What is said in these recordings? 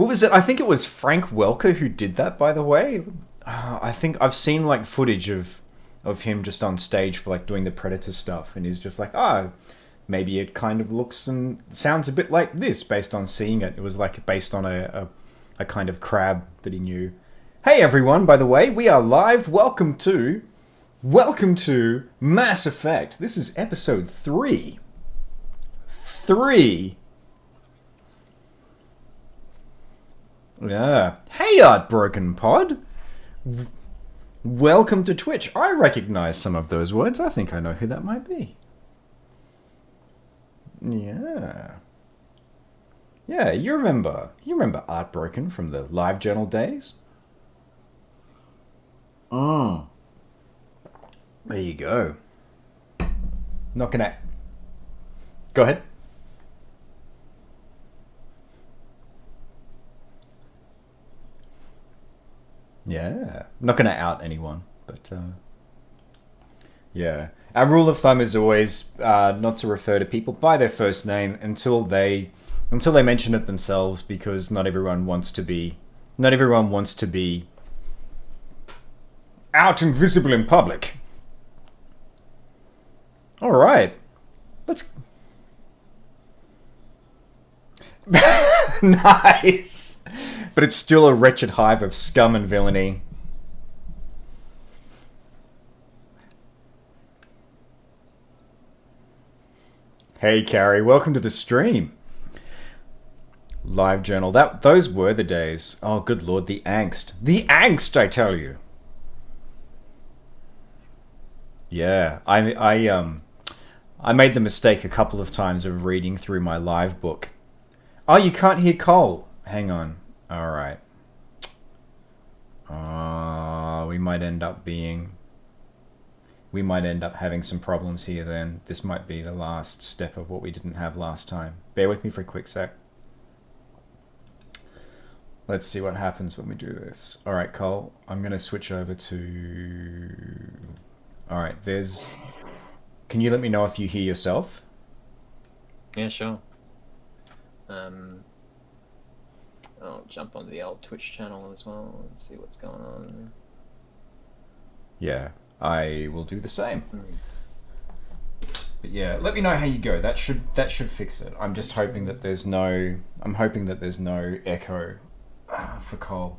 What was it? I think it was Frank Welker who did that, by the way. I think I've seen like footage of him just on stage for like doing the Predator stuff, and he's just like, maybe it kind of looks and sounds a bit like this based on seeing it. It was like based on a kind of crab that he knew. Hey everyone, by the way, we are live. Welcome to Mass Effect. This is episode 3. 3. Yeah. Hey, Broken Pod. Welcome to Twitch. I recognize some of those words. I think I know who that might be. Yeah. Yeah, you remember Broken from the live journal days? There you go. Not gonna... Go ahead. Yeah. I'm not gonna out anyone, but yeah. Our rule of thumb is always not to refer to people by their first name until they mention it themselves, because not everyone wants to be out and visible in public. All right. Let's... Nice. But it's still a wretched hive of scum and villainy. Hey, Carrie, welcome to the stream. Live journal. Those were the days. Oh, good lord, the angst. The angst, I tell you. Yeah, I made the mistake a couple of times of reading through my live book. Oh, you can't hear Cole. Hang on. All right. We might end up having some problems here then. This might be the last step of what we didn't have last time. Bear with me for a quick sec. Let's see what happens when we do this. All right, Cole, I'm going to switch over to... All right, there's... Can you let me know if you hear yourself? Yeah, sure. I'll jump onto the old Twitch channel as well and see what's going on. Yeah, I will do the same. But yeah, let me know how you go. That should fix it. I'm just hoping that there's no echo for Cole,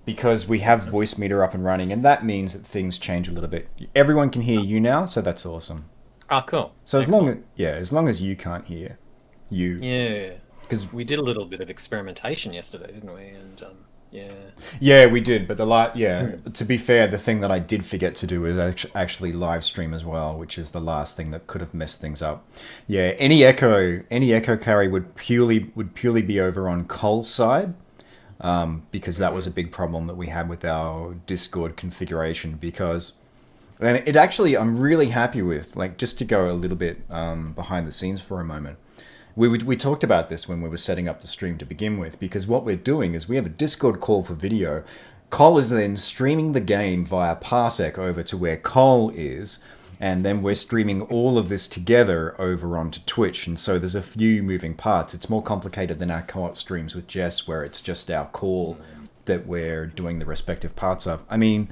because we have voice meter up and running, and that means that things change a little bit. Everyone can hear you now, so that's awesome. Oh, cool. So as long as you can't hear you, yeah, because we did a little bit of experimentation yesterday, didn't we? And yeah, we did. But to be fair, the thing that I did forget to do was actually live stream as well, which is the last thing that could have messed things up. Yeah, any echo carry would purely be over on Cole's side. Because that was a big problem that we had with our Discord configuration, and it actually, I'm really happy with, like, just to go a little bit behind the scenes for a moment. We talked about this when we were setting up the stream to begin with, because what we're doing is we have a Discord call for video. Cole is then streaming the game via Parsec over to where Cole is, and then we're streaming all of this together over onto Twitch. And so there's a few moving parts. It's more complicated than our co-op streams with Jess, where it's just our call that we're doing the respective parts of. I mean,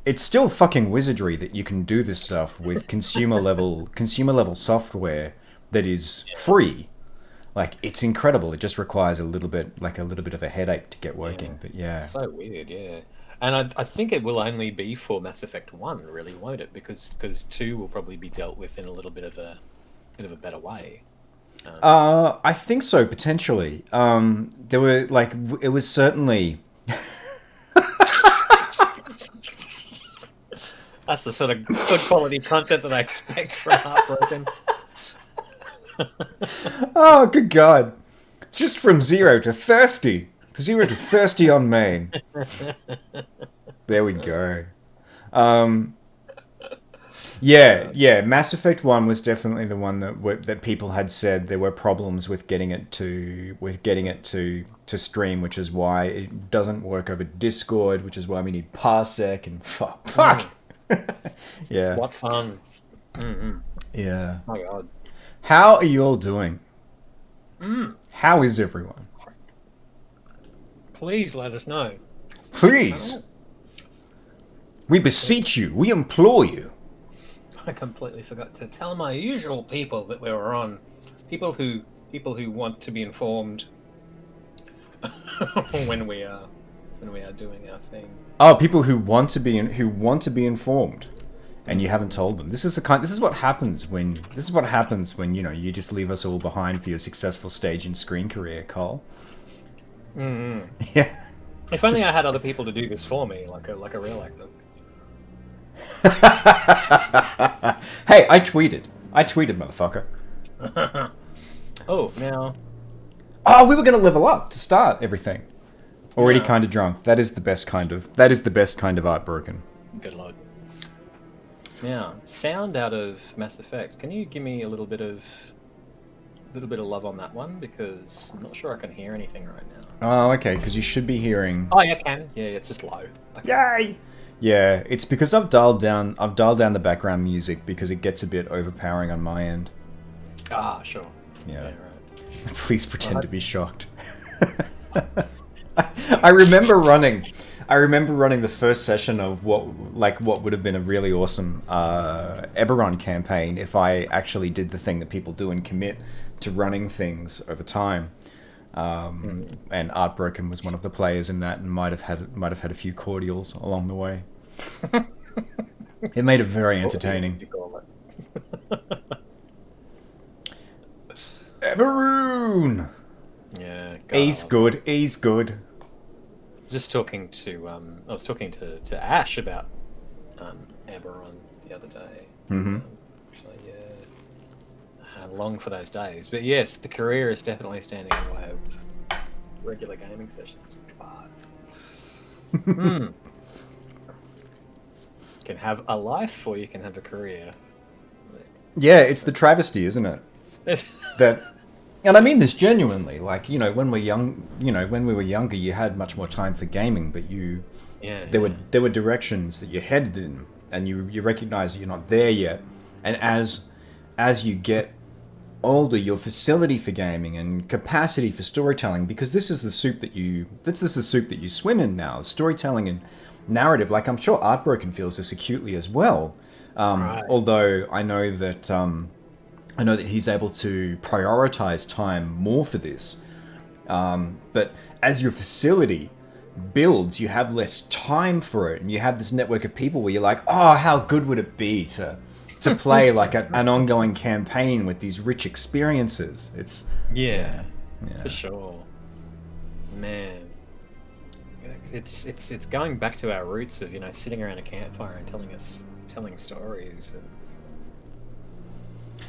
it's still fucking wizardry that you can do this stuff with consumer level software that is free. Like, it's incredible. It just requires a little bit of a headache to get working. But yeah. It's so weird, yeah. And I think it will only be for Mass Effect 1, really, won't it? Because 2 will probably be dealt with in a little bit of a better way. I think so, potentially. There were, like, it was certainly... That's the sort of good quality content that I expect from Heartbroken. Oh, good God. Just from 0 to thirsty. 0 to thirsty on main. There we go. Yeah. Mass Effect 1 was definitely the one that people had said there were problems with getting it to stream, which is why it doesn't work over Discord, which is why we need Parsec and fuck. Yeah. What fun. Mm-hmm. Yeah. Oh my God. How are you all doing? How is everyone? Please let us know. Please. We beseech you. We implore you. I completely forgot to tell my usual people that we were on. People who want to be informed when we are doing our thing. Oh, people who want to be informed, and you haven't told them. This is what happens when you just leave us all behind for your successful stage and screen career, Cole. Mm-hmm. Yeah. If only I had other people to do this for me, like a real actor. Hey, I tweeted, motherfucker. Oh, now. Oh, we were going to level up to start everything. Already kind of drunk. That is the best kind of art broken. Good luck. Now, sound out of Mass Effect. Can you give me a little bit of love on that one, because I'm not sure I can hear anything right now. Oh, okay, because you should be hearing. Oh, yeah, I can. Yeah, it's just low. Yay! Yeah, it's because I've dialed down the background music because it gets a bit overpowering on my end. Ah, sure. Yeah. Right. Please pretend to be shocked. I remember running the first session of what would have been a really awesome Eberron campaign if I actually did the thing that people do and commit to running things over time. And Art Broken was one of the players in that, and might have had a few cordials along the way. It made it very entertaining. Eberoon! Yeah. He's good. Just talking to I was talking to Ash about Eberron the other day. Mm-hmm. So yeah, I long for those days. But yes, the career is definitely standing in the way of regular gaming sessions. God. You can have a life, or you can have a career. Yeah, it's the travesty, isn't it? That, and I mean this genuinely. Like, when we were younger, you had much more time for gaming, but there were directions that you headed in, and you recognize that you're not there yet. And as you get older, your facility for gaming and capacity for storytelling, because this is the soup that you swim in now, storytelling and narrative. Like, I'm sure Art Broken feels this acutely as well. Right. Although I know that he's able to prioritize time more for this. But as your facility builds, you have less time for it, and you have this network of people where you're like, oh, how good would it be to play like an ongoing campaign with these rich experiences. It's yeah, for sure, man. It's going back to our roots of sitting around a campfire and telling stories.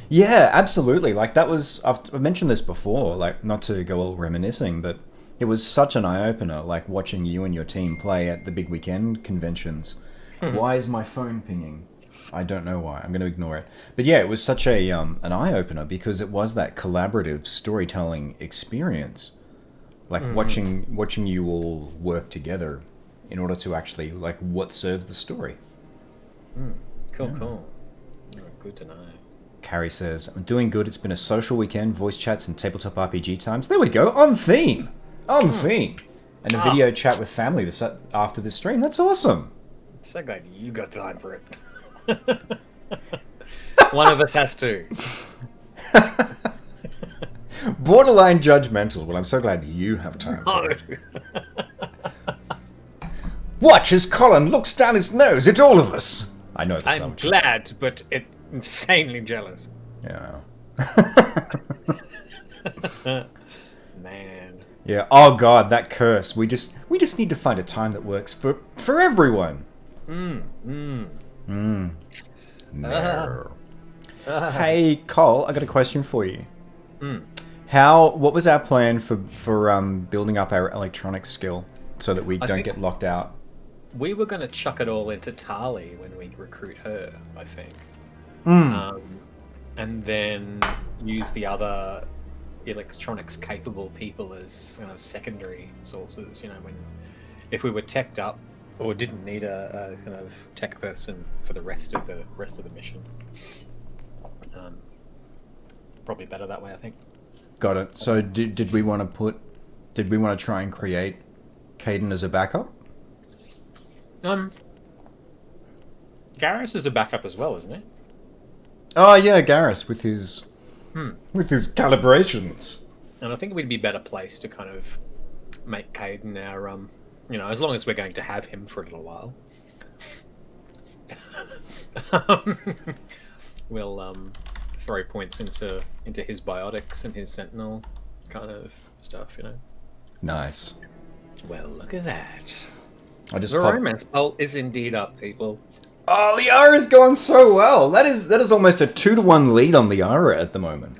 Yeah, absolutely. Like, that was, I've mentioned this before, like, not to go all reminiscing, but it was such an eye-opener, like, watching you and your team play at the big weekend conventions. Why is my phone pinging? I don't know why. I'm going to ignore it. But yeah, it was such an eye-opener because it was that collaborative storytelling experience. Like, watching you all work together in order to actually, like, what serves the story. Cool. Oh, good to know. Carrie says, I'm doing good. It's been a social weekend, voice chats and tabletop RPG times. There we go. On theme. And a video chat with family after this stream. That's awesome. So glad you got time for it. One of us has to. Borderline judgmental. Well, I'm so glad you have time for it. Watch as Colin looks down his nose at all of us. I know that's not I'm what you glad, but insanely jealous. Yeah. Man. Yeah. Oh God, that curse. We just need to find a time that works for everyone. No. Hey, Cole, I got a question for you. What was our plan for building up our electronics skill so that we don't get locked out? We were going to chuck it all into Tali when we recruit her, I think. And then use the other electronics capable people as kind of secondary sources, if we were teched up or didn't need a kind of tech person for the rest of the mission. Probably better that way, I think. Got it. So did we want to try and create Caden as a backup? Garrus is a backup as well, isn't he? Oh yeah, Garrus with his calibrations. And I think we'd be better placed to kind of make Caden our as long as we're going to have him for a little while. We'll throw points into his biotics and his sentinel kind of stuff, Nice. Well, look at that. The romance poll is indeed up, people. Oh, Liara's going so well. That is almost a 2-to-1 lead on Liara at the moment.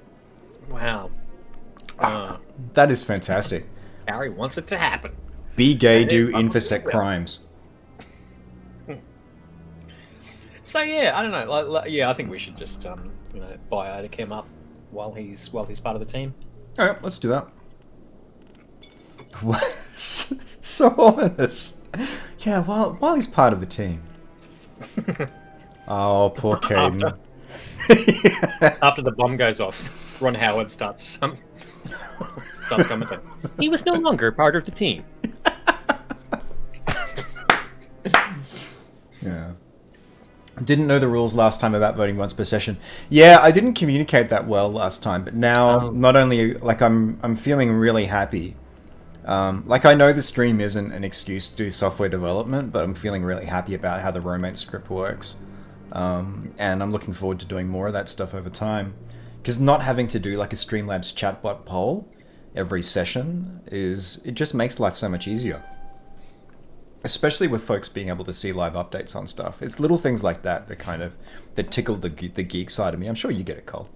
Wow. That is fantastic. Harry wants it to happen. Be gay, do infosec crimes. So yeah, I don't know. I think we should just biotic him up while he's part of the team. All right, let's do that. So ominous. Yeah, while he's part of the team. Oh, poor Caden. After the bomb goes off, Ron Howard starts commenting. He was no longer part of the team. Yeah. Didn't know the rules last time about voting once per session. Yeah, I didn't communicate that well last time, but now not only I'm feeling really happy. I know the stream isn't an excuse to do software development, but I'm feeling really happy about how the romance script works. And I'm looking forward to doing more of that stuff over time. Because not having to do like a Streamlabs chatbot poll every session it just makes life so much easier. Especially with folks being able to see live updates on stuff. It's little things like that that tickle the geek side of me. I'm sure you get it, Cole.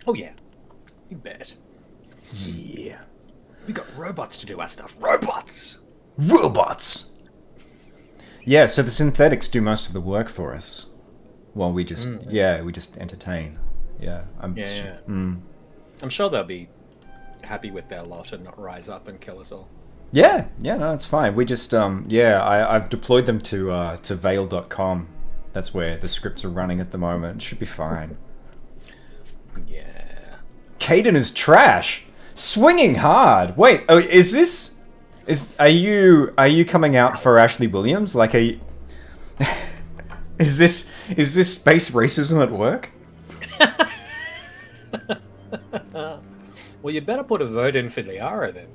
Oh yeah, you bet. Yeah. We got robots to do our stuff. Robots! Yeah, so the synthetics do most of the work for us. While we just entertain. Yeah. I'm sure they'll be happy with their lot and not rise up and kill us all. Yeah, no, it's fine. We just, I've deployed them to Veil.com. That's where the scripts are running at the moment. It should be fine. Yeah. Caden is trash. Swinging hard. Wait, are you coming out for Ashley Williams? Like is this space racism at work? Well, you better put a vote in for Liara then.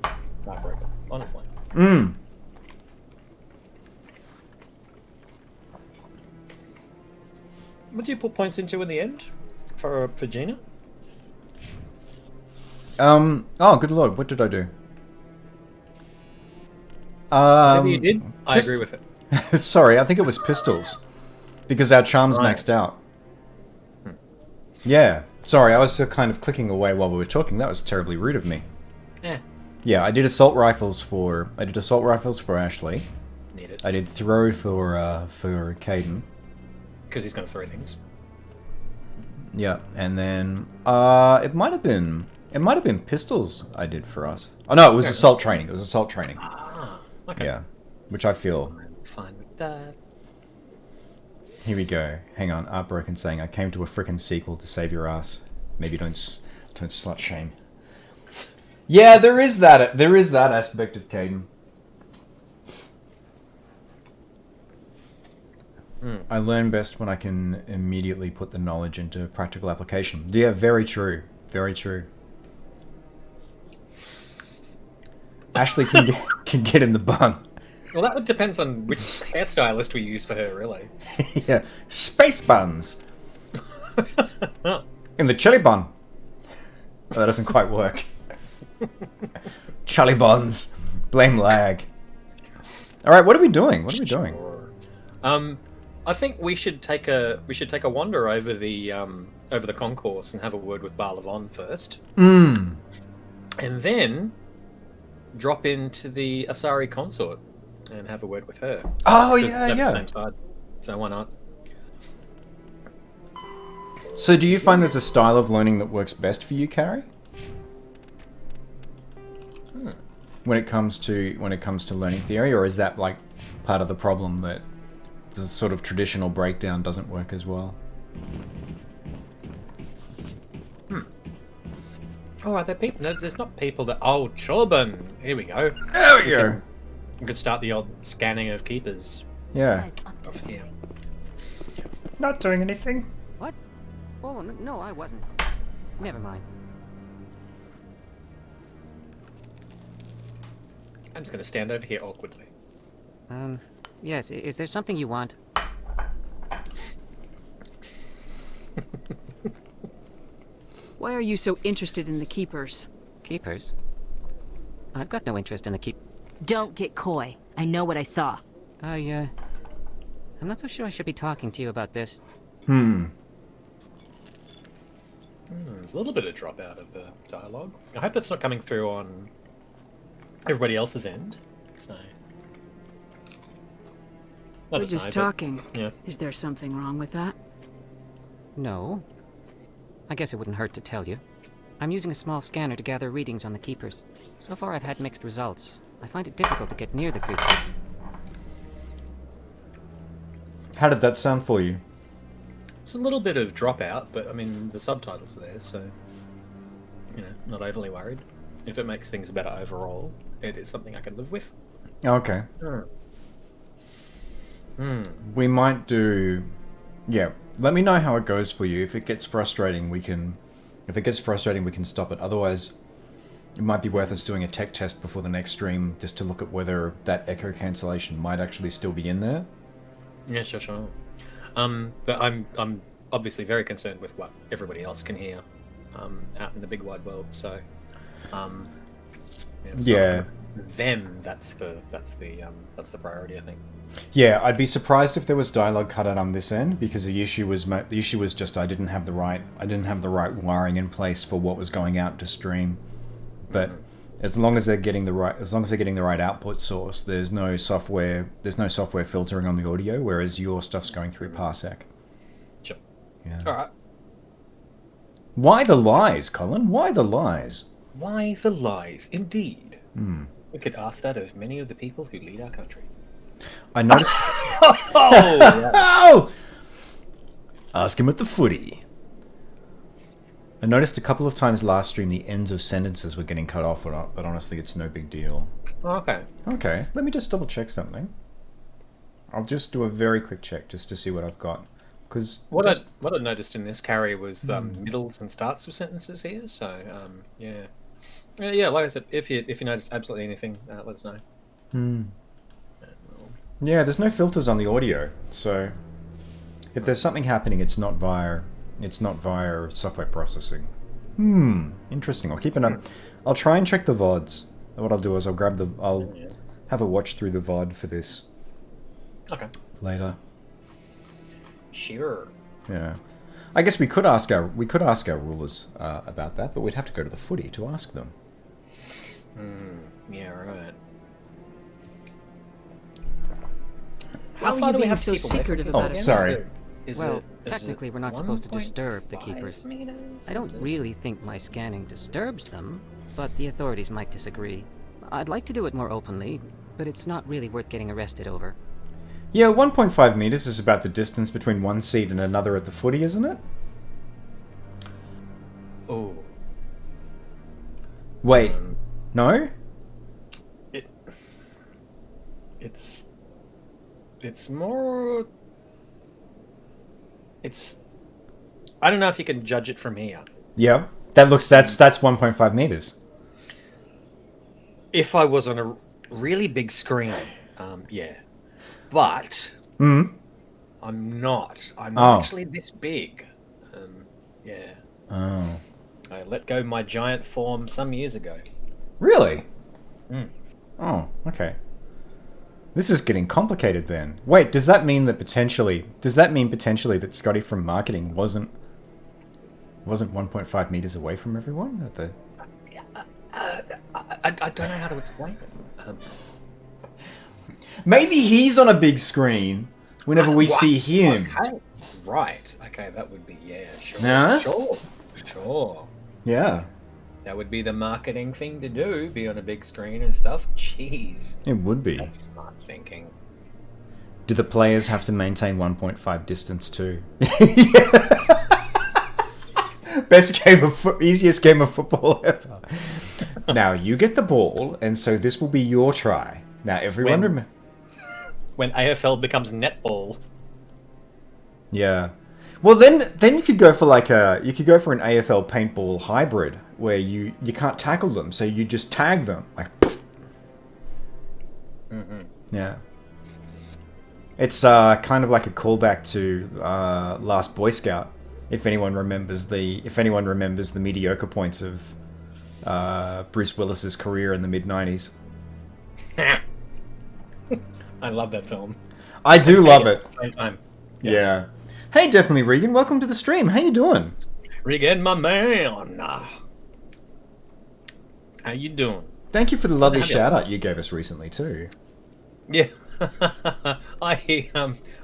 Heartbroken, honestly. What did you put points into in the end for Gina? Oh, good lord, what did I do? Maybe you did. I agree with it. Sorry, I think it was pistols. Because our charm's maxed out. Yeah. Sorry, I was kind of clicking away while we were talking. That was terribly rude of me. Yeah. Yeah, I did assault rifles for Ashley. Need it. I did throw for Caden. Because he's going to throw things. Yeah, and then it might have been pistols I did for us. Oh no, it was assault training. Ah, okay. Yeah, which I feel. I'm fine with that. Here we go. Hang on, Artbroken saying I came to a frickin' sequel to save your ass. Maybe don't slut shame. Yeah, there is that aspect of Caden. I learn best when I can immediately put the knowledge into practical application. Yeah, very true. Very true. Ashley can get in the bun. Well, that would depends on which hairstylist we use for her, really. Yeah, space buns. In the chili bun. Oh, that doesn't quite work. Chili buns. Blame lag. All right, what are we doing? I think we should take a wander over the concourse and have a word with Barla first. And then drop into the Asari consort and have a word with her. Oh yeah. The same side. So why not? So do you find there's a style of learning that works best for you, Carrie? When it comes to learning theory, or is that like part of the problem that the sort of traditional breakdown doesn't work as well? Oh, are there people? No, there's not people that. Oh, Chorban. Here we go. There we go. We could start the old scanning of keepers Yeah. off here. Not doing anything. What? Oh, no, I wasn't. Never mind. I'm just going to stand over here awkwardly. Yes, is there something you want? Why are you so interested in the keepers? Keepers? I've got no interest in the keep... Don't get coy. I know what I saw. I'm not so sure I should be talking to you about this. There's a little bit of drop out of the dialogue. I hope that's not coming through on everybody else's end. So, We're just talking. Yeah. Is there something wrong with that? No. I guess it wouldn't hurt to tell you. I'm using a small scanner to gather readings on the keepers. So far I've had mixed results. I find it difficult to get near the creatures. How did that sound for you? It's a little bit of dropout, but I mean the subtitles are there, so not overly worried. If it makes things better overall, it is something I can live with. Okay. We might do... Yeah. Let me know how it goes for you. If it gets frustrating, we can... If it gets frustrating, we can stop it. Otherwise, it might be worth us doing a tech test before the next stream, just to look at whether that echo cancellation might actually still be in there. Yeah, sure. But I'm obviously very concerned with what everybody else can hear out in the big wide world. So, Yeah. Them. That's the priority, I think. Yeah, I'd be surprised if there was dialogue cut out on this end, because the issue was just I didn't have the right wiring in place for what was going out to stream. But as long as they're getting the right output source, there's no software filtering on the audio, whereas your stuff's going through Parsec. Sure. Yeah. All right. Why the lies, Colin? Why the lies? Why the lies? Indeed. We could ask that of many of the people who lead our country. I noticed. Oh! Ask him at the footy. I noticed a couple of times last stream the ends of sentences were getting cut off, but honestly, it's no big deal. Okay. Okay, let me just double check something. I'll just do a very quick check just to see what I've got. Because what I noticed in this carry was middles and starts of sentences here. So yeah. Like I said, if you notice absolutely anything, let us know. Yeah, there's no filters on the audio, so if there's something happening, it's not via software processing. Interesting. I'll keep an eye. I'll try and check the VODs. What I'll do is I'll have a watch through the VOD for this. Okay. Later. Sure. Yeah. I guess we could ask our rulers about that, but we'd have to go to the footy to ask them. Yeah, right. How are you being so secretive about it? Sorry. Technically we're not supposed to disturb the keepers. I don't really think my scanning disturbs them, but the authorities might disagree. I'd like to do it more openly, but it's not really worth getting arrested over. Yeah, 1.5 meters is about the distance between one seat and another at the footy, isn't it? Oh. Wait. No? It's more... I don't know if you can judge it from here. Yeah. That's 1.5 meters. If I was on a really big screen, yeah. But I'm not. I'm actually this big. Yeah. Oh. I let go my giant form some years ago. Really? Oh, okay. This is getting complicated then. Wait, does that mean potentially that Scotty from marketing wasn't 1.5 meters away from everyone at the... I don't know how to explain it. Maybe he's on a big screen whenever we see him. Okay. Right. Okay, that would be, sure. Nah? Sure. Yeah. That would be the marketing thing to do, be on a big screen and stuff. Jeez. It would be. That's smart thinking. Do the players have to maintain 1.5 distance too? Easiest game of football ever. Now, you get the ball, and so this will be your try. Now everyone remember. When AFL becomes netball. Yeah. Well, then you could go for an AFL paintball hybrid where you can't tackle them, so you just tag them like. Poof. Mm-hmm. Yeah. It's kind of like a callback to Last Boy Scout. If anyone remembers the mediocre points of Bruce Willis's career in the mid-90s. I love that film. I do love it. At the same time. Yeah. Hey, definitely Regan. Welcome to the stream. How you doing? Regan, my man. How you doing? Thank you for the lovely shout out you gave us recently too. Yeah. I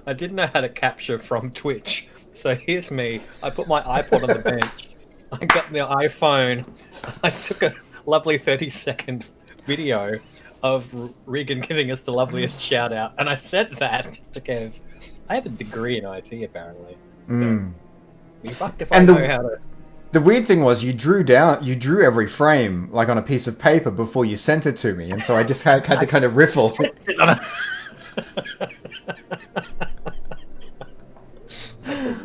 didn't know how to capture from Twitch, so here's me. I put my iPod on the bench. I got the iPhone. I took a lovely 30-second video of Regan giving us the loveliest shout out, and I sent that to Kev. I have a degree in IT apparently. Be fucked if I know how to. The weird thing was you drew every frame like on a piece of paper before you sent it to me, and so I just had to kind of riffle.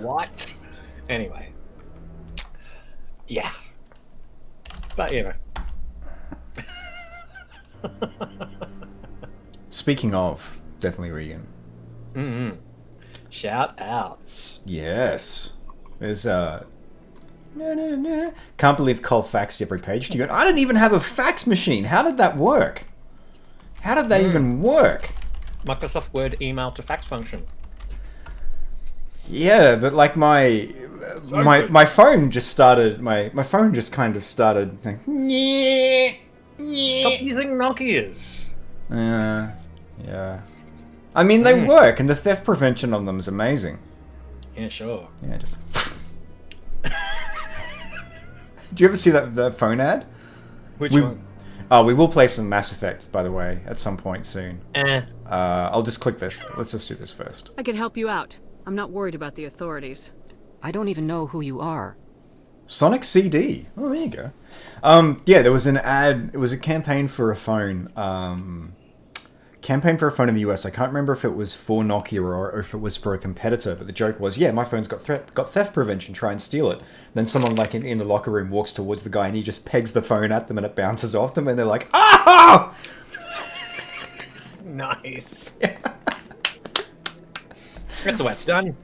What? Anyway. Yeah. But you know. Speaking of, definitely Regan. Mm-hmm. Shout outs. Yes. There's Can't believe Cole faxed every page to you. I don't even have a fax machine. How did that work? How did that even work? Microsoft Word email to fax function. Yeah, but like my phone just started. My phone just kind of started. Like, Stop using Nokias. Yeah. I mean, they work, and the theft prevention on them is amazing. Yeah, sure. Yeah, just. Did you ever see that phone ad? Which one? Oh, we will play some Mass Effect, by the way, at some point soon. Eh. I'll just click this. Let's just do this first. I can help you out. I'm not worried about the authorities. I don't even know who you are. Sonic CD. Oh, there you go. Yeah, there was an ad. It was a campaign for a phone. Campaign for a phone in the US. I can't remember if it was for Nokia or if it was for a competitor, but the joke was, yeah, my phone's got theft prevention, try and steal it. Then someone like in the locker room walks towards the guy and he just pegs the phone at them and it bounces off them and they're like, ah! Nice. That's the way it's done.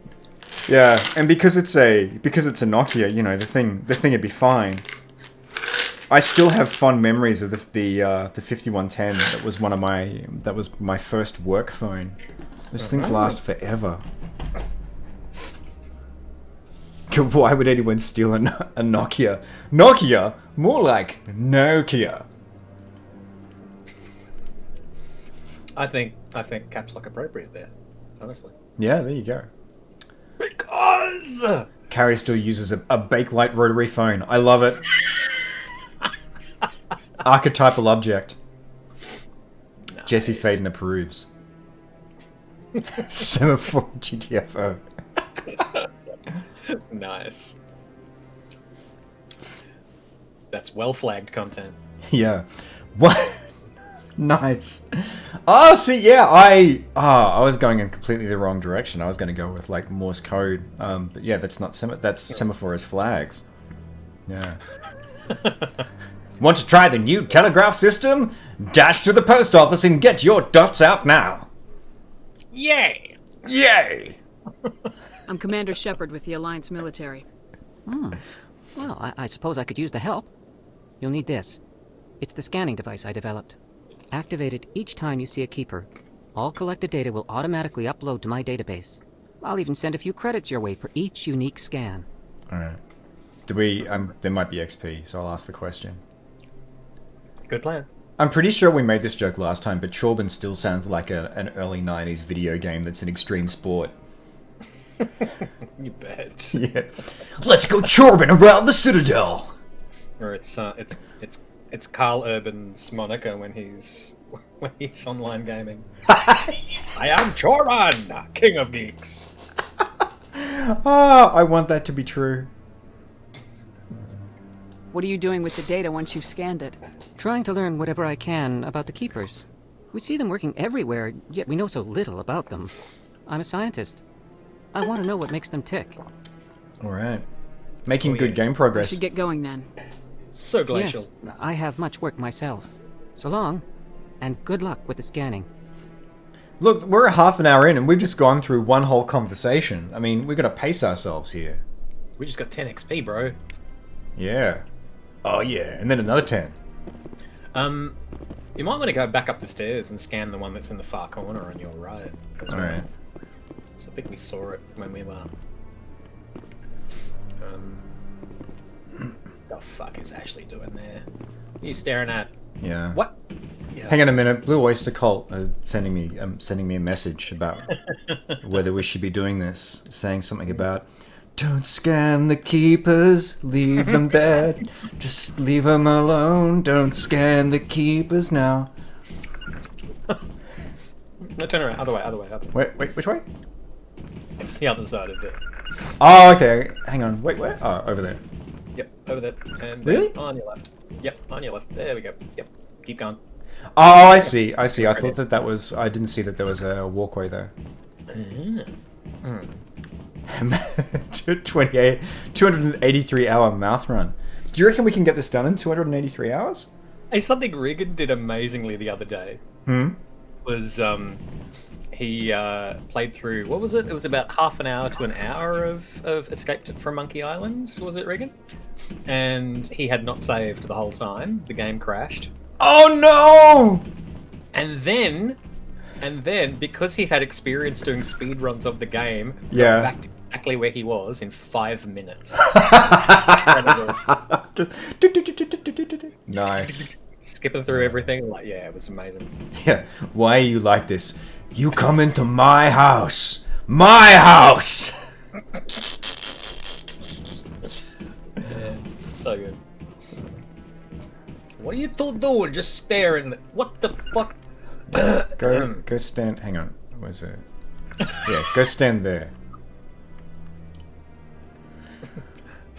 Yeah, and because it's a Nokia, you know, the thing would be fine. I still have fond memories of the 5110. That was my first work phone. Those things last forever. Why would anyone steal a Nokia? Nokia? More like Nokia. I think caps lock appropriate there, honestly. Yeah, there you go. Because Carrie still uses a Bakelite rotary phone. I love it. Archetypal object. Nice. Jesse Faden approves. Semaphore GTFO. Nice. That's well flagged content. Yeah. What? Nice. Oh, see, yeah, I was going in completely the wrong direction. I was going to go with like Morse code. But yeah, that's not that's semaphore as flags. Yeah. Want to try the new telegraph system? Dash to the post office and get your dots out now. Yay! Yay! I'm Commander Shepard with the Alliance military. Well, I suppose I could use the help. You'll need this. It's the scanning device I developed. Activate it each time you see a keeper. All collected data will automatically upload to my database. I'll even send a few credits your way for each unique scan. Alright. There might be XP, so I'll ask the question. Good plan. I'm pretty sure we made this joke last time, but Chorban still sounds like an early 90s video game that's an extreme sport. You bet. Yeah. Let's go Chorban around the Citadel! Or it's Carl Urban's moniker when he's online gaming. I am Chorban, King of Geeks. I want that to be true. What are you doing with the data once you've scanned it? Trying to learn whatever I can about the keepers. We see them working everywhere, yet we know so little about them. I'm a scientist. I want to know what makes them tick. All right. Making good game We progress. should get going then. So glacial. Yes, I have much work myself. So long, and good luck with the scanning. Look, we're a half an hour in and we've just gone through one whole conversation. I mean, we've got to pace ourselves here. We just got 10 XP, bro. Yeah. Oh, yeah. And then another 10. You might want to go back up the stairs and scan the one that's in the far corner on your right. All right. So I think we saw it when we were... the fuck is Ashley doing there? What are you staring at? Yeah. What? Yeah. Hang on a minute. Blue Oyster Cult sending me a message about whether we should be doing this. Saying something about, don't scan the keepers, leave them dead. Just leave them alone. Don't scan the keepers now. No, turn around. Other way. Wait, which way? It's the other side of it. Oh, okay. Hang on. Wait, where? Oh, over there. Yep, over there. And Really? then on your left. Yep, on your left. There we go. Yep, keep going. Oh, I see. I thought that was... I didn't see that there was a walkway there. 283 hour mouth run. Do you reckon we can get this done in 283 hours? Hey, something Regan did amazingly the other day was he played through, what was it? It was about half an hour to an hour of Escape from Monkey Island, was it, Regan? And he had not saved the whole time. The game crashed. Oh no! And then, because he's had experience doing speedruns of the game, Yeah. got back to exactly where he was in 5 minutes. Nice. Skipping through everything, like, yeah, it was amazing. Yeah. Why are you like this? You come into my house. My house! Yeah, so good. What are you two doing? Just staring. What the fuck? Go stand... Hang on. Where's it? Yeah, go stand there.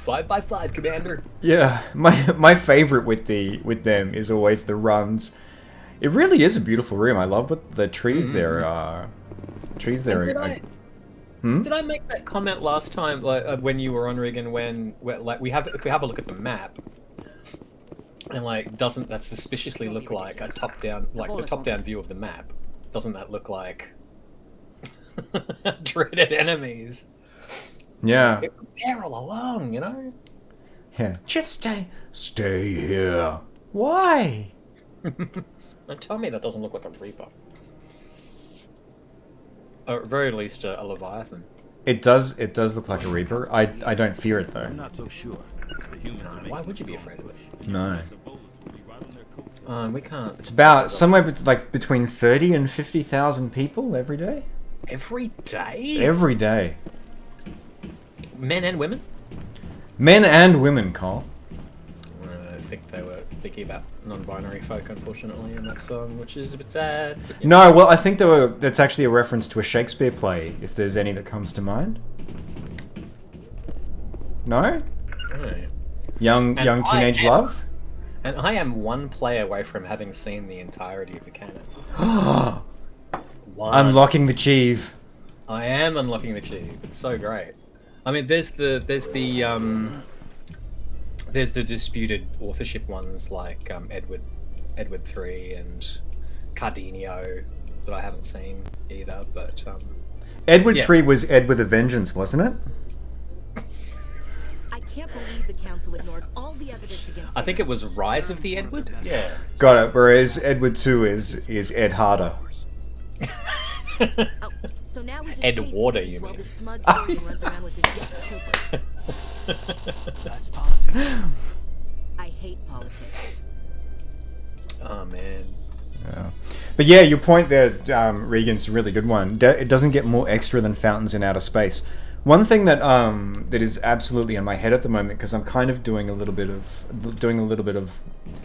5x5, Commander. Yeah, my favorite with them is always the runs. It really is a beautiful room. I love what the trees there are. Trees there are... Did I make that comment last time, like when you were on Regan? When like if we have a look at the map, and like doesn't that suspiciously look like a top-down, like the top-down view of the map? Doesn't that look like dreaded enemies? Yeah. It was there all along, you know. Yeah. Just stay here. Why? And tell me that doesn't look like a Reaper. Or at very least a Leviathan. It does look like a Reaper. I don't fear it though. I'm not so sure. The humans No, are why making would you be afraid of it? No. the bullets will be right on their coats. We can't. It's about somewhere between 30 and 50,000 people every day. Every day? Every day. Men and women? Men and women, Cole. I think they were thinking about non-binary folk, unfortunately, in that song, which is a bit sad. But, yeah. No, well, I think that's actually a reference to a Shakespeare play, if there's any that comes to mind. No? Oh. Young Teenage Love? And I am one play away from having seen the entirety of the canon. One. Unlocking the Chieve. I am unlocking the Chief. It's so great. I mean, there's the disputed authorship ones like Edward 3 and Cardenio that I haven't seen either. But Edward yeah. 3 was Ed with a Vengeance, wasn't it? I can't believe the council ignored all the evidence against. I think it was Rise of the Edward. Yeah. Got it. Whereas Edward 2 is Ed Harder. Oh, so now we just Ed chase Warder, leads you while mean. this smug Jordan runs around with his jet troopers. That's politics. I hate politics. Oh man. Yeah. But yeah, your point there, Regan's a really good one. It doesn't get more extra than Fountains in Outer Space. One thing that that is absolutely in my head at the moment, because I'm kind of doing a little bit of,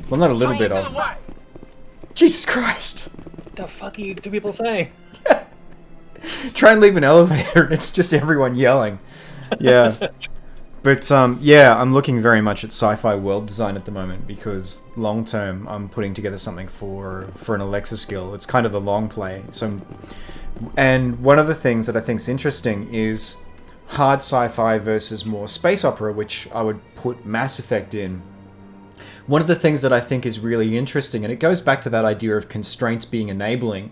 well, not a little bit of. Jesus Christ! The fuck are you two people saying? Try and leave an elevator and it's just everyone yelling. Yeah. But yeah, I'm looking very much at sci-fi world design at the moment because long term I'm putting together something for an Alexa skill. It's kind of the long play. And one of the things that I think is interesting is hard sci-fi versus more space opera, which I would put Mass Effect in. One of the things that I think is really interesting, and it goes back to that idea of constraints being enabling.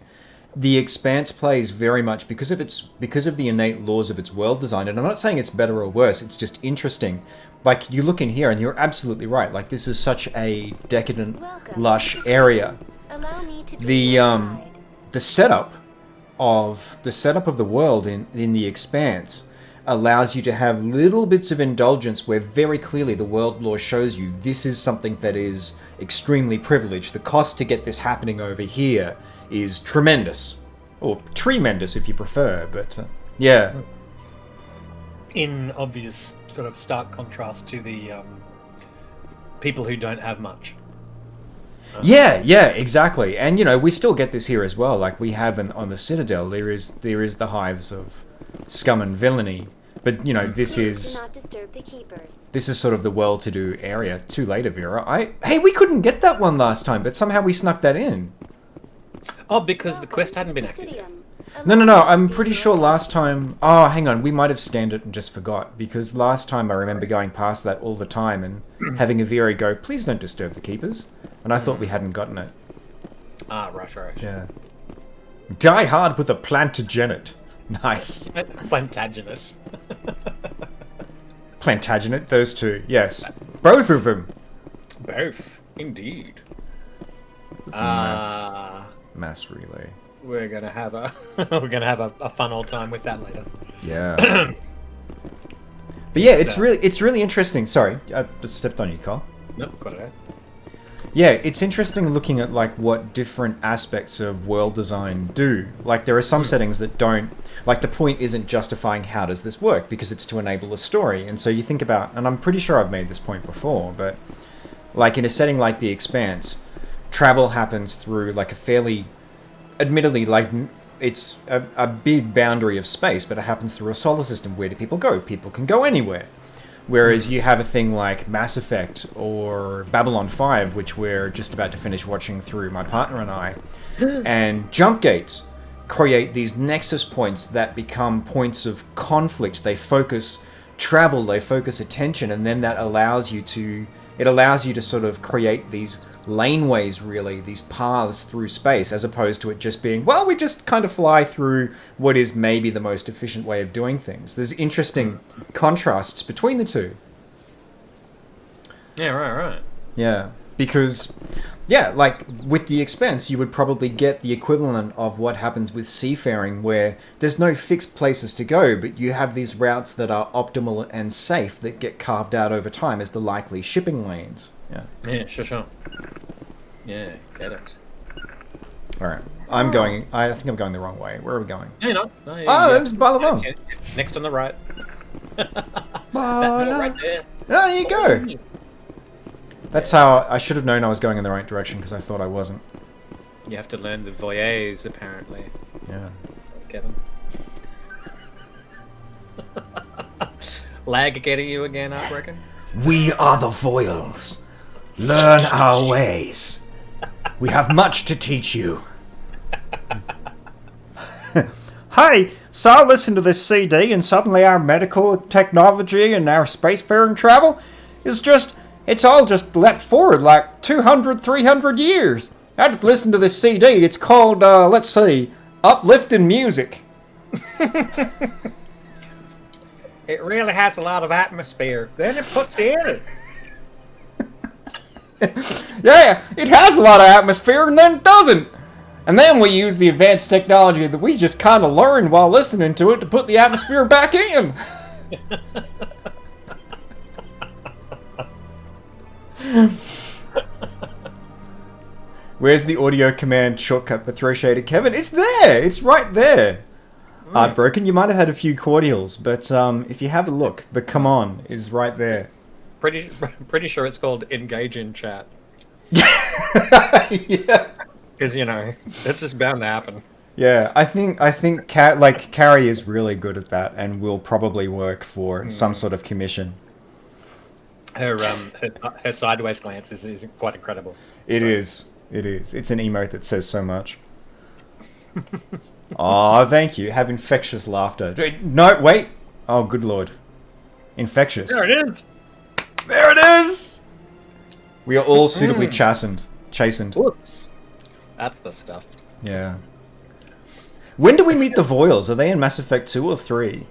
The Expanse plays very much because of the innate laws of its world design, and I'm not saying it's better or worse, it's just interesting. Like, you look in here and you're absolutely right, like this is such a decadent, lush area. The setup of the world in the Expanse allows you to have little bits of indulgence where very clearly the world law shows you this is something that is extremely privileged. The cost to get this happening over here is tremendous, or tremendous if you prefer, but yeah. In obvious sort of stark contrast to the people who don't have much. Yeah, exactly. And we still get this here as well. Like we have on the Citadel, there is the hives of scum and villainy. But this is sort of the well-to-do area. Too late, Avira. Hey, we couldn't get that one last time, but somehow we snuck that in. Oh, because the quest hadn't been active yet. No. I'm pretty sure last time... Oh, hang on. We might have scanned it and just forgot. Because last time I remember going past that all the time and having Avira go, please don't disturb the keepers. And I thought we hadn't gotten it. Ah, right. Yeah. Die hard with a plantagenet. Nice. Plantagenet. Plantagenet, those two. Yes. Both of them. Both, indeed. It's a mass relay. We're gonna have a fun old time with that later. Yeah. But yeah, it's really interesting. Sorry, I stepped on you, Carl. Nope, got it. Yeah, it's interesting looking at like what different aspects of world design do. Like there are some settings that don't. Like the point isn't justifying how does this work because it's to enable a story. And so you think about, and I'm pretty sure I've made this point before, but like in a setting like The Expanse, travel happens through like a fairly, admittedly, like it's a big boundary of space, but it happens through a solar system. Where do people go? People can go anywhere. Whereas you have a thing like Mass Effect or Babylon 5, which we're just about to finish watching through, my partner and I, and jump gates create these nexus points that become points of conflict. They focus travel, they focus attention, and then that allows you to sort of create these laneways, really, these paths through space, as opposed to it just being, well, we just kind of fly through what is maybe the most efficient way of doing things. There's interesting contrasts between the two. Yeah, right. Yeah, because, yeah, like with The Expanse, you would probably get the equivalent of what happens with seafaring, where there's no fixed places to go, but you have these routes that are optimal and safe that get carved out over time as the likely shipping lanes. Yeah, sure. Yeah, get it. Alright, I think I'm going the wrong way. Where are we going? No, you're not. There's Barla. Next on the right. Barla. Right there. There you go. That's how I should have known I was going in the right direction because I thought I wasn't. You have to learn the voyeurs, apparently. Yeah. Kevin. Lag getting you again, I reckon. We are the Voiles. Learn our ways. We have much to teach you. Hey, so I listened to this CD and suddenly our medical technology and our spacefaring travel is it's all just leapt forward like 200, 300 years. I had to listen to this CD. It's called, Uplifting Music. It really has a lot of atmosphere. Then it puts you in it. Yeah, it has a lot of atmosphere and then it doesn't. And then we use the advanced technology that we just kind of learned while listening to it to put the atmosphere back in. Where's the audio command shortcut for Throw Shaded Kevin? It's there! It's right there! Broken, you might have had a few cordials, but if you have a look, the come on is right there. Pretty sure it's called engage in chat. Yeah. Because, it's just bound to happen. Yeah, I think Carrie is really good at that and will probably work for some sort of commission. Her sideways glance is quite incredible. It is. It is. It's an emote that says so much. Oh, thank you. Have infectious laughter. No, wait. Oh, good lord. Infectious. There it is. There it is! We are all suitably chastened. Chastened. Whoops. That's the stuff. Yeah. When do we meet the Voiles? Are they in Mass Effect 2 or 3?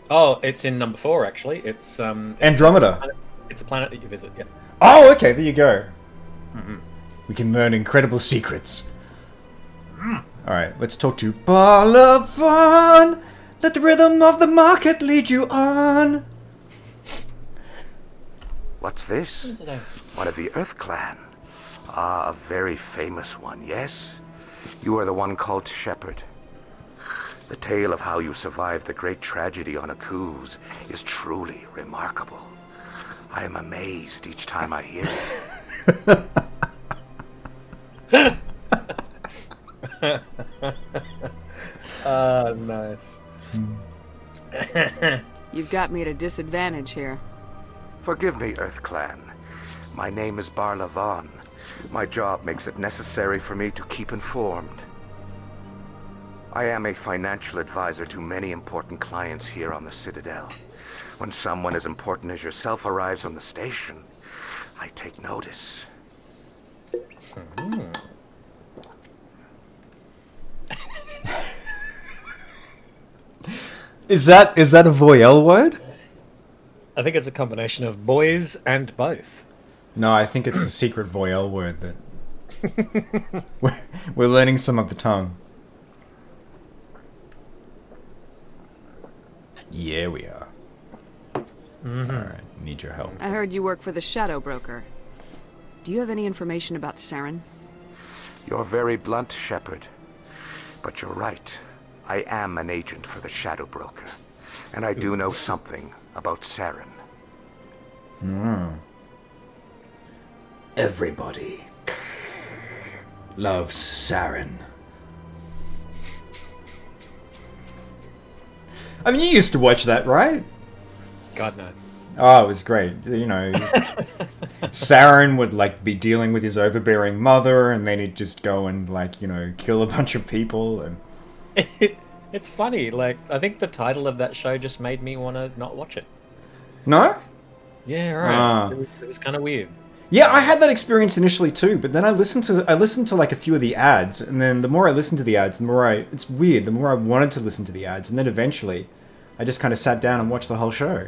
Oh, it's in number 4 actually. It's Andromeda. It's a planet that you visit. Yeah. Oh, okay. There you go. We can learn incredible secrets. Alright, let's talk to Barla Vaughn. Let the rhythm of the market lead you on. What's this? One of the Earth Clan. Ah, a very famous one, yes? You are the one called Shepard. The tale of how you survived the great tragedy on Akuz is truly remarkable. I am amazed each time I hear it. Nice. You've got me at a disadvantage here. Forgive me, Earth Clan. My name is Barla Vaughn. My job makes it necessary for me to keep informed. I am a financial advisor to many important clients here on the Citadel. When someone as important as yourself arrives on the station, I take notice. Is that a Voyelle word? I think it's a combination of boys and both. No, I think it's a secret Voyelle word that... we're learning some of the tongue. Yeah, we are. Alright, need your help. I heard you work for the Shadow Broker. Do you have any information about Saren? You're very blunt, Shepard. But you're right. I am an agent for the Shadow Broker. And I do know something about Saren. Everybody loves Saren. I mean, you used to watch that, right? God no. Oh, it was great. You know, Saren would, like, be dealing with his overbearing mother, and then he'd just go and, like, you know, kill a bunch of people, and... It's funny, like, I think the title of that show just made me want to not watch it. No? Yeah, right. It was kind of weird. Yeah, I had that experience initially too, but then I listened to like a few of the ads, and then the more I listened to the ads, it's weird, the more I wanted to listen to the ads, and then eventually I just kind of sat down and watched the whole show.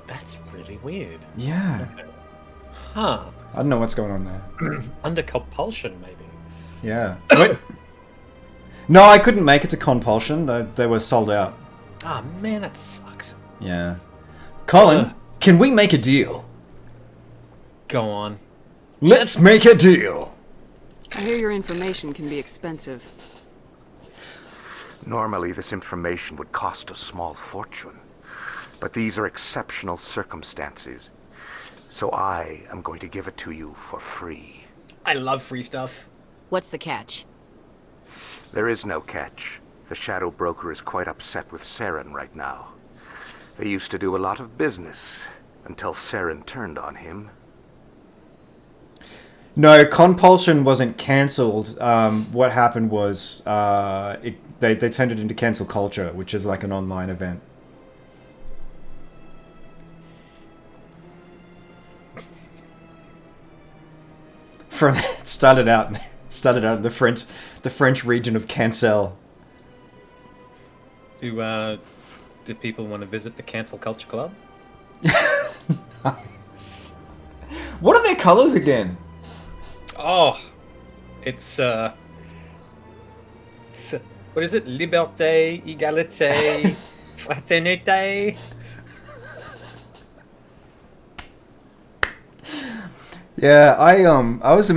That's really weird. Yeah. Huh. I don't know what's going on there. Under compulsion, maybe. Yeah. Wait. No, I couldn't make it to Compulsion. They were sold out. Ah, man, that sucks. Yeah. Colin, can we make a deal? Go on. Let's make a deal! I hear your information can be expensive. Normally, this information would cost a small fortune. But these are exceptional circumstances. So I am going to give it to you for free. I love free stuff. What's the catch? There is no catch. The Shadow Broker is quite upset with Saren right now. They used to do a lot of business until Saren turned on him. No, Compulsion wasn't cancelled. What happened was they turned it into Cancel Culture, which is like an online event. It started out in the French region of Cancel. Do people want to visit the Cancel Culture Club? Nice. What are their colours again? Oh, it's what is it? Liberté, égalité, fraternité. Yeah, I was.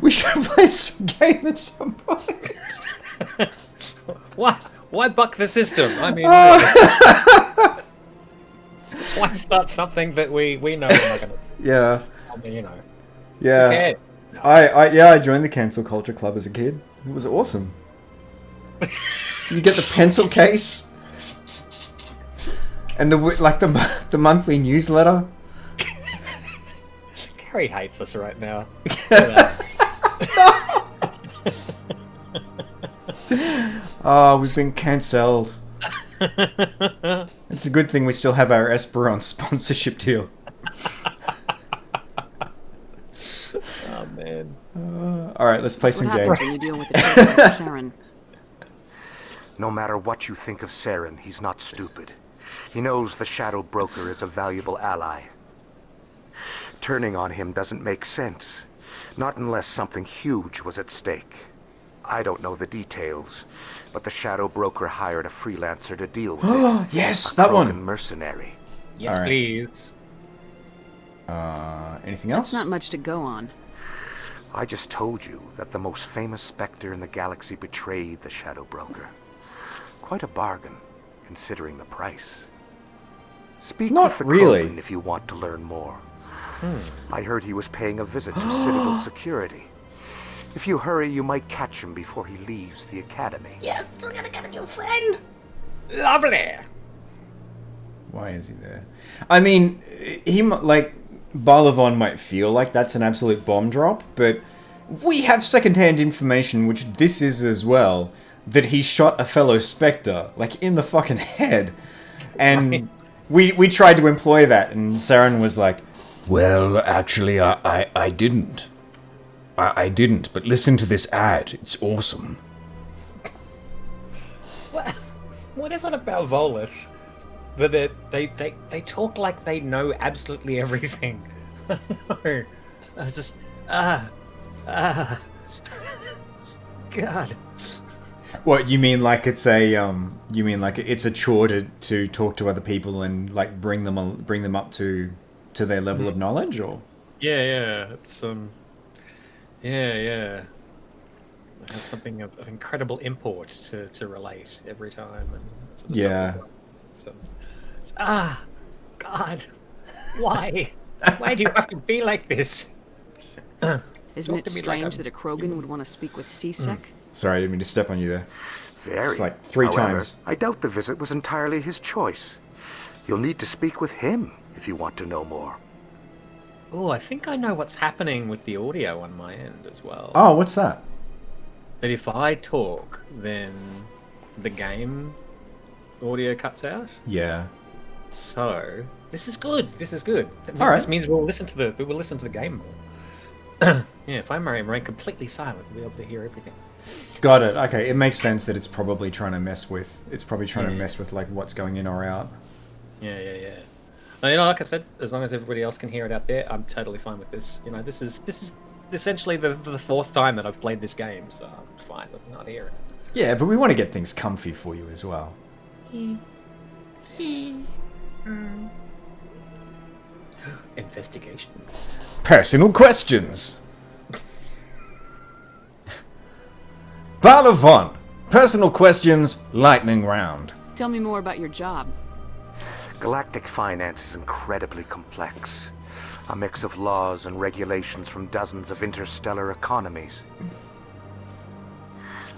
We should play some game at some point. What? Why buck the system? I mean, why start something that we know we're not gonna? Yeah. I mean, you know. Yeah. Who cares? No. I joined the Cancel Culture Club as a kid. It was awesome. You get the pencil case. And the monthly newsletter. Carrie hates us right now. Oh, we've been cancelled. It's a good thing we still have our Esperon sponsorship deal. Oh man. Alright, let's play What some happens games. when you deal with a kid like Saren? No matter what you think of Saren, he's not stupid. He knows the Shadow Broker is a valuable ally. Turning on him doesn't make sense. Not unless something huge was at stake. I don't know the details, but the Shadow Broker hired a freelancer to deal with it. Yes, A that Krogan one. mercenary. Yes, Alright. please. Anything else? That's not much to go on. I just told you that the most famous Spectre in the galaxy betrayed the Shadow Broker. Quite a bargain, considering the price. Speak Not with the really. Krogan if you want to learn more. I heard he was paying a visit to Citadel security. If you hurry, you might catch him before he leaves the academy. Yes, we're gonna get a new friend. Lovely. Why is he there? I mean, Barla might feel like that's an absolute bomb drop, but we have secondhand information, which this is as well, that he shot a fellow Spectre, in the fucking head. And we tried to employ that, and Saren was like, well, actually, I didn't. I didn't, but listen to this ad. It's awesome. What is it about Volus? But they talk like they know absolutely everything. I don't know. I was just God. What you mean? It's it's a chore to talk to other people and bring them up to their level of knowledge, or Yeah, it's yeah. I have something of incredible import to relate every time, and it's Yeah. God, why? Why do you have to be like this? Isn't Talk it to me like strange I'm that a Krogan would want to speak with C-Sec? sorry, I didn't mean to step on you there. Very. It's like 3 However, times. I doubt the visit was entirely his choice. You'll need to speak with him if you want to know more. Oh, I think I know what's happening with the audio on my end as well. Oh, what's that? That if I talk, then the game audio cuts out. Yeah. So this is good. This is good. All right. This means we'll listen to the game more. Yeah, if I remain completely silent, we'll be able to hear everything. Got it. Okay, it makes sense that it's probably trying to mess with. It's probably trying to mess with what's going in or out. Yeah. Now, like I said, as long as everybody else can hear it out there, I'm totally fine with this. This is essentially the 4th time that I've played this game, so I'm fine with not hearing it. Yeah, but we want to get things comfy for you as well. Investigation. Personal questions. Barla Von. Personal questions, lightning round. Tell me more about your job. Galactic finance is incredibly complex. A mix of laws and regulations from dozens of interstellar economies.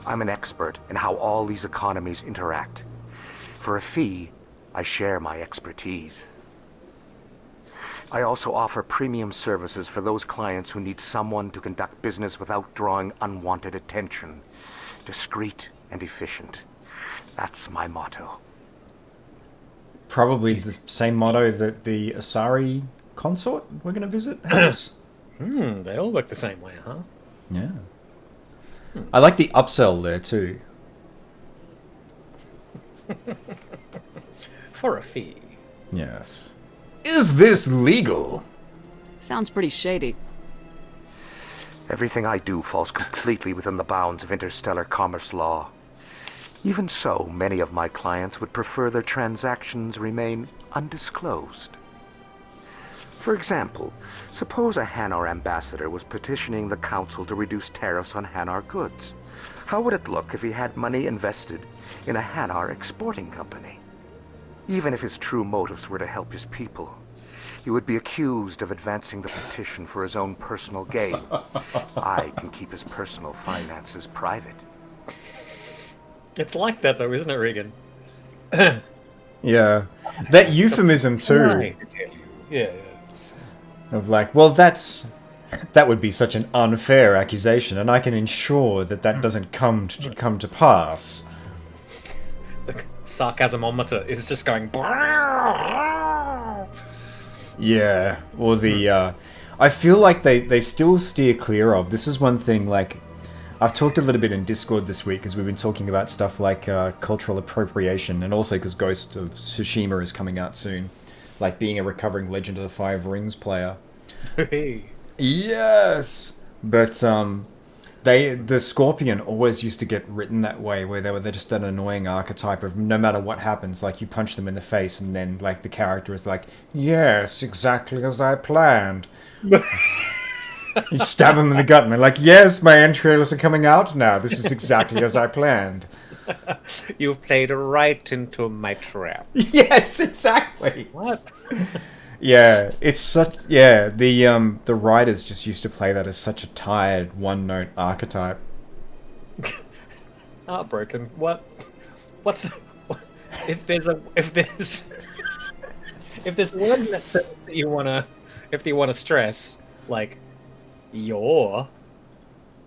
I'm an expert in how all these economies interact. For a fee, I share my expertise. I also offer premium services for those clients who need someone to conduct business without drawing unwanted attention. Discreet and efficient. That's my motto. Probably the same motto that the Asari consort we're going to visit has. They all work the same way, huh? Yeah. I like the upsell there too. For a fee. Yes. Is this legal? Sounds pretty shady. Everything I do falls completely within the bounds of interstellar commerce law. Even so, many of my clients would prefer their transactions remain undisclosed. For example, suppose a Hanar ambassador was petitioning the council to reduce tariffs on Hanar goods. How would it look if he had money invested in a Hanar exporting company? Even if his true motives were to help his people, he would be accused of advancing the petition for his own personal gain. I can keep his personal finances private. It's like that though, isn't it, Regan? Yeah. That euphemism too. Right, I tell you. Yeah. It's... Of like, well, that would be such an unfair accusation, and I can ensure that that doesn't come to pass. The sarcasmometer is just going. Yeah, or the I feel like they still steer clear of. This is one thing, like, I've talked a little bit in Discord this week because we've been talking about stuff like cultural appropriation, and also because Ghost of Tsushima is coming out soon, like being a recovering Legend of the Five Rings player. Hey. Yes, but the Scorpion always used to get written that way, where they're just an annoying archetype of no matter what happens, like you punch them in the face, and then like the character is like, yes, exactly as I planned. You stab them in the gut, and they're like, yes, my entrails are coming out now. This is exactly as I planned. You've played right into my trap. Yes, exactly. What? Yeah, it's such. Yeah, the writers just used to play that as such a tired one-note archetype. Heartbroken. What? What's the, if there's a one that you wanna stress, like your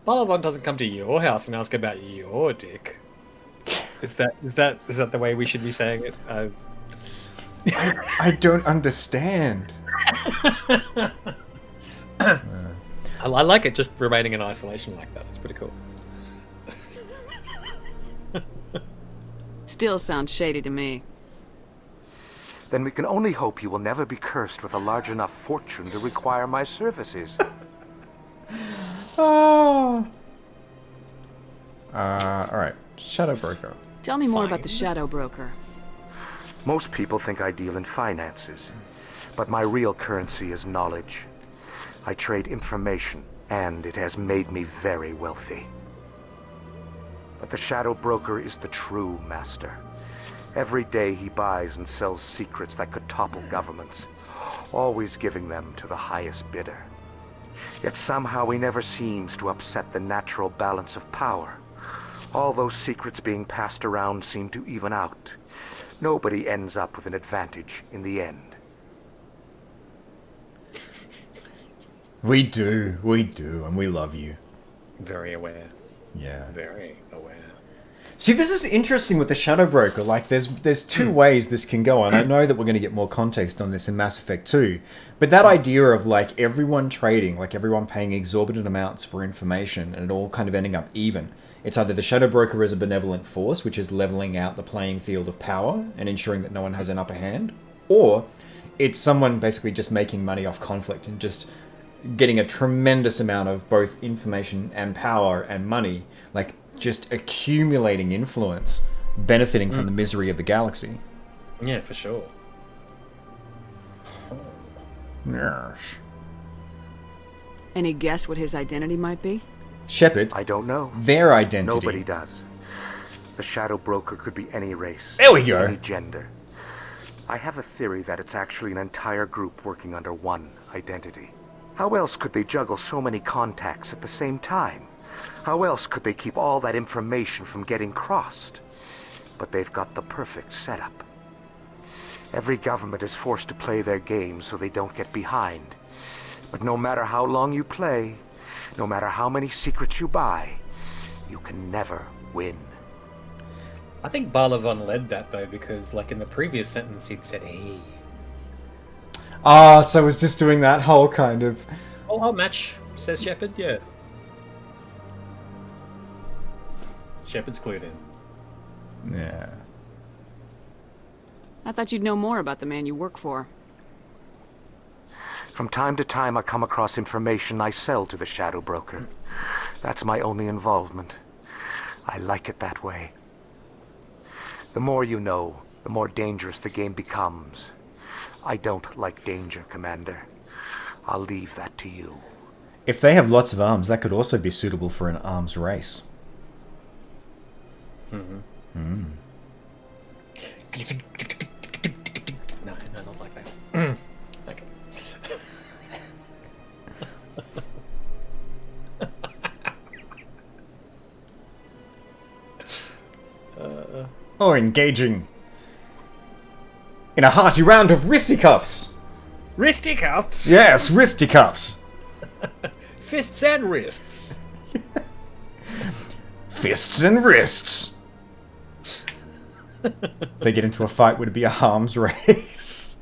Barla doesn't come to your house and ask about your dick. Is that the way we should be saying it? I don't understand. I like it just remaining in isolation like that. It's pretty cool. Still sounds shady to me. Then we can only hope you will never be cursed with a large enough fortune to require my services. Alright. Shadow Broker. Tell me more about the Shadow Broker. Most people think I deal in finances, but my real currency is knowledge. I trade information, and it has made me very wealthy. But the Shadow Broker is the true master. Every day he buys and sells secrets that could topple governments, always giving them to the highest bidder. Yet somehow he never seems to upset the natural balance of power. All those secrets being passed around seem to even out. Nobody ends up with an advantage in the end. We do, and we love you. Very aware. Yeah. Very aware. See, this is interesting with the Shadow Broker. Like, there's two ways this can go, and I know that we're going to get more context on this in Mass Effect 2. But that idea of, like, everyone trading, like, everyone paying exorbitant amounts for information, and it all kind of ending up even. It's either the Shadow Broker is a benevolent force, which is leveling out the playing field of power and ensuring that no one has an upper hand, or it's someone basically just making money off conflict and just getting a tremendous amount of both information and power and money, like, just accumulating influence, benefiting from the misery of the galaxy. Yeah, for sure. Yes. Any guess what his identity might be? Shepard, I don't know. their identity. Nobody does. The Shadow Broker could be any race. There we go. Any gender. I have a theory that it's actually an entire group working under one identity. How else could they juggle so many contacts at the same time? How else could they keep all that information from getting crossed? But they've got the perfect setup. Every government is forced to play their game so they don't get behind. But no matter how long you play, no matter how many secrets you buy, you can never win. I think Barla led that though, because like in the previous sentence he'd said hey. Ah, so it was just doing that whole kind of... Oh, I'll match, says Shepard, yeah. Shepard's clued in. Yeah. I thought you'd know more about the man you work for. From time to time I come across information I sell to the Shadow Broker. That's my only involvement. I like it that way. The more you know, the more dangerous the game becomes. I don't like danger, Commander. I'll leave that to you. If they have lots of arms, that could also be suitable for an arms race. Mm-hmm. No, not like that. Okay. Oh, engaging. in a hearty round of wristicuffs. Wristicuffs? Yes, wristicuffs. Fists and wrists. Fists and wrists. If they get into a fight, would it be a arms race?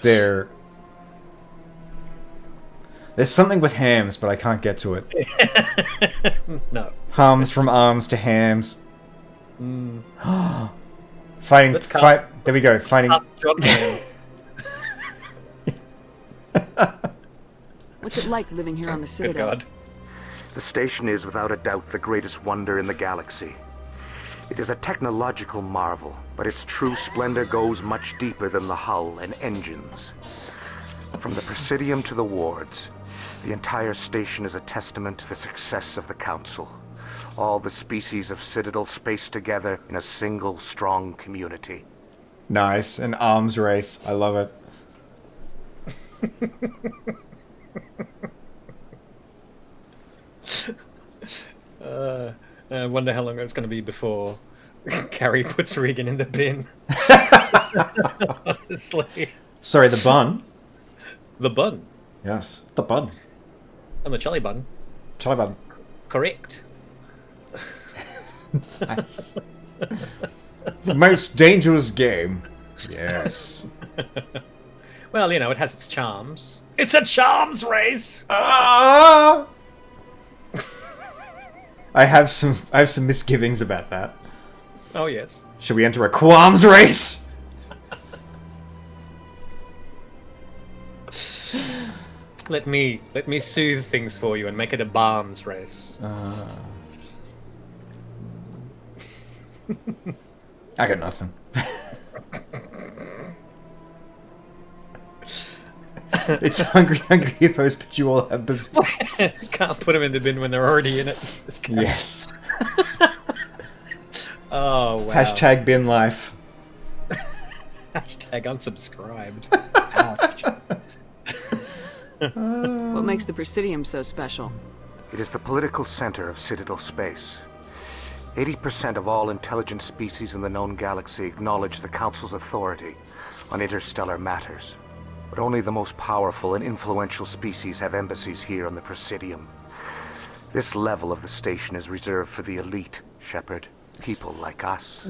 There's something with hams, but I can't get to it. No. Hams from arms to hams. Fighting. Fight. There we go. Fighting. What's it like living here on the Citadel? Good God. The station is without a doubt the greatest wonder in the galaxy. It is a technological marvel, but its true splendor goes much deeper than the hull and engines. From the Presidium to the wards, the entire station is a testament to the success of the Council. All the species of Citadel spaced together in a single strong community. Nice. An arms race. I love it. I wonder how long it's going to be before Carrie puts Regan in the bin. Honestly. Sorry, the bun. The bun. Yes, the bun. And the chili bun. Chili bun. Correct. Nice. The most dangerous game. Yes. Well, you know, it has its charms. It's a charms race! Ah! I have some misgivings about that. Oh, yes. Should we enter a qualms race? Let me soothe things for you and make it a balms race. I got nothing. It's hungry hippos, but you all have bazookas. Just can't put them in the bin when they're already in it. Yes. Oh, wow. Hashtag bin life. Hashtag unsubscribed. Ouch. What makes the Presidium so special? It is the political center of Citadel space. 80% of all intelligent species in the known galaxy acknowledge the Council's authority on interstellar matters. But only the most powerful and influential species have embassies here on the Presidium. This level of the station is reserved for the elite, Shepard. People like us.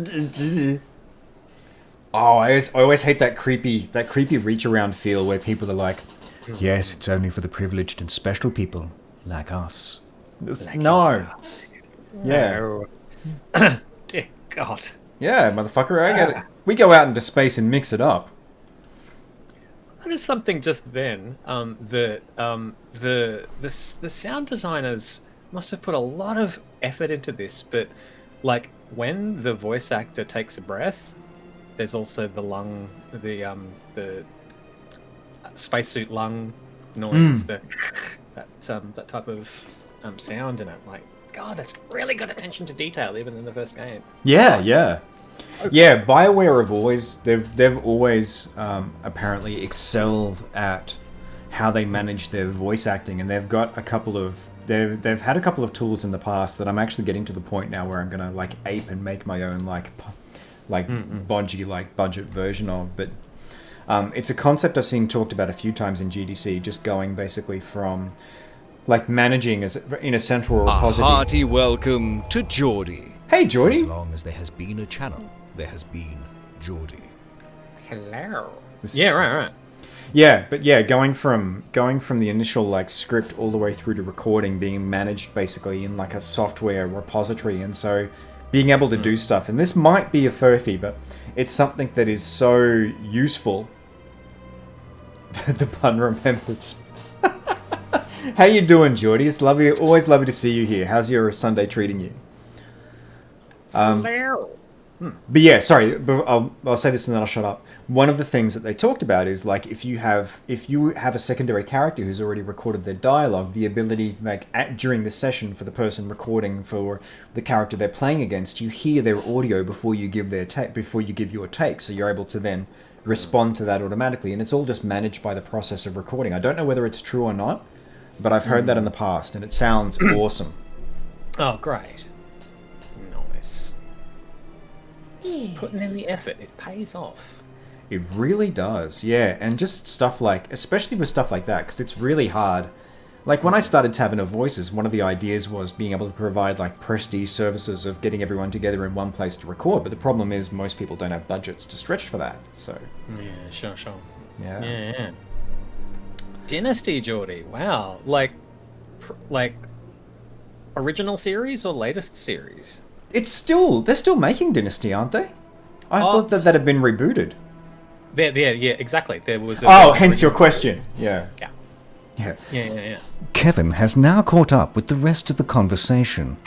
Oh, I always hate that creepy reach around feel where people are like, yes, it's only for the privileged and special people like us. No. Yeah. Dear God. Yeah, motherfucker, I get it. We go out into space and mix it up. That is something just then. The sound designers must have put a lot of effort into this, but like when the voice actor takes a breath, there's also the lung, the spacesuit lung noise, that type of sound in it. Like, God, that's really good attention to detail, even in the first game. Yeah. Yeah, BioWare they've always apparently excelled at how they manage their voice acting, and they've got they've had a couple of tools in the past that I'm actually getting to the point now where I'm gonna like ape and make my own bodgy budget version of. But it's a concept I've seen talked about a few times in GDC, just going basically from like managing in a central repository. A hearty welcome to Geordie. Hey, Geordie. As long as there has been a channel, there has been Geordie. Hello. Yeah, right. Yeah, but yeah, going from the initial like script all the way through to recording, being managed basically in like a software repository, and so being able to do stuff. And this might be a furphy, but it's something that is so useful. The pun remembers. How you doing, Geordie? It's lovely, always lovely to see you here. How's your Sunday treating you? But yeah, sorry, but I'll say this and then I'll shut up. One of the things that they talked about is like if you have a secondary character who's already recorded their dialogue, the ability during the session for the person recording for the character they're playing against, you hear their audio before you give your take, so you're able to then respond to that automatically, and it's all just managed by the process of recording. I don't know whether it's true or not, but I've heard that in the past, and it sounds awesome. Oh, great. Nice. Putting in the effort, it pays off. It really does, yeah. And just stuff like, especially with stuff like that, because it's really hard. Like, when I started Tavern of Voices, one of the ideas was being able to provide, like, prestige services of getting everyone together in one place to record. But the problem is most people don't have budgets to stretch for that, so... Yeah, sure. Yeah. Yeah. Dynasty, Geordie. Wow. Like, original series or latest series? They're still making Dynasty, aren't they? I thought that had been rebooted. Yeah, exactly. There was. Hence your question. Yeah. Yeah. Kevin has now caught up with the rest of the conversation.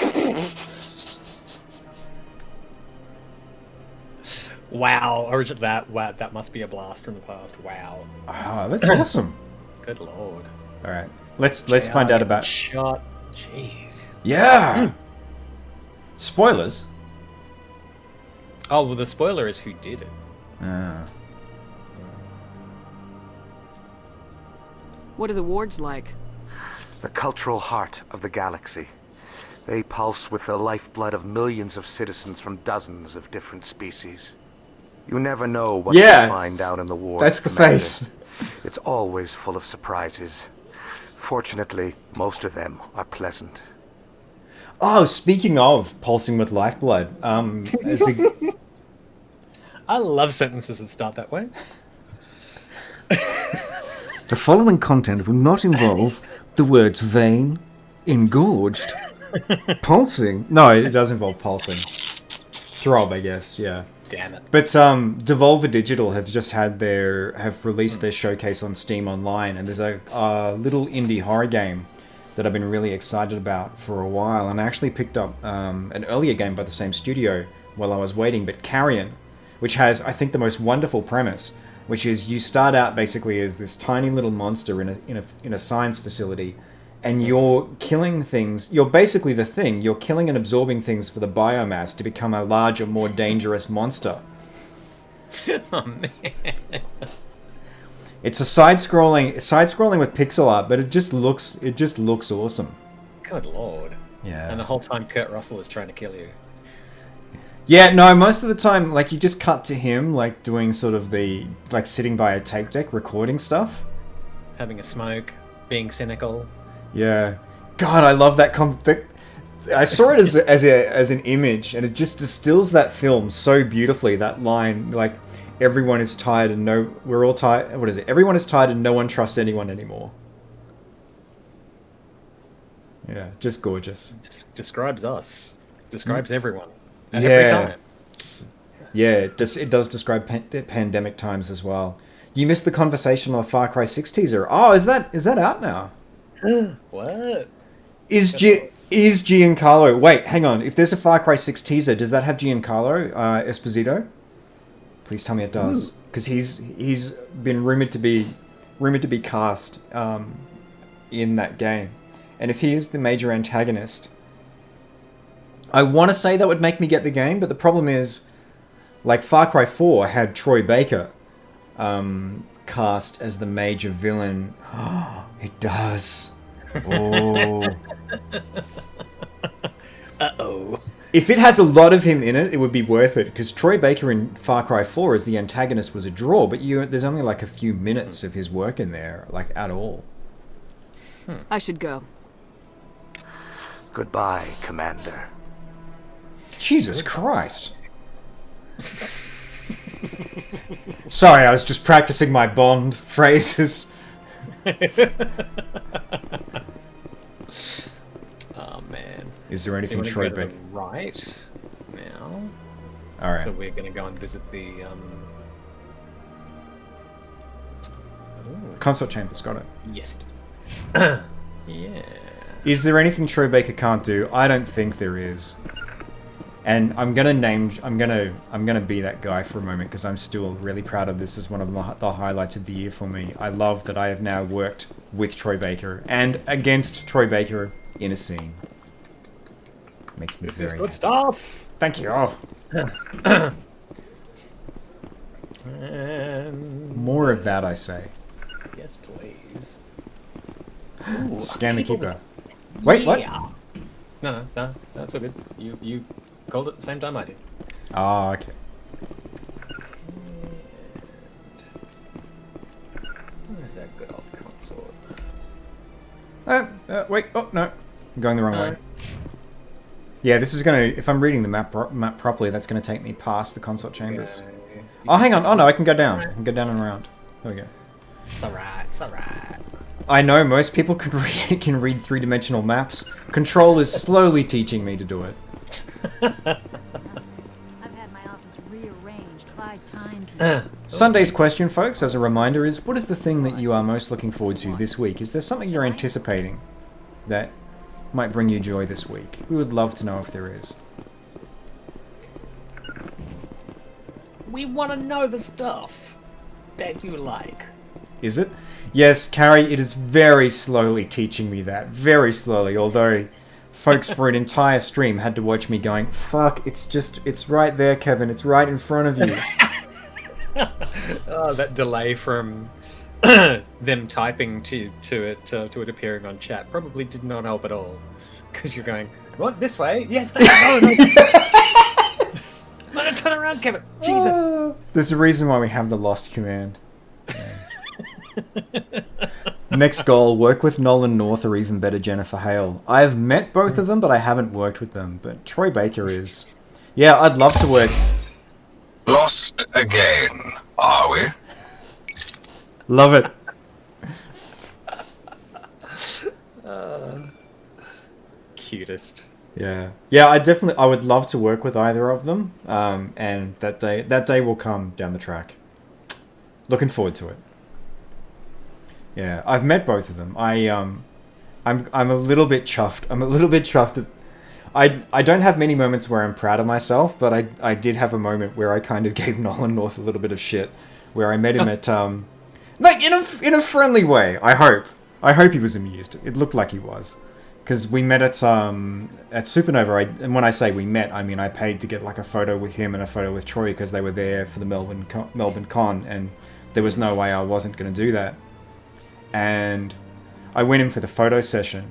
Wow, that must be a blast from the past. Wow. Ah, that's awesome. Good lord. All right, let's find out about. Shot. Jeez. Yeah. Spoilers. Oh well, the spoiler is who did it. Ah. What are the wards like? The cultural heart of the galaxy. They pulse with the lifeblood of millions of citizens from dozens of different species. You never know what you'll find out in the war. That's the face. It's always full of surprises. Fortunately, most of them are pleasant. Oh, speaking of pulsing with lifeblood, I love sentences that start that way. The following content will not involve the words vein, engorged, pulsing. No, it does involve pulsing. Throb, I guess. Yeah. Damn it. But Devolver Digital have released their showcase on Steam Online, and there's a little indie horror game that I've been really excited about for a while, and I actually picked up an earlier game by the same studio while I was waiting, but Carrion, which has, I think, the most wonderful premise, which is you start out basically as this tiny little monster in a science facility, and you're killing things. You're basically the thing. You're killing and absorbing things for the biomass to become a larger, more dangerous monster. Oh man. It's a side-scrolling with pixel art, but it just looks awesome. Good lord. Yeah. And the whole time Kurt Russell is trying to kill you. Yeah, no, most of the time, like, you just cut to him, like, doing sort of sitting by a tape deck, recording stuff. Having a smoke, being cynical. Yeah. God, I love that I saw it as an image, and it just distills that film so beautifully, that line, like, everyone is tired and we're all tired, what is it? Everyone is tired and no one trusts anyone anymore. Yeah, just gorgeous. Describes us. Describes everyone. Yeah. Every time. Yeah, it does describe pandemic times as well. You missed the conversation on the Far Cry 6 teaser. Oh, is that out now? What? Is Giancarlo... Wait, hang on. If there's a Far Cry 6 teaser, does that have Giancarlo Esposito? Please tell me it does. Because he's been rumored to be cast in that game. And if he is the major antagonist... I want to say that would make me get the game, but the problem is, like, Far Cry 4 had Troy Baker cast as the major villain. It does. Oh. Uh-oh. If it has a lot of him in it, it would be worth it, because Troy Baker in Far Cry 4 as the antagonist was a draw, but there's only like a few minutes of his work in there, like, at all. I should go. Goodbye, Commander. Jesus Christ. Sorry, I was just practicing my Bond phrases. Oh man. Is there anything Troy Baker? Right now. All right. So we're gonna go and visit the Consort Chambers, got it. Yes. Yeah. Is there anything Troy Baker can't do? I don't think there is. And I'm gonna be that guy for a moment, because I'm still really proud of this as one of the highlights of the year for me. I love that I have now worked with Troy Baker and against Troy Baker in a scene. Makes me very good happy. stuff. Thank you. Oh. And More of that, I say. yes, please. Scan the keeper. Wait, what? No, that's all good. You called it at the same time I did. Ah, okay. Where's that good old consort? Wait. Oh, no. I'm going the wrong way. Yeah, this is going to... If I'm reading the map properly, that's going to take me past the consort chambers. Oh, hang on. Oh, no, I can go down. I can go down and around. There we go. It's alright, it's alright. I know most people can read three-dimensional maps. Control is slowly teaching me to do it. I've had my office rearranged 5 times. Sunday's question, folks, as a reminder, is what is the thing that you are most looking forward to this week? Is there something you're anticipating that might bring you joy this week? We would love to know if there is. We want to know the stuff that you like. Is it? Yes, Carrie, it is very slowly teaching me that. Very slowly, although folks for an entire stream had to watch me going, fuck, it's right there, Kevin, it's right in front of you. Oh, that delay from them typing to it appearing on chat probably did not help at all. Because you're going, what, this way? Yes, no. No, turn around, Kevin. Jesus. There's a reason why we have the lost command. Yeah. Next goal, work with Nolan North or even better Jennifer Hale. I've met both of them, but I haven't worked with them. But Troy Baker is... Yeah, I'd love to work... Lost again, are we? Love it. Cutest. Yeah. Yeah, I would love to work with either of them. And that day will come down the track. Looking forward to it. Yeah, I've met both of them. I'm a little bit chuffed. I'm a little bit chuffed. I don't have many moments where I'm proud of myself, but I did have a moment where I kind of gave Nolan North a little bit of shit, where I met him at like in a friendly way. I hope he was amused. It looked like he was, because we met at Supernova. And when I say we met, I mean I paid to get like a photo with him and a photo with Troy because they were there for the Melbourne Con, and there was no way I wasn't going to do that. And I went in for the photo session,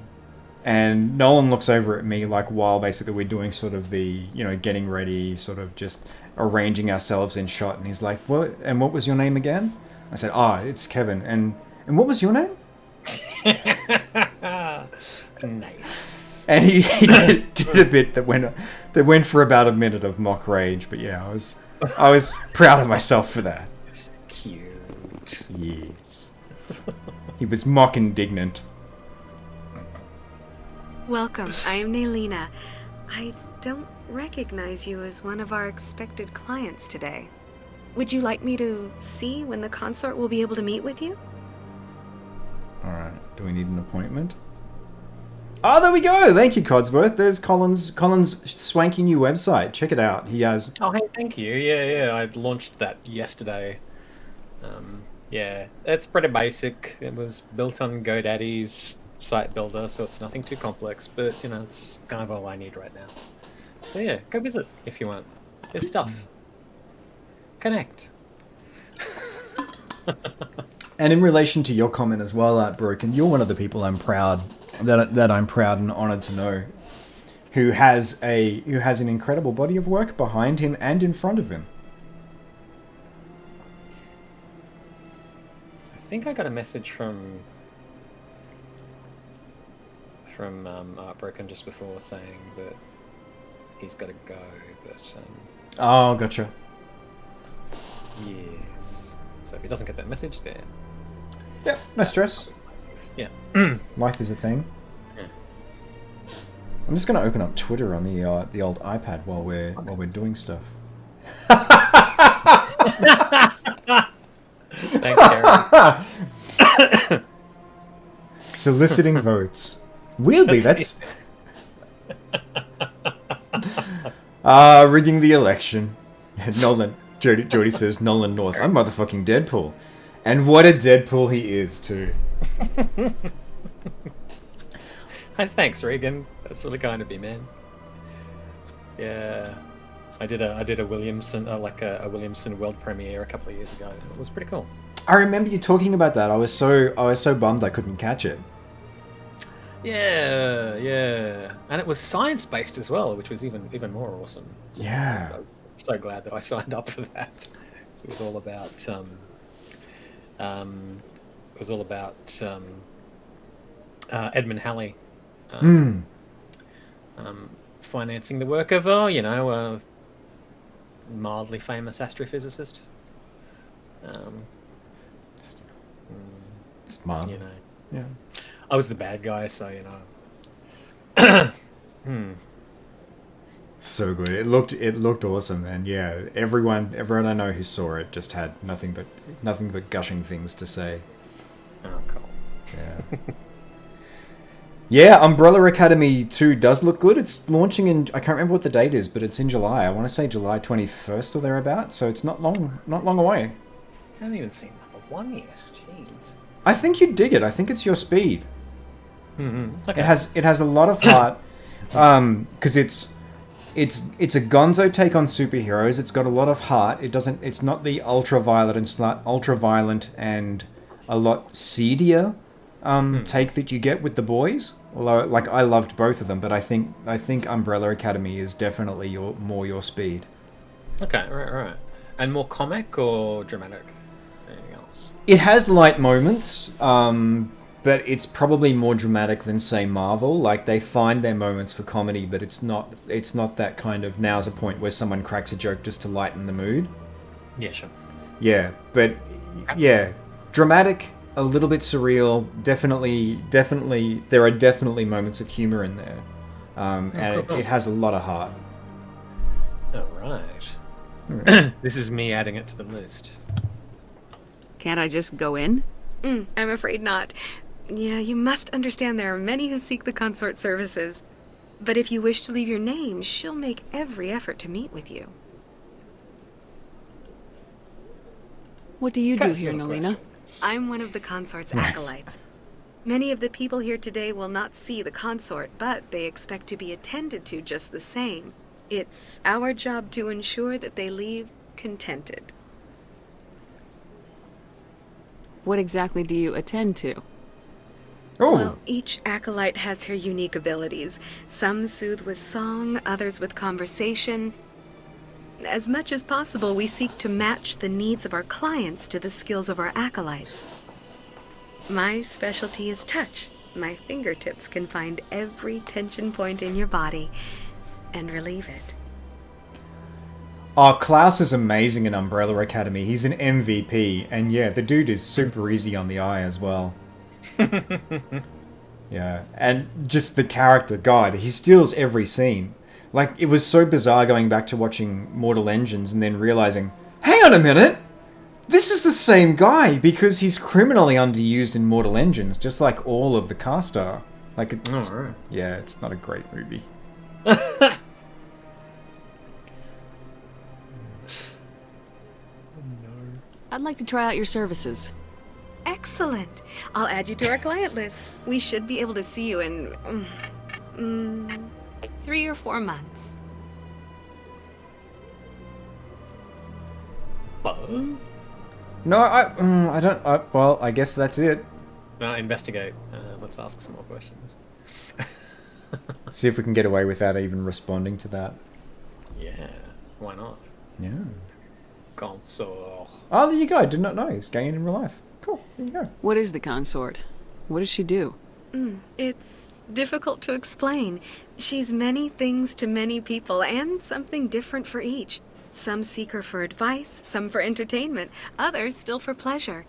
and Nolan looks over at me like while basically we're doing sort of the, getting ready, sort of just arranging ourselves in shot, and he's like, "What? And what was your name again?" I said, it's Kevin. And what was your name? Nice. And he did a bit that went for about a minute of mock rage, but yeah, I was proud of myself for that. Cute. Yes. He was mock indignant. Welcome, I am Naylina. I don't recognize you as one of our expected clients today. Would you like me to see when the consort will be able to meet with you? Alright, do we need an appointment? Oh, there we go! Thank you, Codsworth. There's Colin's swanky new website. Check it out. He has... Oh, hey, thank you. Yeah, I launched that yesterday. Yeah, it's pretty basic. It was built on GoDaddy's site builder, so it's nothing too complex, but, it's kind of all I need right now. So yeah, go visit if you want. There's stuff. Connect. And in relation to your comment as well, Artbroken, you're one of the people I'm proud and honoured to know, who has an incredible body of work behind him and in front of him. I think I got a message from Artbroken just before saying that he's got to go, but Oh, gotcha. Yes. So if he doesn't get that message, then Yep, no stress. Yeah. Life is a thing. Yeah. I'm just going to open up Twitter on the old iPad while we're doing stuff. Thanks, Gary. Soliciting votes. Weirdly, that's... rigging the election. Nolan... Jody says, Nolan North. I'm motherfucking Deadpool. And what a Deadpool he is, too. Thanks, Regan. That's really kind of you, man. Yeah. I did a Williamson, a Williamson world premiere a couple of years ago. It was pretty cool. I remember you talking about that. I was so bummed I couldn't catch it. Yeah. And it was science-based as well, which was even more awesome. Yeah. so glad that I signed up for that. So it was all about Edmund Halley financing the work of a mildly famous astrophysicist. It's mild. Yeah. I was the bad guy, so So good. It looked awesome, and yeah, everyone I know who saw it just had nothing but gushing things to say. Oh, cool. Yeah. Yeah, Umbrella Academy 2 does look good. It's launching in, I can't remember what the date is, but it's in July. I want to say July 21st or thereabout, so it's not long away. I haven't even seen number 1 yet. Jeez. I think you'd dig it. I think it's your speed. Mm-hmm. Okay. It has a lot of heart, because it's a gonzo take on superheroes. It's got a lot of heart. It's not the ultraviolet and a lot seedier take that you get with the boys. Although, like, I loved both of them, but I think Umbrella Academy is definitely more your speed. Okay, right. And more comic or dramatic? Anything else? It has light moments, but it's probably more dramatic than, say, Marvel. Like, they find their moments for comedy, but it's not that kind of now's a point where someone cracks a joke just to lighten the mood. Yeah, sure. Yeah, but yeah, dramatic, a little bit surreal. Definitely, there are definitely moments of humor in there, and it has a lot of heart. All right. This is me adding it to the list. Can't I just go in? I'm afraid not. Yeah, you must understand there are many who seek the consort services. But if you wish to leave your name, she'll make every effort to meet with you. What do you do here, Nalina? I'm one of the consort's acolytes. Many of the people here today will not see the consort, but they expect to be attended to just the same. It's our job to ensure that they leave contented. What exactly do you attend to? Oh. Well, each acolyte has her unique abilities. Some soothe with song, others with conversation. As much as possible, we seek to match the needs of our clients to the skills of our acolytes. My specialty is touch. My fingertips can find every tension point in your body and relieve it. Oh, Klaus is amazing in Umbrella Academy. He's an MVP, and yeah, the dude is super easy on the eye as well. Yeah, and just the character, God, he steals every scene. Like, it was so bizarre going back to watching Mortal Engines and then realizing, hang on a minute! This is the same guy, because he's criminally underused in Mortal Engines, just like all of the cast are. Like, yeah, it's not a great movie. I'd like to try out your services. Excellent. I'll add you to our client list. We should be able to see you in 3 or 4 months. No, I don't. Well, I guess that's it. Investigate. Let's ask some more questions. See if we can get away without even responding to that. Yeah, why not? Yeah. Consort. Oh, there you go. I did not know. He's gay in real life. Cool. There you go. What is the consort? What does she do? It's difficult to explain. She's many things to many people, and something different for each. Some seek her for advice, some for entertainment, others still for pleasure.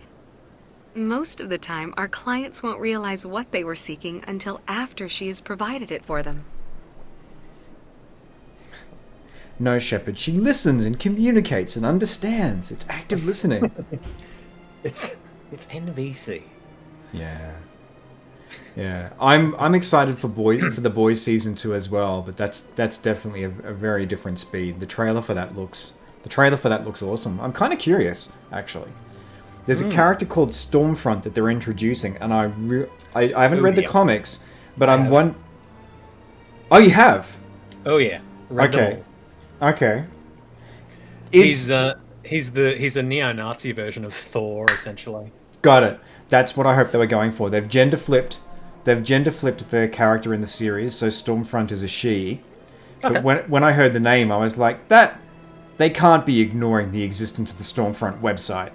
Most of the time, our clients won't realize what they were seeking until after she has provided it for them. No, Shepard. She listens and communicates and understands. It's active listening. It's NVC. Yeah. Yeah. I'm excited for the Boys season 2 as well, but that's definitely a very different speed. The trailer for that looks awesome. I'm kind of curious, actually. There's a character called Stormfront that they're introducing, and I haven't read the comics, but I'm one. Oh, you have? Oh yeah. Okay. He's a neo-Nazi version of Thor, essentially. Got it. That's what I hope they were going for. They've gender flipped the character in the series, so Stormfront is a she. Okay. But when I heard the name, I was like, that They can't be ignoring the existence of the Stormfront website.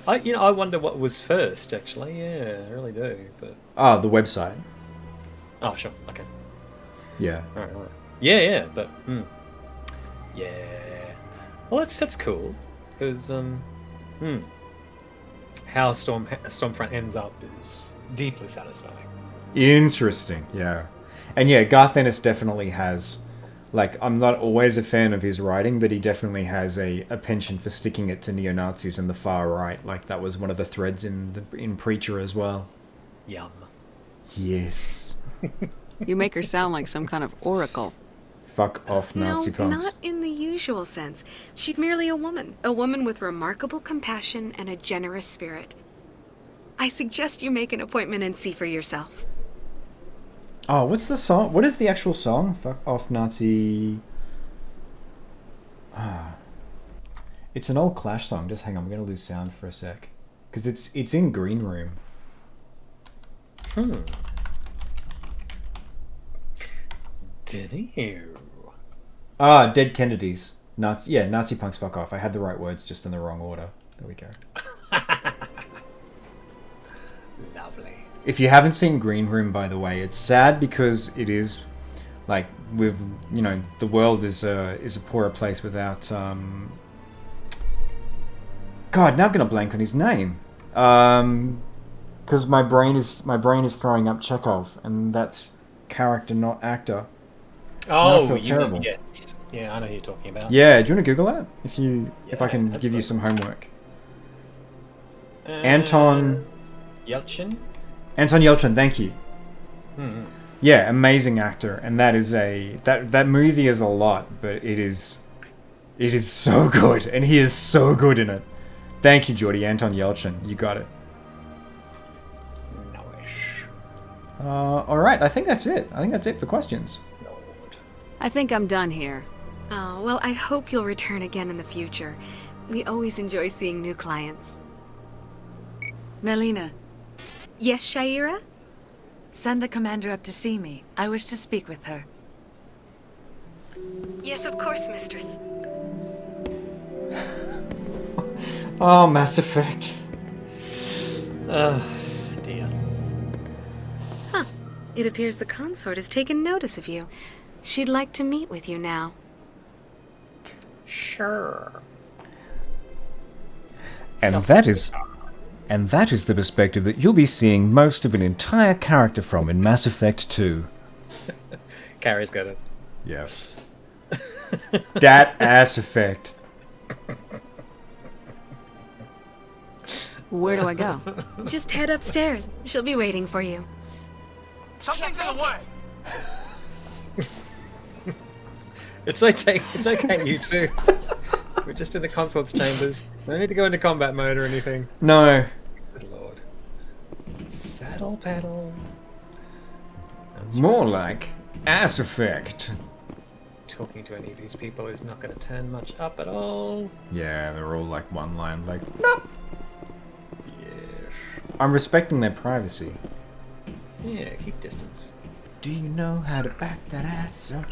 I wonder what was first. Actually, yeah, I really do. But The website. oh, sure, okay, Yeah. all right. Yeah, but yeah. Well, that's cool because how Stormfront ends up is deeply satisfying. Interesting, yeah. And yeah, Garth Ennis definitely has, like, I'm not always a fan of his writing, but he definitely has a penchant for sticking it to neo-Nazis and the far right. Like, that was one of the threads in Preacher as well. Yum. Yes. You make her sound like some kind of oracle. Fuck off, Nazi No, punks. not in the usual sense. She's merely a woman with remarkable compassion and a generous spirit. I suggest you make an appointment and see for yourself. Oh, what's the song? What is the actual song? Fuck off, Nazi. It's an old Clash song. Just hang on, I'm gonna lose sound for a sec. Because it's in Green Room. Did he? Dead Kennedys. Nazi punks fuck off. I had the right words, just in the wrong order. There we go. Lovely. If you haven't seen Green Room, by the way, it's sad because it is, like, with, you know, the world is a poorer place without, God, now I'm gonna blank on his name. Because my brain is throwing up Chekhov, and that's character, not actor. Oh, I feel terrible. Yes. Yeah, I know who you're talking about. Yeah, do you want to Google that? If I can absolutely. give you some homework. Yelchin. Anton Yelchin, thank you. Hmm. Yeah, amazing actor, and that is that movie is a lot, but it is so good, and he is so good in it. Thank you, Jordy. Anton Yelchin, you got it. All right, I think that's it. I think that's it for questions. I think I'm done here. Oh, well, I hope you'll return again in the future. We always enjoy seeing new clients. Nalina. Yes, Sha'ira? Send the commander up to see me. I wish to speak with her. Yes, of course, mistress. Oh, Mass Effect. Dear. Huh. It appears the consort has taken notice of you. She'd like to meet with you now. Sure. And that is the perspective that you'll be seeing most of an entire character from in Mass Effect 2. Carrie's got it. Yeah. Dat ass effect. Where do I go? Just head upstairs. She'll be waiting for you. Something's in the way. It's okay, you two. We're just in the consort's chambers. No need to go into combat mode or anything. No. Good lord. Saddle pedal. More like ass effect. Talking to any of these people is not going to turn much up at all. Yeah, they're all like one line, like, nope. Yes. I'm respecting their privacy. Yeah, keep distance. Do you know how to back that ass up?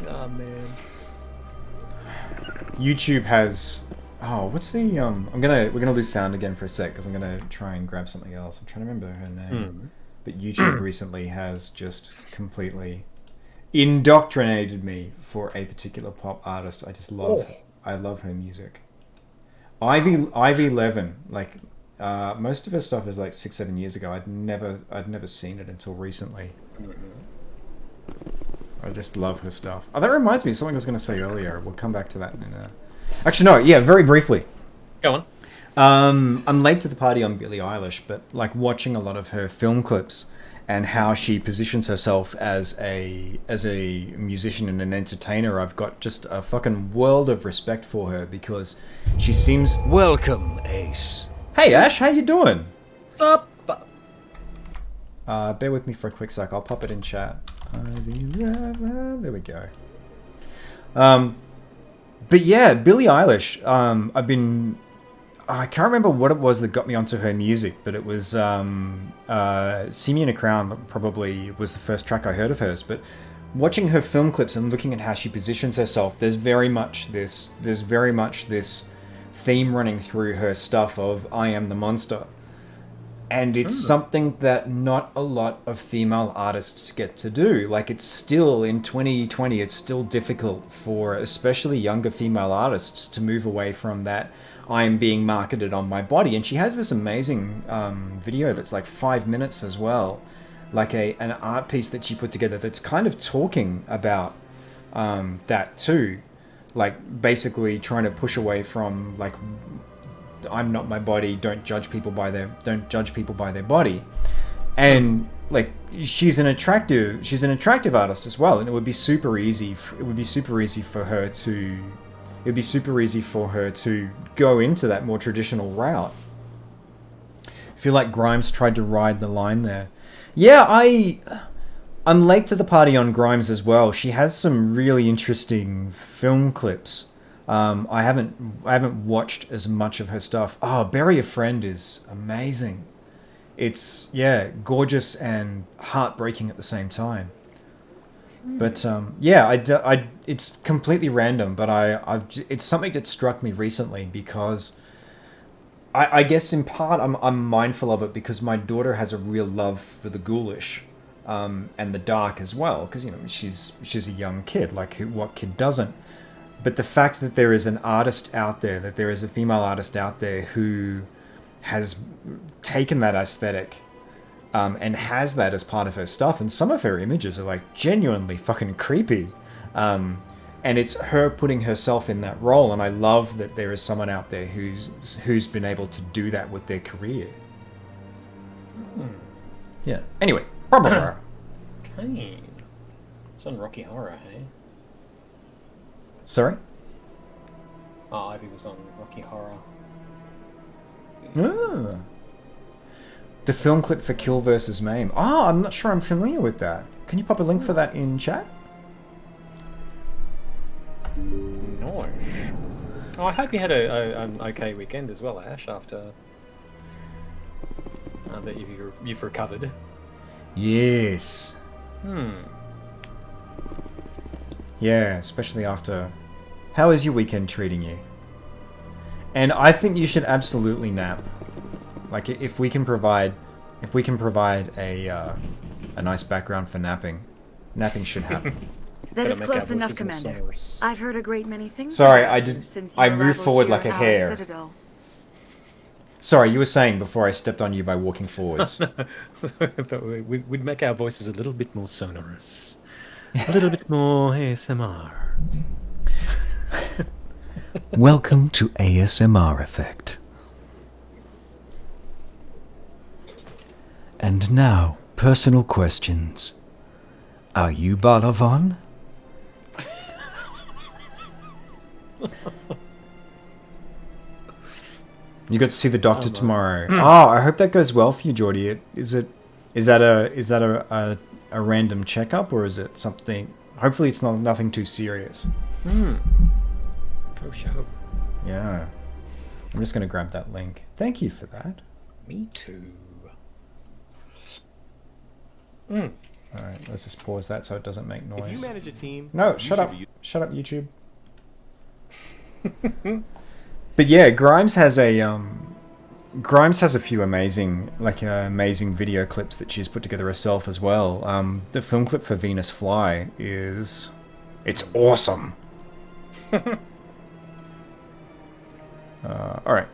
Oh man. YouTube has. Oh, what's the we're gonna lose sound again for a sec because I'm gonna try and grab something else. I'm trying to remember her name. But YouTube recently has just completely indoctrinated me for a particular pop artist. I just love. I love her music. Ivy Levin, like most of her stuff is like 6-7 years ago. I'd never seen it until recently. I just love her stuff. Oh, that reminds me of something I was going to say earlier. We'll come back to that in a... Actually, no. Yeah, very briefly. Go on. I'm late to the party on Billie Eilish, but like watching a lot of her film clips and how she positions herself as a musician and an entertainer, I've got just a fucking world of respect for her because she seems... Welcome, Ace. Hey, Ash, how you doing? Sup? Bear with me for a quick sec. I'll pop it in chat. There we go. But yeah, Billie Eilish. I can't remember what it was that got me onto her music, but it was See Me in a Crown probably was the first track I heard of hers. But watching her film clips and looking at how she positions herself, there's very much this theme running through her stuff of I am the monster. And it's something that not a lot of female artists get to do. Like, it's still, in 2020, it's still difficult for especially younger female artists to move away from that I am being marketed on my body. And she has this amazing video that's like 5 minutes as well. Like an art piece that she put together that's kind of talking about that too. Like, basically trying to push away from, like, I'm not my body, don't judge people by their body. And like, she's an attractive artist as well, and it would be super easy for her to go into that more traditional route. I feel like Grimes tried to ride the line there. Yeah, I'm late to the party on Grimes as well. She has some really interesting film clips. I haven't watched as much of her stuff. Oh, Bury a Friend is amazing. It's, yeah, gorgeous and heartbreaking at the same time. But yeah, it's completely random, but it's something that struck me recently because I guess in part I'm mindful of it because my daughter has a real love for the ghoulish and the dark as well, because, you know, she's a young kid. Like, what kid doesn't? But the fact that there is an artist out there, that there is a female artist out there who has taken that aesthetic and has that as part of her stuff, and some of her images are like genuinely fucking creepy. And it's her putting herself in that role, and I love that there is someone out there who's been able to do that with their career. Yeah. Anyway, Barla. Okay. It's on Rocky Horror, hey? Sorry? Oh, Ivy was on Rocky Horror. Ah. The film clip for Kill vs. Maim. Oh, I'm not sure I'm familiar with that. Can you pop a link for that in chat? No. Oh, I hope you had an okay weekend as well, Ash, after that you've recovered. Yes. Yeah, especially after... How is your weekend treating you? And I think you should absolutely nap. Like, if we can provide a nice background for napping should happen. That is close enough, Commander. I've heard a great many things. Sorry, since I your moved arrival forward here like a at our hare. Citadel. Sorry, you were saying before I stepped on you by walking forwards. We'd make our voices a little bit more sonorous. A little bit more ASMR. Welcome to ASMR Effect. And now, personal questions. Are you Barla Von? You got to see the doctor tomorrow. Oh, I hope that goes well for you, Geordie. Is that a random checkup, or is it something? Hopefully, it's nothing too serious. For sure. Yeah. I'm just going to grab that link. Thank you for that. Me too. Alright, let's just pause that so it doesn't make noise. If you manage a team... No, shut up. Shut up, YouTube. But yeah, Grimes has a few amazing video clips that she's put together herself as well. The film clip for Venus Fly it's awesome. Alright.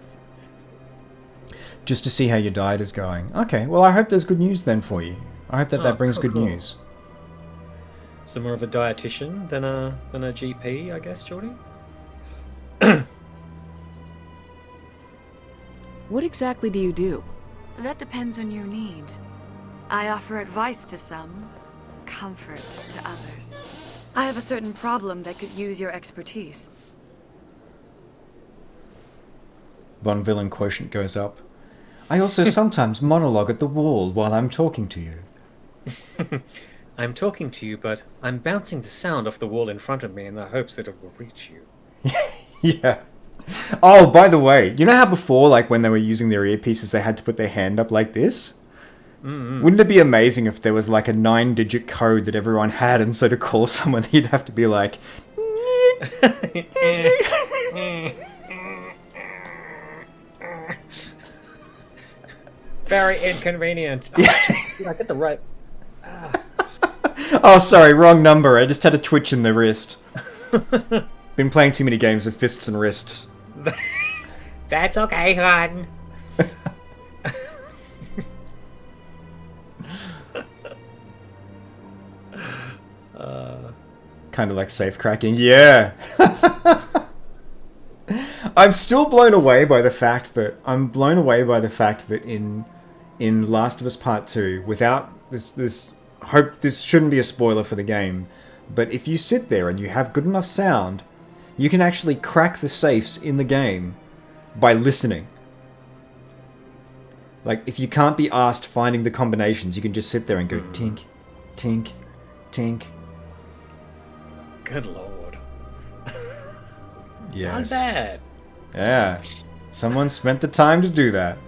Just to see how your diet is going. Okay, well, I hope there's good news then for you. I hope that brings good news. So more of a dietitian than a GP, I guess, Geordie? What exactly do you do? That depends on your needs. I offer advice to some, comfort to others. I have a certain problem that could use your expertise. Von Villain quotient goes up. I also sometimes monologue at the wall while I'm talking to you. I'm talking to you, but I'm bouncing the sound off the wall in front of me in the hopes that it will reach you. Yeah. Oh, by the way, you know how before, like when they were using their earpieces, they had to put their hand up like this? Mm-hmm. Wouldn't it be amazing if there was like a 9-digit code that everyone had, and so to call someone, you'd have to be like... Very inconvenient. I get the right... Oh, sorry, wrong number. I just had a twitch in the wrist. Been playing too many games of fists and wrists. That's okay, hon. Kind of like safe cracking. Yeah. I'm still blown away by the fact that in Last of Us Part 2, without this hope this shouldn't be a spoiler for the game, but if you sit there and you have good enough sound, you can actually crack the safes in the game by listening. Like, if you can't be asked finding the combinations, you can just sit there and go tink, tink, tink. Good lord. Yes. Not bad. Yeah. Someone spent the time to do that.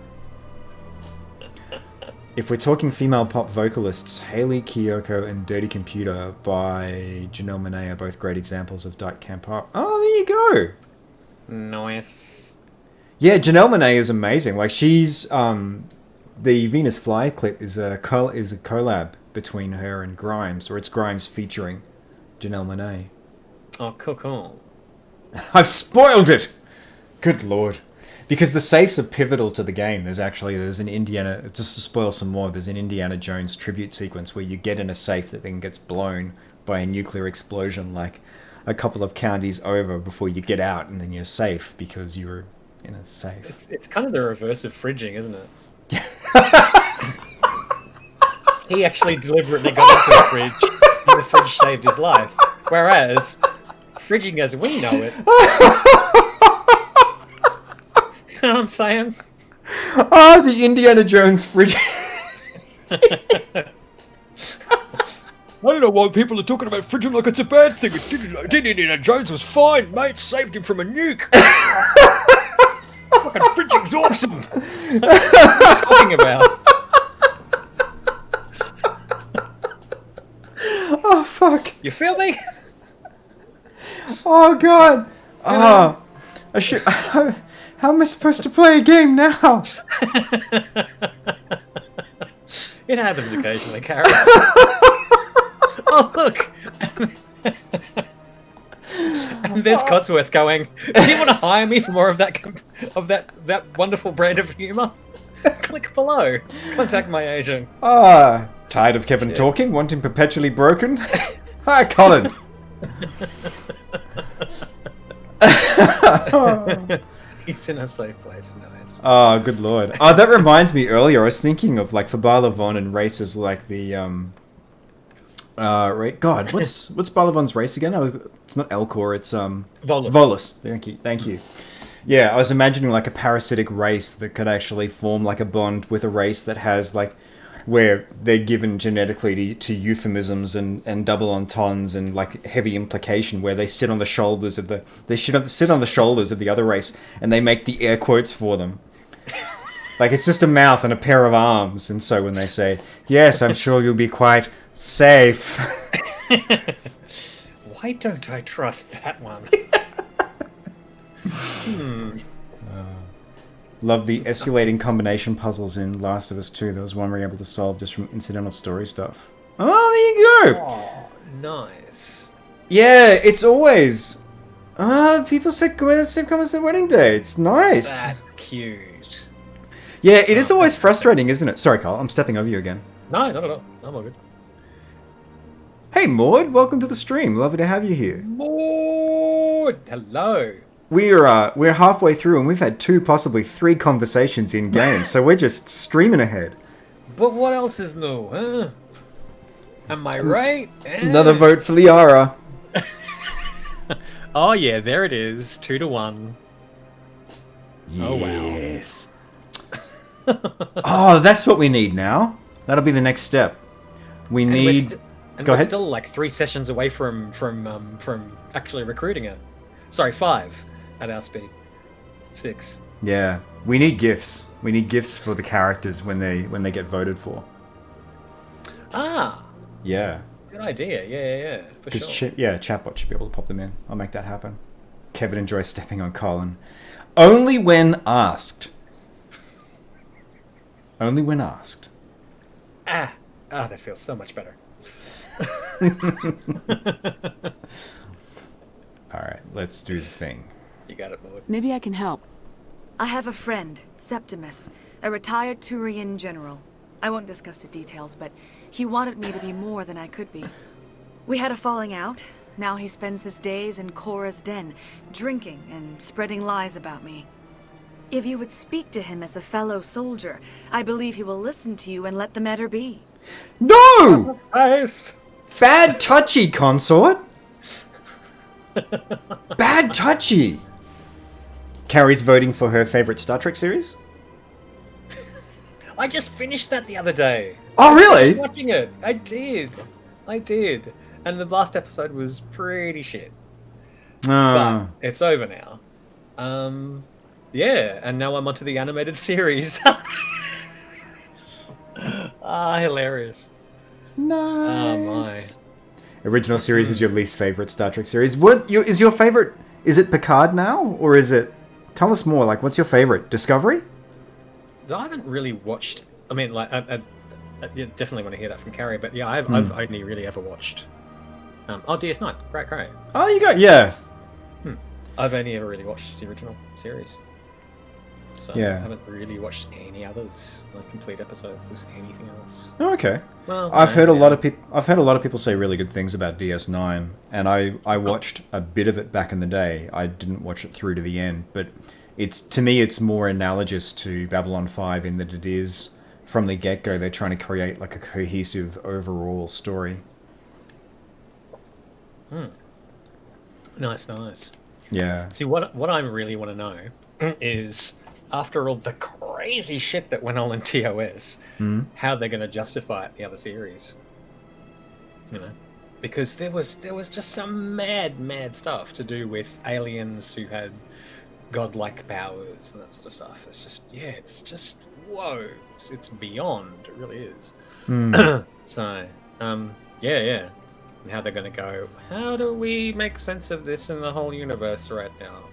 If we're talking female pop vocalists, Hayley Kiyoko and Dirty Computer by Janelle Monáe are both great examples of dyke camp pop. Oh, there you go. Nice. Yeah, Janelle Monáe is amazing. Like, she's the Venus Fly clip is a collab between her and Grimes, or it's Grimes featuring Janelle Monáe. Oh, cool. I've spoiled it. Good lord. Because the safes are pivotal to the game. There's an Indiana... Just to spoil some more, there's an Indiana Jones tribute sequence where you get in a safe that then gets blown by a nuclear explosion like a couple of counties over before you get out, and then you're safe because you're in a safe. It's kind of the reverse of fridging, isn't it? He actually deliberately got into a fridge, and the fridge saved his life. Whereas, fridging as we know it... You know what I'm saying? Ah, the Indiana Jones fridge. I don't know why people are talking about fridging like it's a bad thing. Indiana Jones was fine, mate. Saved him from a nuke. Fucking fridging's awesome. What are you talking about? Oh, fuck. You feel me? Oh, God. Oh, I should... How am I supposed to play a game now? It happens occasionally, Karen. Oh, look. And there's Codsworth going, do you want to hire me for more of that wonderful brand of humour? Click below. Contact my agent. Tired of Kevin talking? Want him perpetually broken? Hi, Colin. He's in a safe place. Nice. Oh, good lord. Oh, that reminds me, earlier I was thinking of, like, for Barla Von and races like the, God, what's Barla Von's race again? It's not Elcor, it's, Volus. Volus. Thank you. Yeah, I was imagining, like, a parasitic race that could actually form, like, a bond with a race that has, like, where they're given genetically to euphemisms and double entendres and like heavy implication, where they sit on the shoulders of sit on the shoulders of the other race and they make the air quotes for them. Like, it's just a mouth and a pair of arms, and so when they say, "Yes, I'm sure you'll be quite safe." Why don't I trust that one? Love the escalating combination puzzles in Last of Us 2. There was one we were able to solve just from incidental story stuff. Oh, there you go! Oh, nice. Yeah, it's always... people said same comments on wedding day. It's nice. That's cute. Yeah, it is always frustrating, isn't it? Sorry, Carl, I'm stepping over you again. No, not at all. I'm all good. Hey, Maud, welcome to the stream. Lovely to have you here. Maud! Hello. We're halfway through and we've had 2, possibly 3 conversations in game, so we're just streaming ahead. But what else is new, huh? Am I right? Another vote for Liara. Oh yeah, there it is, 2-1. Yes. Oh wow. Oh, that's what we need now. That'll be the next step. We need. Go ahead. We're still like 3 sessions away from actually recruiting her. Sorry, 5 at our speed. 6. Yeah, we need gifts. We need gifts for the characters when they get voted for. Ah, Yeah. good idea. Yeah. For Because sure. chatbot should be able to pop them in. I'll make that happen. Kevin enjoys stepping on Colin. Only when asked. Only when asked. That feels so much better. Alright, let's do the thing. You got it, Maud. Maybe I can help. I have a friend, Septimus, a retired Turian general. I won't discuss the details, but he wanted me to be more than I could be. We had a falling out. Now he spends his days in Cora's den, drinking and spreading lies about me. If you would speak to him as a fellow soldier, I believe he will listen to you and let the matter be. No! Nice! Bad touchy, consort! Bad touchy! Carrie's voting for her favourite Star Trek series? I just finished that the other day. Oh, really? I was watching it. I did. And the last episode was pretty shit. But it's over now. Yeah, and now I'm onto the animated series. Hilarious. Nice. Oh, my. Original series is your least favourite Star Trek series. Is your favourite... Is it Picard now? Or is it... Tell us more. Like, what's your favourite? Discovery? I haven't really watched... I mean, like, I definitely want to hear that from Carrie, but yeah, I've only really ever watched... DS9. Great. Oh, there you go. Yeah. I've only ever really watched the original series. So Yeah. I haven't really watched any others, like complete episodes of anything else. Oh, okay. Well, I've heard a lot of people say really good things about DS9, and I watched a bit of it back in the day. I didn't watch it through to the end, but to me it's more analogous to Babylon 5 in that it is from the get-go they're trying to create like a cohesive overall story. Nice. Yeah. See, what I really want to know is, after all the crazy shit that went on in TOS, how they're going to justify it in the other series. You know, because there was just some mad stuff to do with aliens who had godlike powers and that sort of stuff. It's just whoa, it's beyond. It really is. So, yeah. And how they're going to go, how do we make sense of this in the whole universe right now?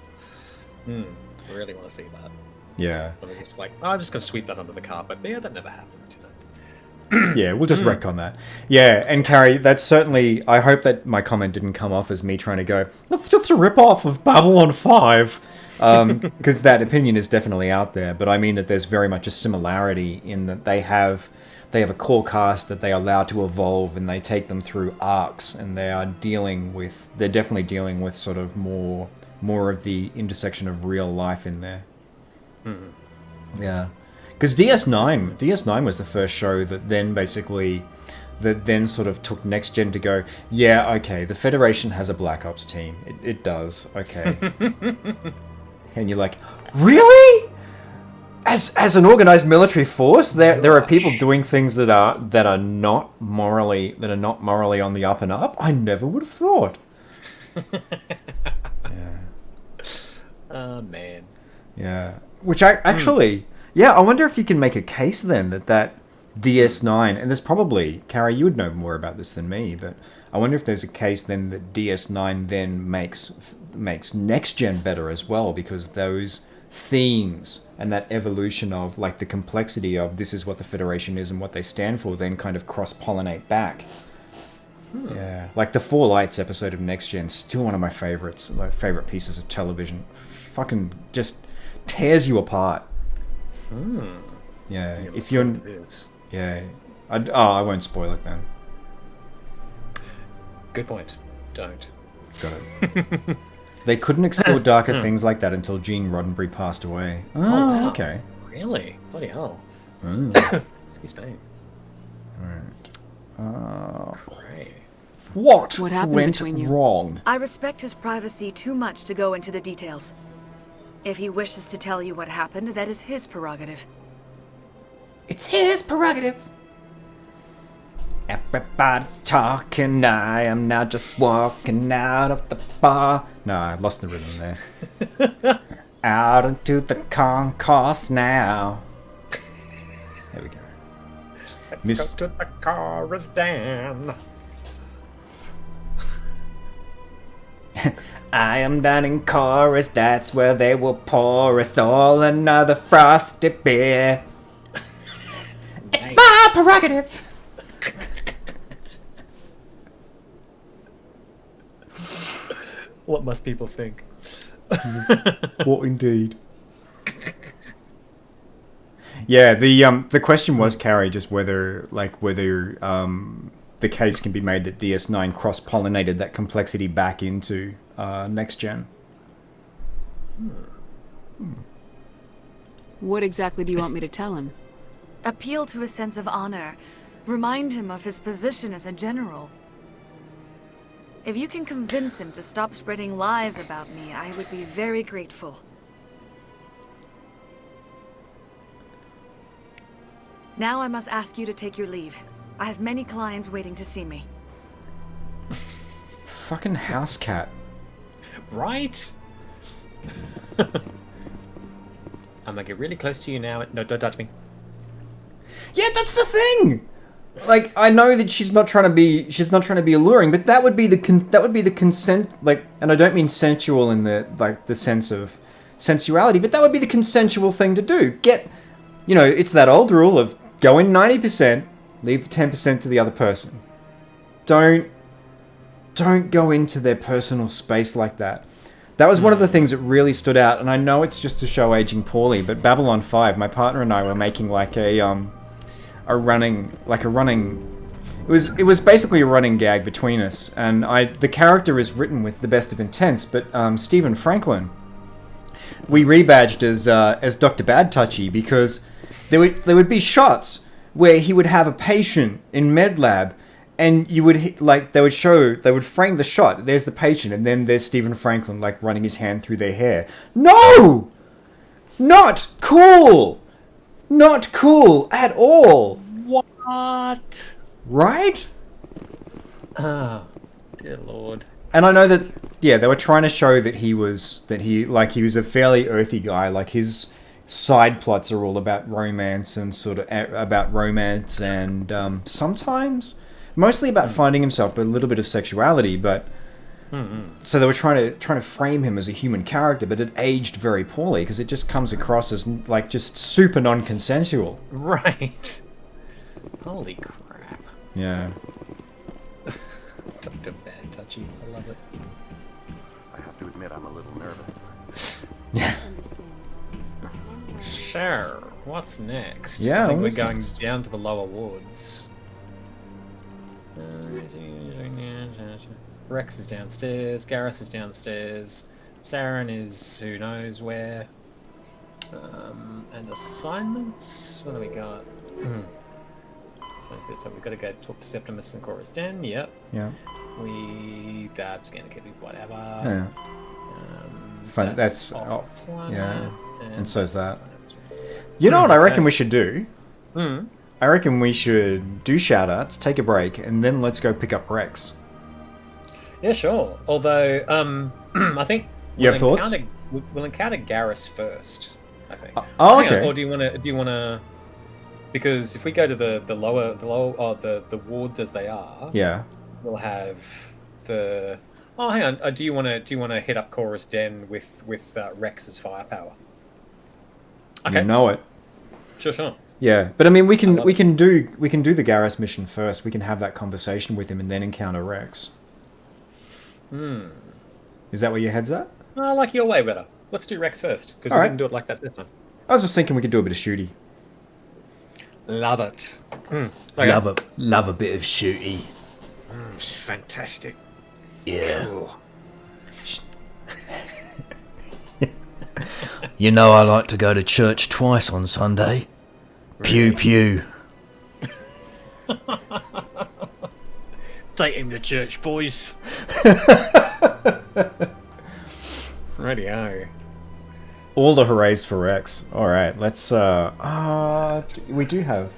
I really want to see that. Yeah. And it's just like, I'm just going to sweep that under the carpet. Yeah, that never happened, you know. Yeah, we'll just wreck on that. Yeah, and Carrie, that's certainly... I hope that my comment didn't come off as me trying to go, that's just a rip-off of Babylon 5. Because that opinion is definitely out there. But I mean that there's very much a similarity in that they have a core cast that they allow to evolve, and they take them through arcs, and they're definitely dealing with sort of more of the intersection of real life in there. Yeah, because DS9 was the first show that then sort of took Next Gen to go, yeah, okay, the Federation has a Black Ops team. It does, okay. And you're like, really? As an organized military force, there are people doing things that are not morally on the up and up. I never would have thought. Yeah. Oh man. Yeah. Which I wonder if you can make a case then that DS9, and there's probably, Carrie, you would know more about this than me, but I wonder if there's a case then that DS9 then makes Next Gen better as well, because those themes and that evolution of like the complexity of this is what the Federation is and what they stand for then kind of cross-pollinate back. Yeah, like the Four Lights episode of Next Gen, still one of my favorites, my favorite pieces of television. Fucking just tears you apart. Yeah, if you're... Yeah, I won't spoil it then. Good point. Don't. Got it. They couldn't explore darker things like that until Gene Roddenberry passed away. Oh, wow. Okay. Really? Bloody hell. Excuse me. Alright. Great. What happened went between you? wrong? I respect his privacy too much to go into the details. If he wishes to tell you what happened, that is his prerogative. It's his prerogative. Everybody's talking, I am now just walking out of the bar. No, I lost the rhythm there. Out into the concourse now. There we go. Let's go to the chorus, Dan. I am down in chorus, that's where they will pour us all another frosty beer. It's my prerogative. What must people think? What indeed? Yeah, the question was, Carrie, just whether the case can be made that DS9 cross-pollinated that complexity back into next gen. What exactly do you want me to tell him? Appeal to a sense of honor. Remind him of his position as a general. If you can convince him to stop spreading lies about me, I would be very grateful. Now I must ask you to take your leave. I have many clients waiting to see me. Fucking house cat. Right? I'm gonna get really close to you now. No, don't touch me. Yeah, that's the thing. Like, I know that she's not trying to be alluring, but that would be the consent, like, and I don't mean sensual in the sense of sensuality, but that would be the consensual thing to do. It's that old rule of go in 90%, leave the 10% to the other person. Don't go into their personal space like that. That was one of the things that really stood out, and I know it's just to show aging poorly, but Babylon 5, my partner and I were making like it was basically a running gag between us, and the character is written with the best of intents, but Stephen Franklin, we rebadged as Dr. Bad Touchy because there would be shots where he would have a patient in med lab, and they would frame the shot. There's the patient, and then there's Stephen Franklin like running his hand through their hair. No, not cool. Not cool at all. What? Right? Oh, dear Lord. And I know that, yeah, they were trying to show that he was a fairly earthy guy. Like, his side plots are all about romance and sometimes, mostly about finding himself, but a little bit of sexuality. But so they were trying to frame him as a human character, but it aged very poorly because it just comes across as like just super non-consensual. Right. Holy crap. Yeah. Dr. Bad Touchy. I love it. I have to admit, I'm a little nervous. Yeah. Sure. What's next? Yeah, I think we're going down to the lower wards. Wrex is downstairs. Garrus is downstairs. Saren is who knows where. And assignments. What do we got? So we've got to go talk to Septimus and Chorus Den. Yep. Yeah. We Dab's gonna keep whatever. Yeah. That's yeah. And so's that. You know what I reckon we should do? I reckon we should do shout-outs, take a break, and then let's go pick up Wrex. Yeah, sure. Although, I think you have thoughts? We'll encounter Garrus first. I think. Oh, okay. Or do you want to? Because if we go to the wards as they are, yeah, we'll have the. Oh, hang on. Do you want to hit up Chorus Den with Wrex's firepower? Okay. You know it. Sure. Yeah, but I mean, we can do the Garrus mission first. We can have that conversation with him and then encounter Wrex. Is that where your head's at? I like your way better. Let's do Wrex first because we didn't do it like that this time. I was just thinking we could do a bit of shooty. Love it. Okay. Love a bit of shooty. Fantastic. Yeah. Cool. You know I like to go to church twice on Sunday. Really? Pew pew. Take him to church, boys. Radio. All the hoorays for Wrex. Alright, let's we do have,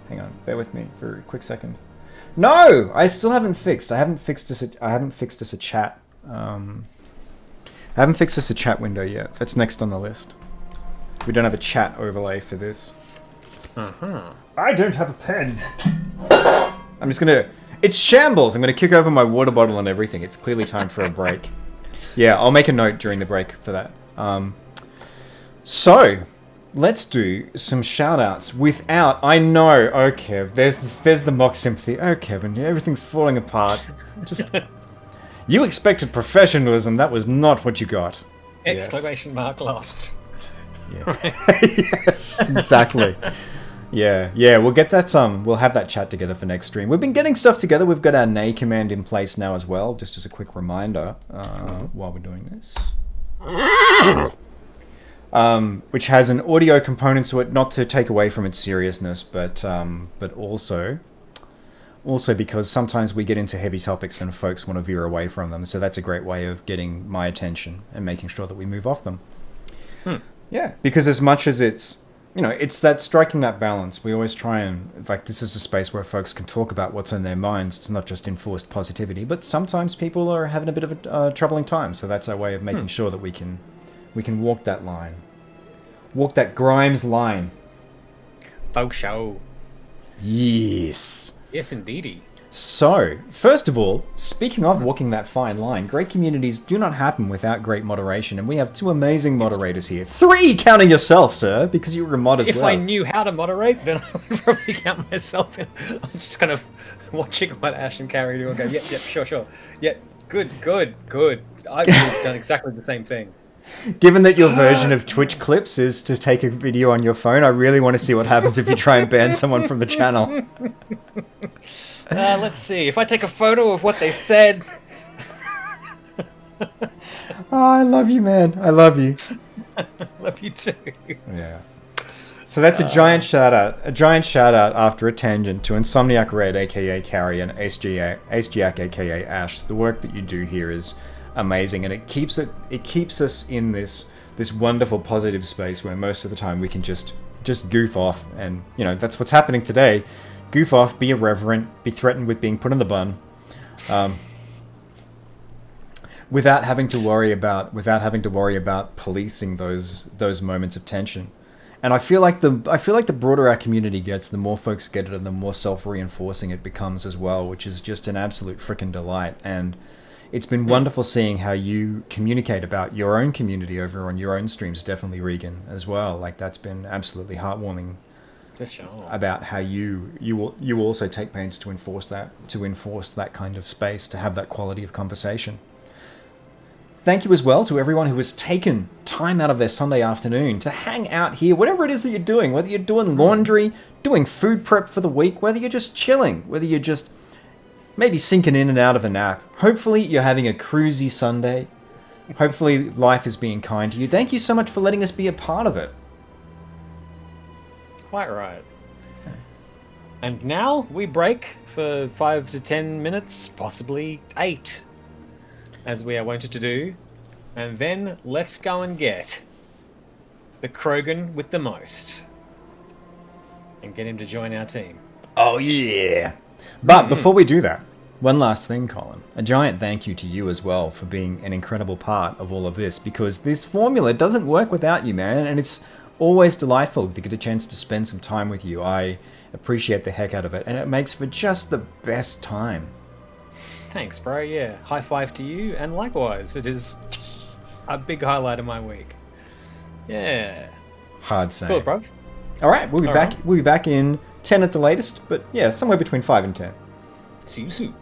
hang on, bear with me for a quick second. No! I still haven't fixed. I haven't fixed us a chat. I haven't fixed this a chat window yet. That's next on the list. We don't have a chat overlay for this. I don't have a pen. I'm just gonna... It's shambles! I'm gonna kick over my water bottle and everything. It's clearly time for a break. Yeah, I'll make a note during the break for that. So, let's do some shout-outs without... I know, oh Kev, there's the mock sympathy. Oh Kevin, everything's falling apart. Just... You expected professionalism, that was not what you got. Exclamation mark lost. Yeah. Yes, exactly. Yeah, we'll get that we'll have that chat together for next stream. We've been getting stuff together. We've got our nay command in place now as well, just as a quick reminder while we're doing this. Which has an audio component to it, not to take away from its seriousness, but also because sometimes we get into heavy topics and folks want to veer away from them. So that's a great way of getting my attention and making sure that we move off them. Yeah, because as much as it's that striking that balance. We always try and, this is a space where folks can talk about what's in their minds. It's not just enforced positivity, but sometimes people are having a bit of a troubling time. So that's our way of making sure that we can walk that line. Walk that Grimes line. Faux show. Yes. Yes, indeedy. So, first of all, speaking of walking that fine line, great communities do not happen without great moderation, and we have 2 amazing moderators here. 3, counting yourself, sir, because you were a mod as well. If I knew how to moderate, then I would probably count myself in. I'm just kind of watching what Ash and Carrie do and go, yep, sure. Yep, good. I've done exactly the same thing. Given that your version of Twitch clips is to take a video on your phone, I really want to see what happens if you try and ban someone from the channel. Let's see. If I take a photo of what they said... Oh, I love you, man. I love you. Love you too. Yeah. So that's a giant shout out. A giant shout out after a tangent to Insomniac Red, aka Carrie, and Ace-Jack, aka Ash. The work that you do here is amazing, and it keeps us in this wonderful positive space where most of the time we can just goof off, and that's what's happening today. Goof off, be irreverent, be threatened with being put in the bun, without having to worry about policing those moments of tension. And I feel like the broader our community gets, the more folks get it, and the more self-reinforcing it becomes as well, which is just an absolute frickin' delight. And it's been wonderful seeing how you communicate about your own community over on your own streams, definitely Regan as well. Like, that's been absolutely heartwarming. For sure. About how you also take pains to enforce that kind of space, to have that quality of conversation. Thank you as well to everyone who has taken time out of their Sunday afternoon to hang out here, whatever it is that you're doing, whether you're doing laundry, doing food prep for the week, whether you're just chilling, whether you're just maybe sinking in and out of a nap. Hopefully you're having a cruisy Sunday. Hopefully life is being kind to you. Thank you so much for letting us be a part of it. Quite right. And now we break for 5 to 10 minutes, possibly 8, as we are wanted to do. And then let's go and get the Krogan with the most and get him to join our team. Oh yeah. But before we do that, one last thing, Colin. A giant thank you to you as well for being an incredible part of all of this, because this formula doesn't work without you, man, and it's always delightful to get a chance to spend some time with you. I appreciate the heck out of it, and it makes for just the best time. Thanks, bro. Yeah, high five to you, and likewise, it is a big highlight of my week. Yeah. Hard saying. Cool, bro. All right, we'll be back. Right. We'll be back in 10 at the latest, but yeah, somewhere between 5 and 10. See you soon.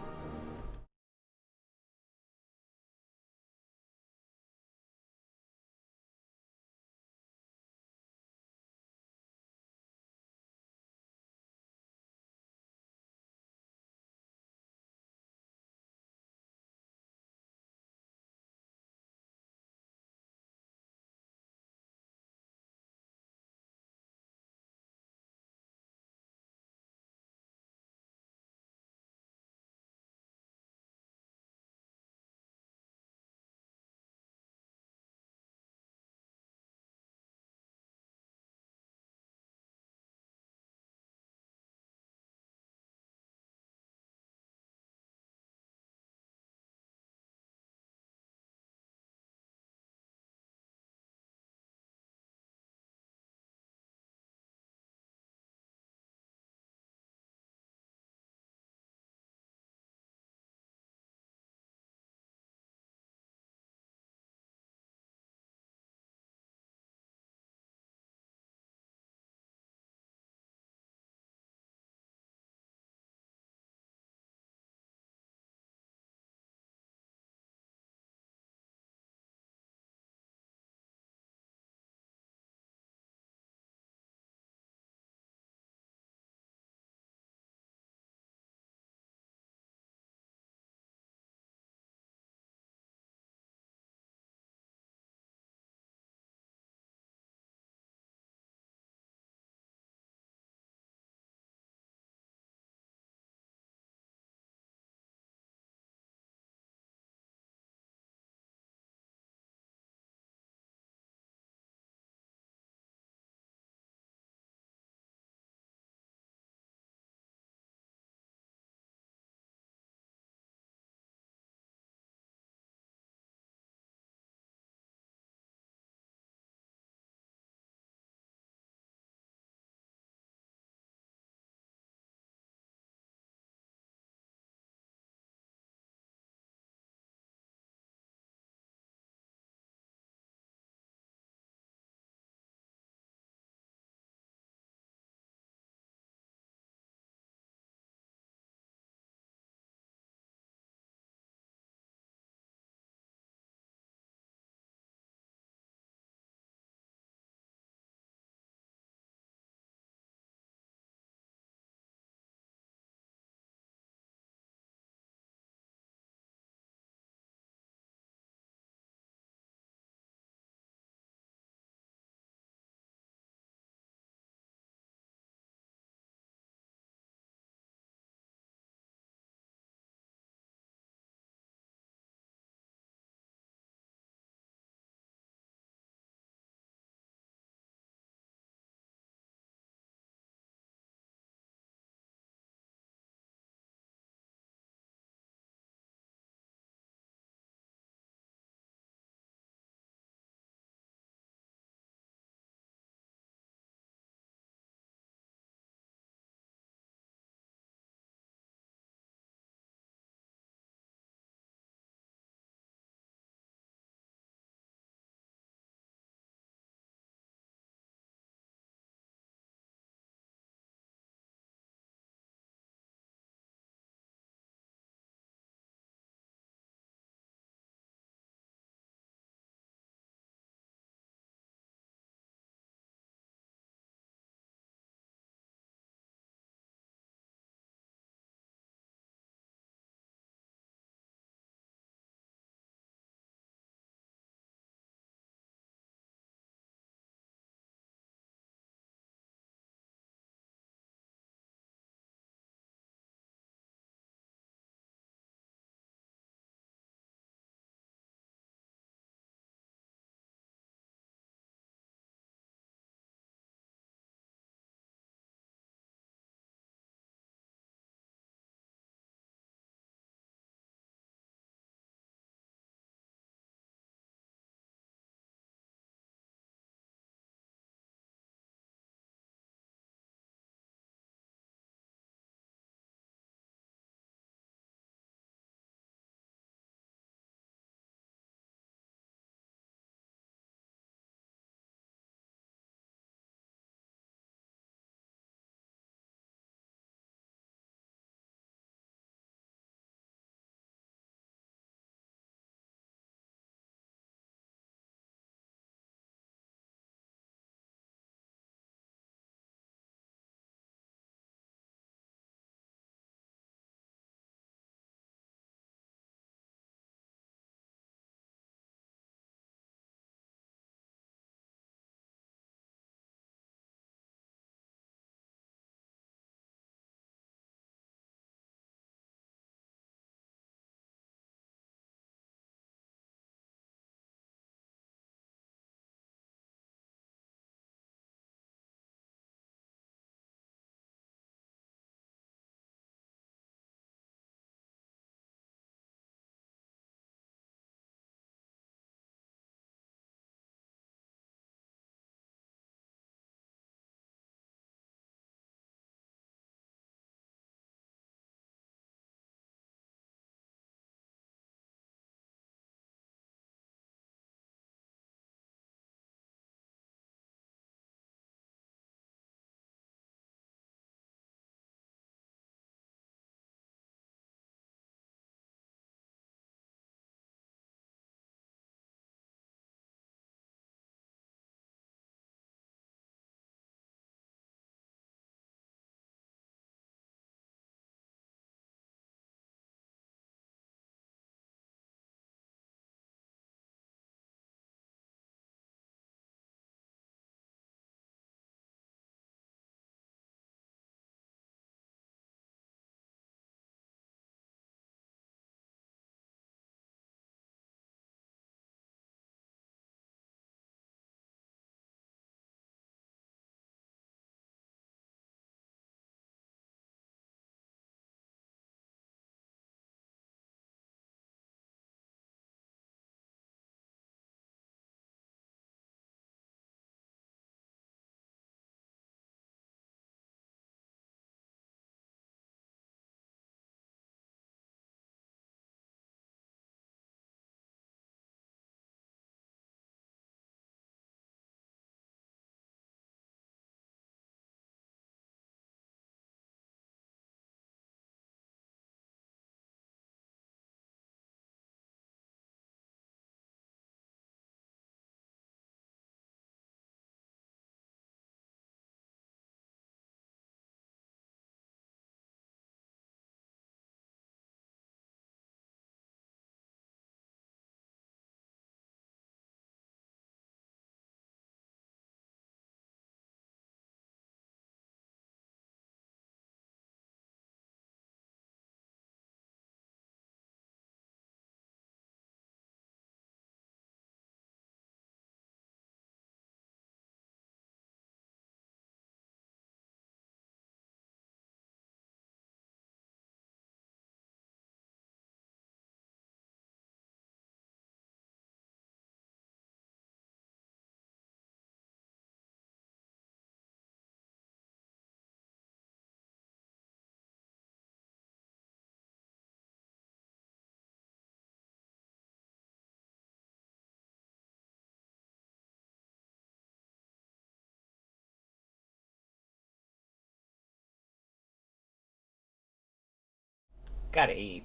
Gotta eat.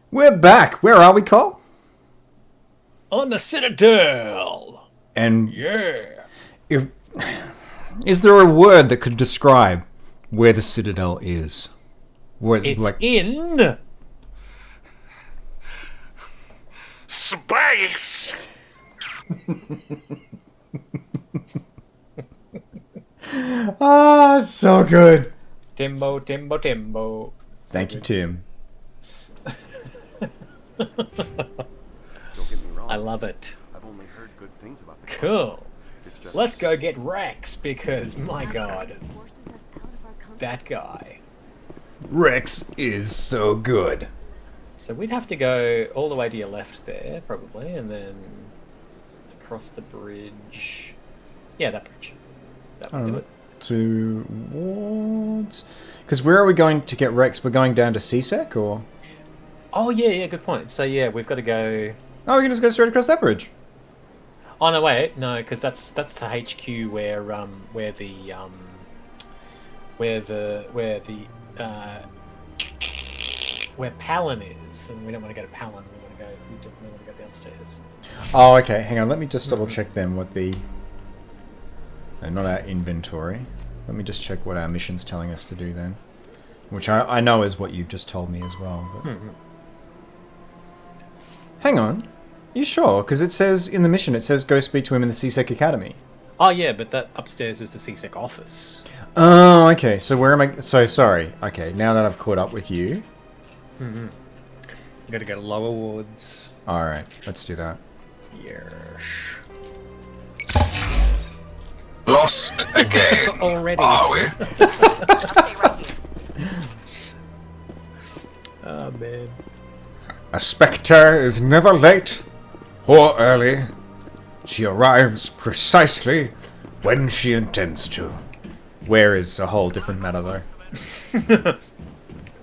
We're back. Where are we, Cole? On the Citadel. And yeah. Is there a word that could describe where the Citadel is? Where, it's in space. Ah, so good. Timbo. Thank you, Tim. Don't get me wrong. I love it. I've only heard good things about the Cool. Let's go get Wrex because my god, that guy. Wrex is so good. So we'd have to go all the way to your left there, probably, and then across the bridge. Yeah, that bridge. That would do it. Towards... Because where are we going to get Wrex? We're going down to CSEC, or...? Oh, yeah, good point. So, yeah, we've got to go... Oh, we can just go straight across that bridge. Oh, no, wait. No, because that's to HQ where Palin is, and we don't want to go to Palin. We definitely want to go downstairs. Oh, okay. Hang on. Let me just double check then what the... No, not our inventory. Let me just check what our mission's telling us to do then. Which I know is what you've just told me as well. But... Hang on. You sure? Because it says in the mission, it says go speak to him in the CSEC Academy. Oh, yeah, but that upstairs is the CSEC office. Oh, okay. So where am I... So, sorry. Okay, now that I've caught up with you... You got to go to lower wards. Alright, let's do that. Yes. Lost again. Already. Are we? Oh, man. A spectre is never late or early. She arrives precisely when she intends to. Where is a whole different matter, though.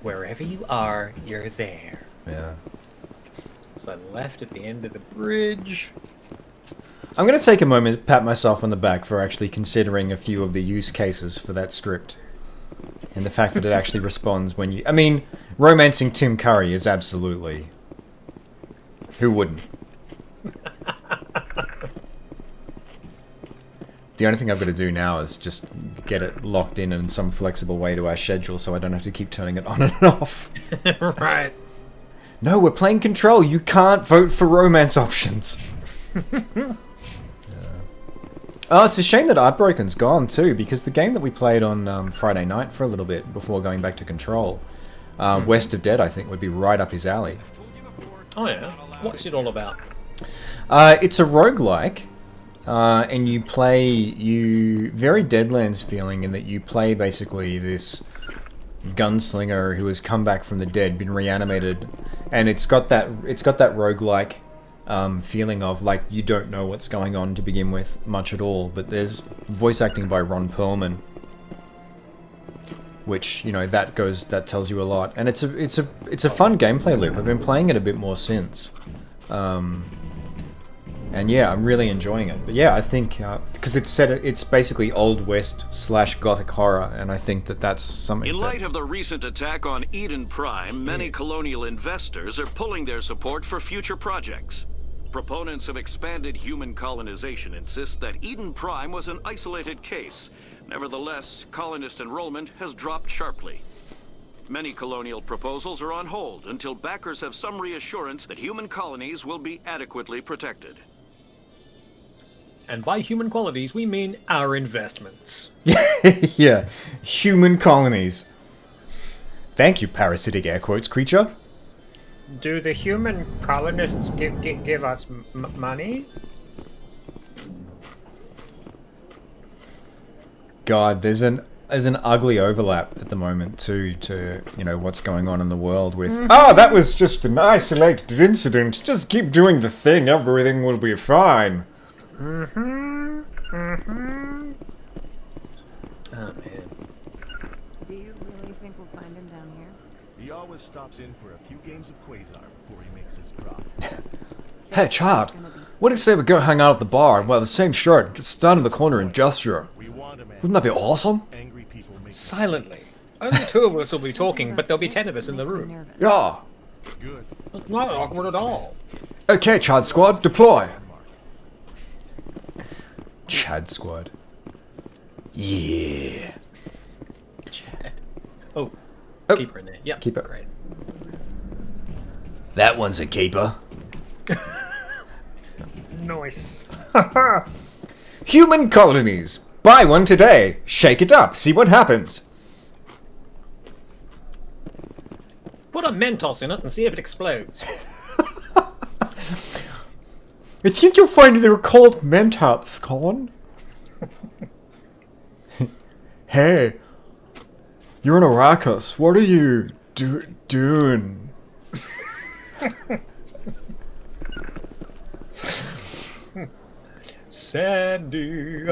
Wherever you are, you're there. Yeah. So left at the end of the bridge. I'm going to take a moment to pat myself on the back for actually considering a few of the use cases for that script. And the fact that it actually responds when you... I mean, romancing Tim Curry is absolutely... Who wouldn't? The only thing I've got to do now is just get it locked in some flexible way to our schedule so I don't have to keep turning it on and off. Right. No, we're playing Control. You can't vote for romance options. Oh, it's a shame that Heartbroken's gone too, because the game that we played on Friday night for a little bit before going back to Control, West of Dead, I think, would be right up his alley. Oh yeah? What's it all about? It's a roguelike, and you play... very Deadlands feeling in that you play basically this gunslinger who has come back from the dead, been reanimated, and it's got that roguelike feeling of like you don't know what's going on to begin with much at all, but there's voice acting by Ron Perlman, which, you know, that tells you a lot, and it's a fun gameplay loop. I've been playing it a bit more since, and yeah, I'm really enjoying it. But yeah, I think because it's basically Old West / Gothic horror, and I think that's something. In light of the recent attack on Eden Prime, many colonial investors are pulling their support for future projects. Proponents of expanded human colonization insist that Eden Prime was an isolated case. Nevertheless, colonist enrollment has dropped sharply. Many colonial proposals are on hold until backers have some reassurance that human colonies will be adequately protected. And by human qualities, we mean our investments. Yeah, human colonies. Thank you, parasitic air quotes creature. Do the human colonists give us money? God, there's an ugly overlap at the moment too to, you know, what's going on in the world with that was just an isolated incident. Just keep doing the thing, everything will be fine. Oh man. Do you really think we'll find him down here? He always stops in for a few games of Quasar before he makes his drop. Hey, child, what do you say we go hang out at the bar and wear the same shirt, just stand in the corner and gesture? Wouldn't that be awesome? Silently. only 2 of us will be talking, but there'll be 10 of us in the room. Yeah. Good. It's not awkward at all. Okay, Chad Squad, deploy. Chad Squad. Yeah. Chad. Oh, keep her in there. Yep, keep it. Great. That one's a keeper. Nice. Human colonies. Buy one today. Shake it up. See what happens. Put a Mentos in it and see if it explodes. I think you'll find they were called Mentats, Colin. Hey, you're in Arrakis. What are you doing? Sandy.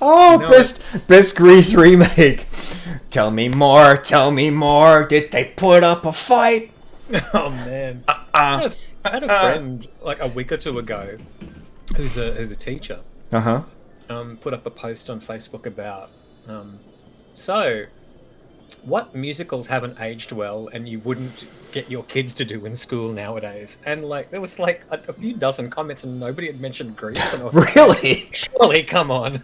Oh, best Grease remake. Tell me more. Did they put up a fight? Oh man. I had a friend like a week or 2 ago who's a teacher. Uh-huh. Put up a post on Facebook about so what musicals haven't aged well and you wouldn't get your kids to do in school nowadays. And like there was like a few dozen comments and nobody had mentioned Grease. And I was Really? Like, surely, come on.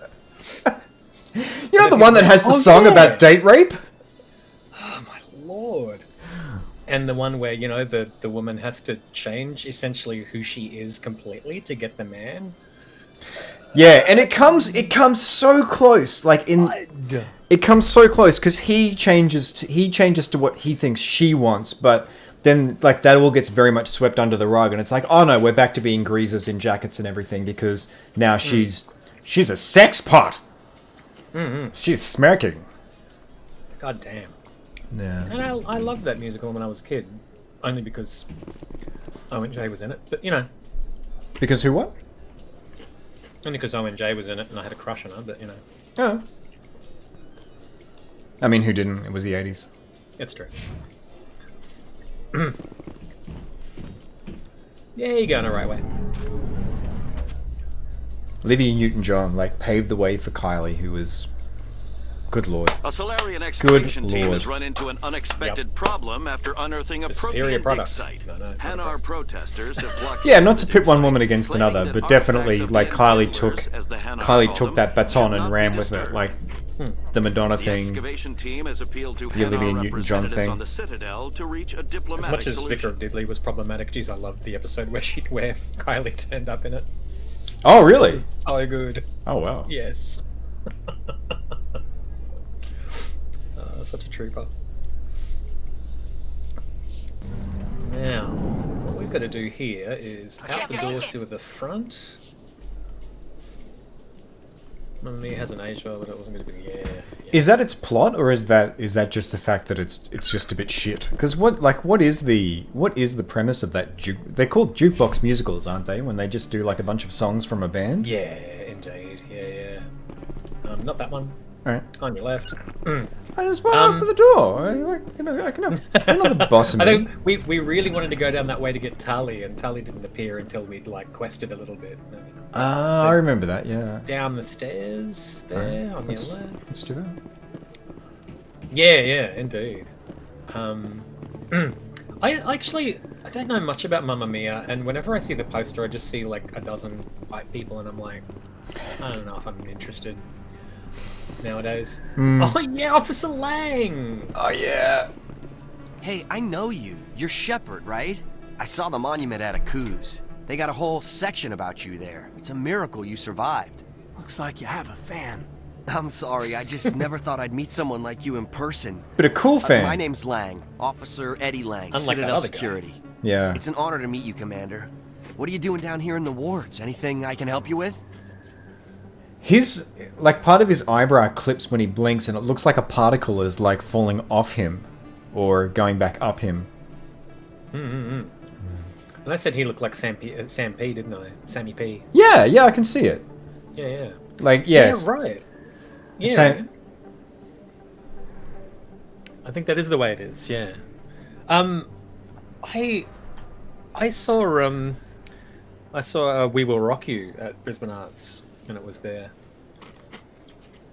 You know the one that has the song about date rape? Oh my lord. And the one where, you know, the woman has to change essentially who she is completely to get the man. Yeah, and it comes so close. It comes so close because he changes to what he thinks she wants, but then like that all gets very much swept under the rug, and it's like, oh no, we're back to being greasers in jackets and everything because now she's a sex pot. Mm-hmm. She's smirking. God damn. Yeah. And I loved that musical when I was a kid, only because Owen J was in it. But you know, Because who what? only because Owen J was in it, and I had a crush on her. But you know, Oh. I mean, who didn't? It was the 80s. it's true. Yeah, you're going the right way. Olivia Newton-John paved the way for Kylie, who was, good lord. A Solarian excavation team lord. has run into an unexpected problem after unearthing a Prothean dig site. Hanar protesters have blocked. Yeah, not to pit one woman against another, but definitely Kylie took that baton and ran with it, like the Madonna thing, Excavation team has appealed to the Olivia Hanar Newton-John representatives thing. on the Citadel to reach a As diplomatic much as solution. Vicar of Diddley was problematic, geez, I loved the episode where Kylie turned up in it. Oh, really? So good. Oh, wow. Yes. Such a trooper. Now, what we've got to do here is out the door to the front. Mamma Mia hasn't aged well, but it wasn't going to be Is that its plot, or is that just the fact that it's just a bit shit? Because what is the premise of that? They're called jukebox musicals, aren't they? When they just do like a bunch of songs from a band. Yeah, indeed. Yeah. Not that one. All right. On your left. I just want to open the door. I can have. I'm not the boss of I me. think we really wanted to go down that way to get Tali, and Tali didn't appear until we'd quested a little bit. I remember that. Yeah. Down the stairs there on your left. Let's do that. Yeah, indeed. I don't know much about Mamma Mia, and whenever I see the poster, I just see a dozen white people, and I'm like, I don't know if I'm interested nowadays. Oh yeah, Officer Lang! Oh yeah. Hey, I know you. You're Shepard, right? I saw the monument at Akuz. They got a whole section about you there. It's a miracle you survived. Looks like you have a fan. I'm sorry, I just never thought I'd meet someone like you in person. But a cool fan. My name's Lang, Officer Eddie Lang, Unlike that Citadel other guy. Security. Yeah. It's an honor to meet you, Commander. What are you doing down here in the wards? Anything I can help you with? His part of his eyebrow clips when he blinks, and it looks like a particle is falling off him, or going back up him. And I said he looked like Sam P, didn't I? Sammy P. Yeah, I can see it. Yeah. Yes. Yeah, right. Yeah. Same. I think that is the way it is. Yeah. I saw We Will Rock You at Brisbane Arts, and it was there.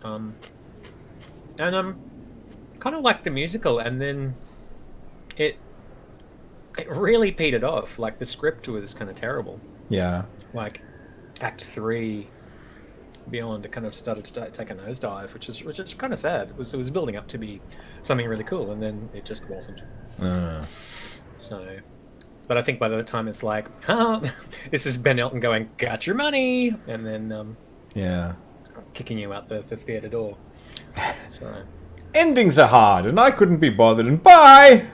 And kind of like the musical, and then it really petered off. Like the script was kind of terrible. Yeah. Like Act 3 beyond, it kind of started to take a nosedive, which is kind of sad. It was building up to be something really cool, and then it just wasn't. So, but I think by the time it's like, this is Ben Elton going, "Got your money," and then yeah, kicking you out the theater door. So. Endings are hard, and I couldn't be bothered. And bye.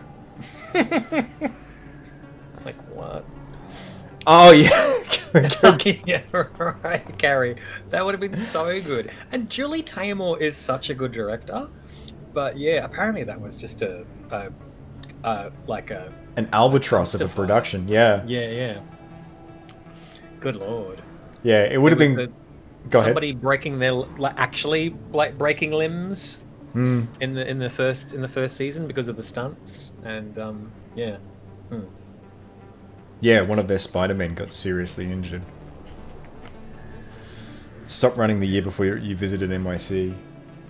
Like what? Oh yeah. Yeah, right, Carrie. That would have been so good. And Julie Taymor is such a good director, but yeah, apparently that was just an albatross of a production. Yeah. Yeah. Good lord. Yeah, it would have been. Somebody breaking their actually breaking limbs in the first season because of the stunts, and yeah. Yeah, one of their Spider-Men got seriously injured. Stopped running the year before you visited NYC.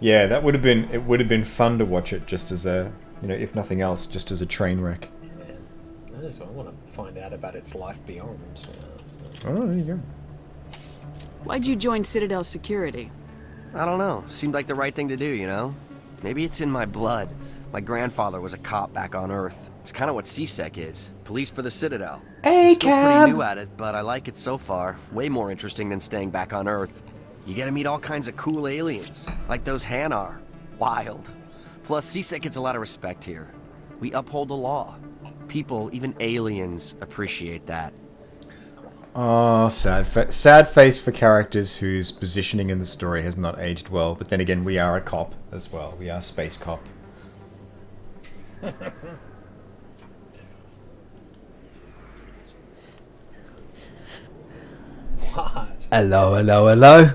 Yeah, that would have been. It would have been fun to watch it just as a, if nothing else, just as a train wreck. Yeah. I want to find out about its life beyond. Oh, there you go. Why'd you join Citadel Security? I don't know. Seemed like the right thing to do, you know? Maybe it's in my blood. My grandfather was a cop back on Earth. It's kind of what CSEC is. Police for the Citadel. I'm still pretty new at it, but I like it so far. Way more interesting than staying back on Earth. You get to meet all kinds of cool aliens, like those Hanar. Wild. Plus, CSEC gets a lot of respect here. We uphold the law. People, even aliens, appreciate that. Oh, sad face for characters whose positioning in the story has not aged well. But then again, we are a cop as well. We are space cop. What? Hello.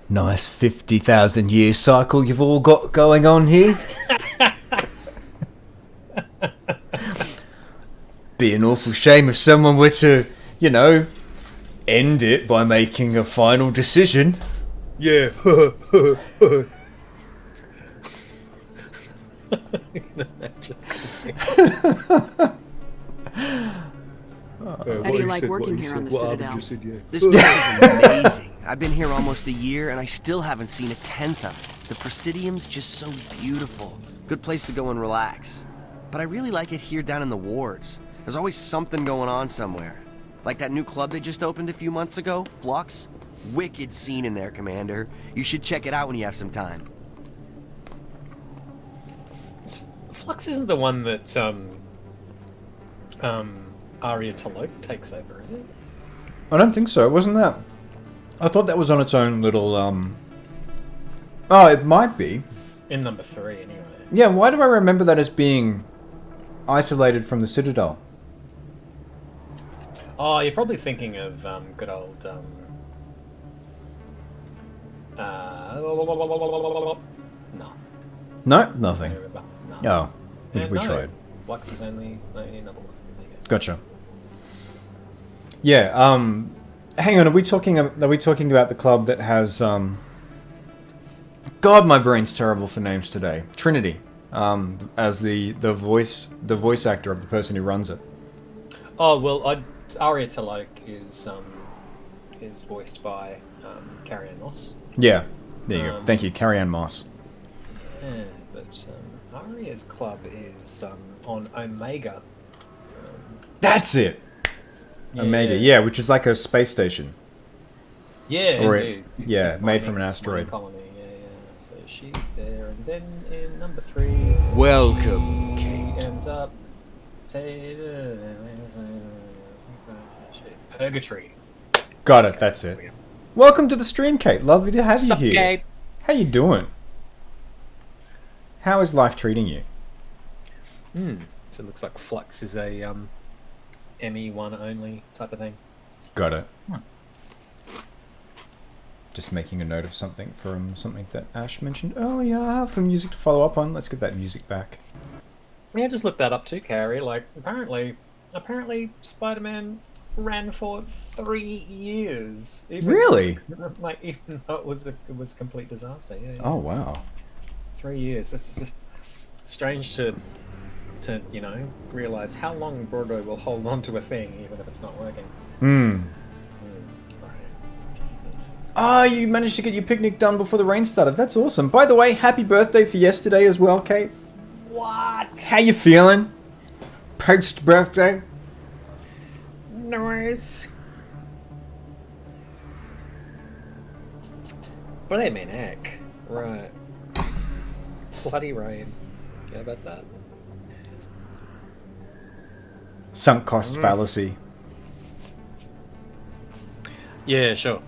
Nice 50,000 year cycle you've all got going on here. Be an awful shame if someone were to, end it by making a final decision. Yeah. How do you like working here on the Citadel? This place is amazing. I've been here almost a year, and I still haven't seen a tenth of it. The Presidium's just so beautiful. Good place to go and relax. But I really like it here down in the wards. There's always something going on somewhere. Like that new club they just opened a few months ago, Flux. Wicked scene in there, Commander. You should check it out when you have some time. Flux isn't the one that Aria Talok takes over, is it? I don't think so. Wasn't that? I thought that was on its own little. Oh, it might be. In number 3, anyway. Yeah. Why do I remember that as being isolated from the Citadel? Oh, you're probably thinking of good old. No. No, nothing. No. Oh, we tried. Flux is only another one. Gotcha. Yeah. Hang on. Are we talking about the club that has? God, my brain's terrible for names today. Trinity, as the voice actor of the person who runs it. Oh well, Aria Talok is voiced by Carrie-Anne Moss. Yeah, there you go. Thank you, Carrie-Anne Moss. Yeah, but Aria's club is on Omega. That's it. Yeah. Omega, yeah, which is like a space station. Yeah, indeed. Made from an asteroid. Colony. Yeah. So she's there, and then in number 3, Welcome, Kate. Ends up Purgatory. Got it. That's it. Welcome to the stream, Kate. Lovely to have you here. Kate? How you doing? How is life treating you? So it looks like Flux is a ME1 only type of thing. Got it. Just making a note of something from something that Ash mentioned earlier for music to follow up on. Let's get that music back. Yeah, just look that up too, Carrie. Like apparently Spider-Man ran for 3 years. Really? Even though it was a complete disaster. Yeah. Oh wow. 3 years. It's just strange to realize how long Broadway will hold on to a thing even if it's not working. Ah, you managed to get your picnic done before the rain started. That's awesome. By the way, happy birthday for yesterday as well, Kate. What? How you feeling? Post birthday? Nice. Bleminic. Right. Bloody rain. Yeah, about that. Sunk cost fallacy. Yeah, sure.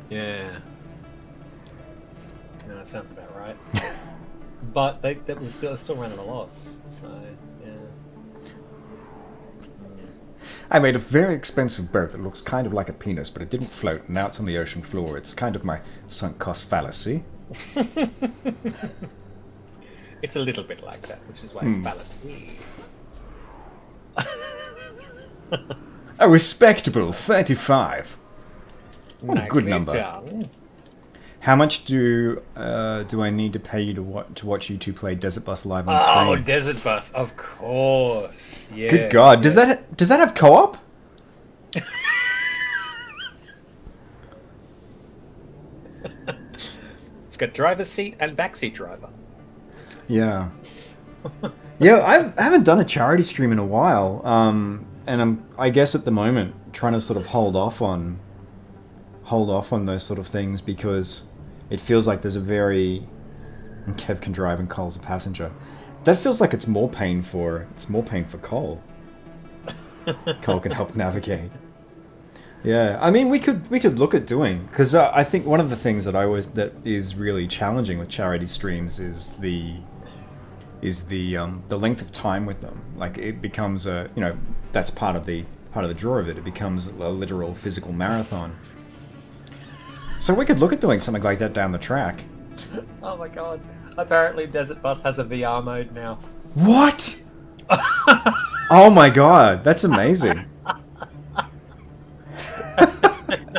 Yeah. No, that sounds about right. But that was still running a loss, so yeah. I made a very expensive boat that looks kind of like a penis, but it didn't float, and now it's on the ocean floor. It's kind of my sunk cost fallacy. It's a little bit like that, which is why it's fallacy. A respectable 35. What a good number. Done. How much do I need to pay you to watch you two play Desert Bus live on stream? Oh, Desert Bus, of course. Yeah. Good God, does that have co-op? It's got driver's seat and backseat driver. Yeah. Yeah, I haven't done a charity stream in a while, and I guess at the moment trying to sort of hold off on those sort of things because it feels like there's a very... And Kev can drive and Cole's a passenger. That feels like it's more pain for Cole. Cole can help navigate. Yeah, I mean we could look at doing, because I think one of the things that is really challenging with charity streams is the length of time with them. Like it becomes that's part of the draw of it. It becomes a literal physical marathon. So we could look at doing something like that down the track. Oh my god. Apparently Desert Bus has a VR mode now. What? Oh my god, that's amazing.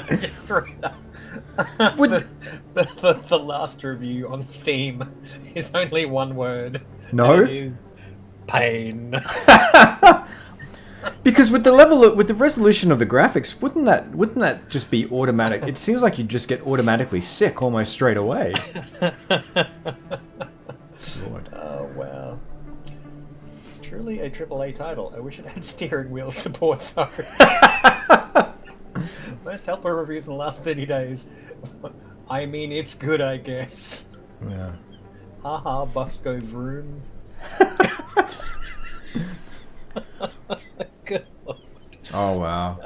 Just the last review on Steam is only one word. No? It is pain. Because with the resolution of the graphics, wouldn't that just be automatic? It seems like you'd just get automatically sick almost straight away. Lord. Oh wow. Truly a AAA title. I wish it had steering wheel support though. Most helper reviews in the last 30 days. I mean, it's good, I guess. Yeah. Haha, bus go vroom. Good Lord. Oh wow.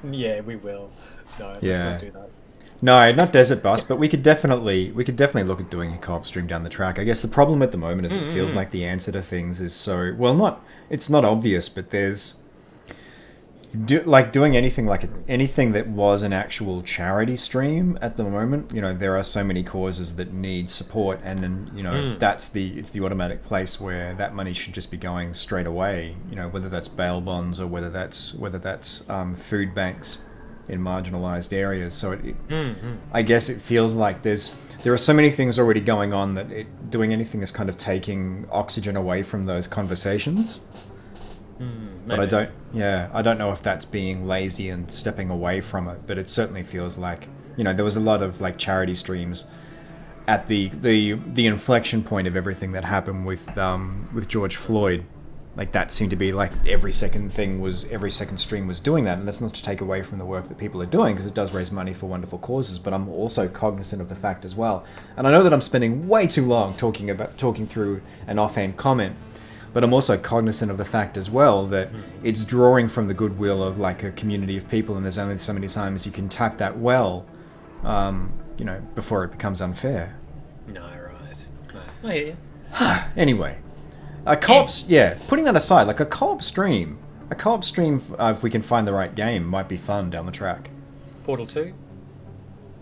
Yeah, we will. No, let's Yeah. not do that. No, not Desert Bus, but we could definitely look at doing a co-op stream down the track. I guess the problem at the moment is it feels like the answer to things is so it's not obvious, but there's doing anything that was an actual charity stream at the moment. You know, there are so many causes that need support, and then it's the automatic place where that money should just be going straight away. You know, whether that's bail bonds or whether that's food banks in marginalized areas. So I guess it feels like there are so many things already going on that doing anything is kind of taking oxygen away from those conversations. But I don't know if that's being lazy and stepping away from it, but it certainly feels like, there was a lot of like charity streams at the inflection point of everything that happened with George Floyd. Like that seemed to be like every second stream was doing that, and that's not to take away from the work that people are doing, because it does raise money for wonderful causes, but I'm also cognizant of the fact as well. And I know that I'm spending way too long talking through an offhand comment, but I'm also cognizant of the fact as well that it's drawing from the goodwill of like a community of people, and there's only so many times you can tap that well, before it becomes unfair. No, right. No, I hear you. Anyway, putting that aside, like a co-op stream, if we can find the right game, might be fun down the track. Portal 2?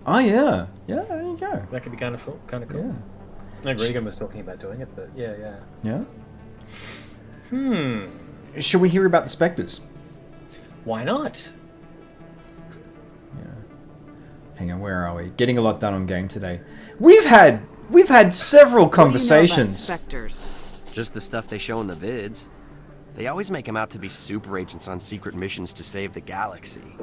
Oh yeah, there you go. That could be kind of cool. Yeah. No, Regan was talking about doing it, but yeah. Yeah? Should we hear about the Spectres? Why not? Hang on, where are we? Getting a lot done on game today. We've had several conversations. Spectres? Just the stuff they show in the vids. They always make them out to be super agents on secret missions to save the galaxy.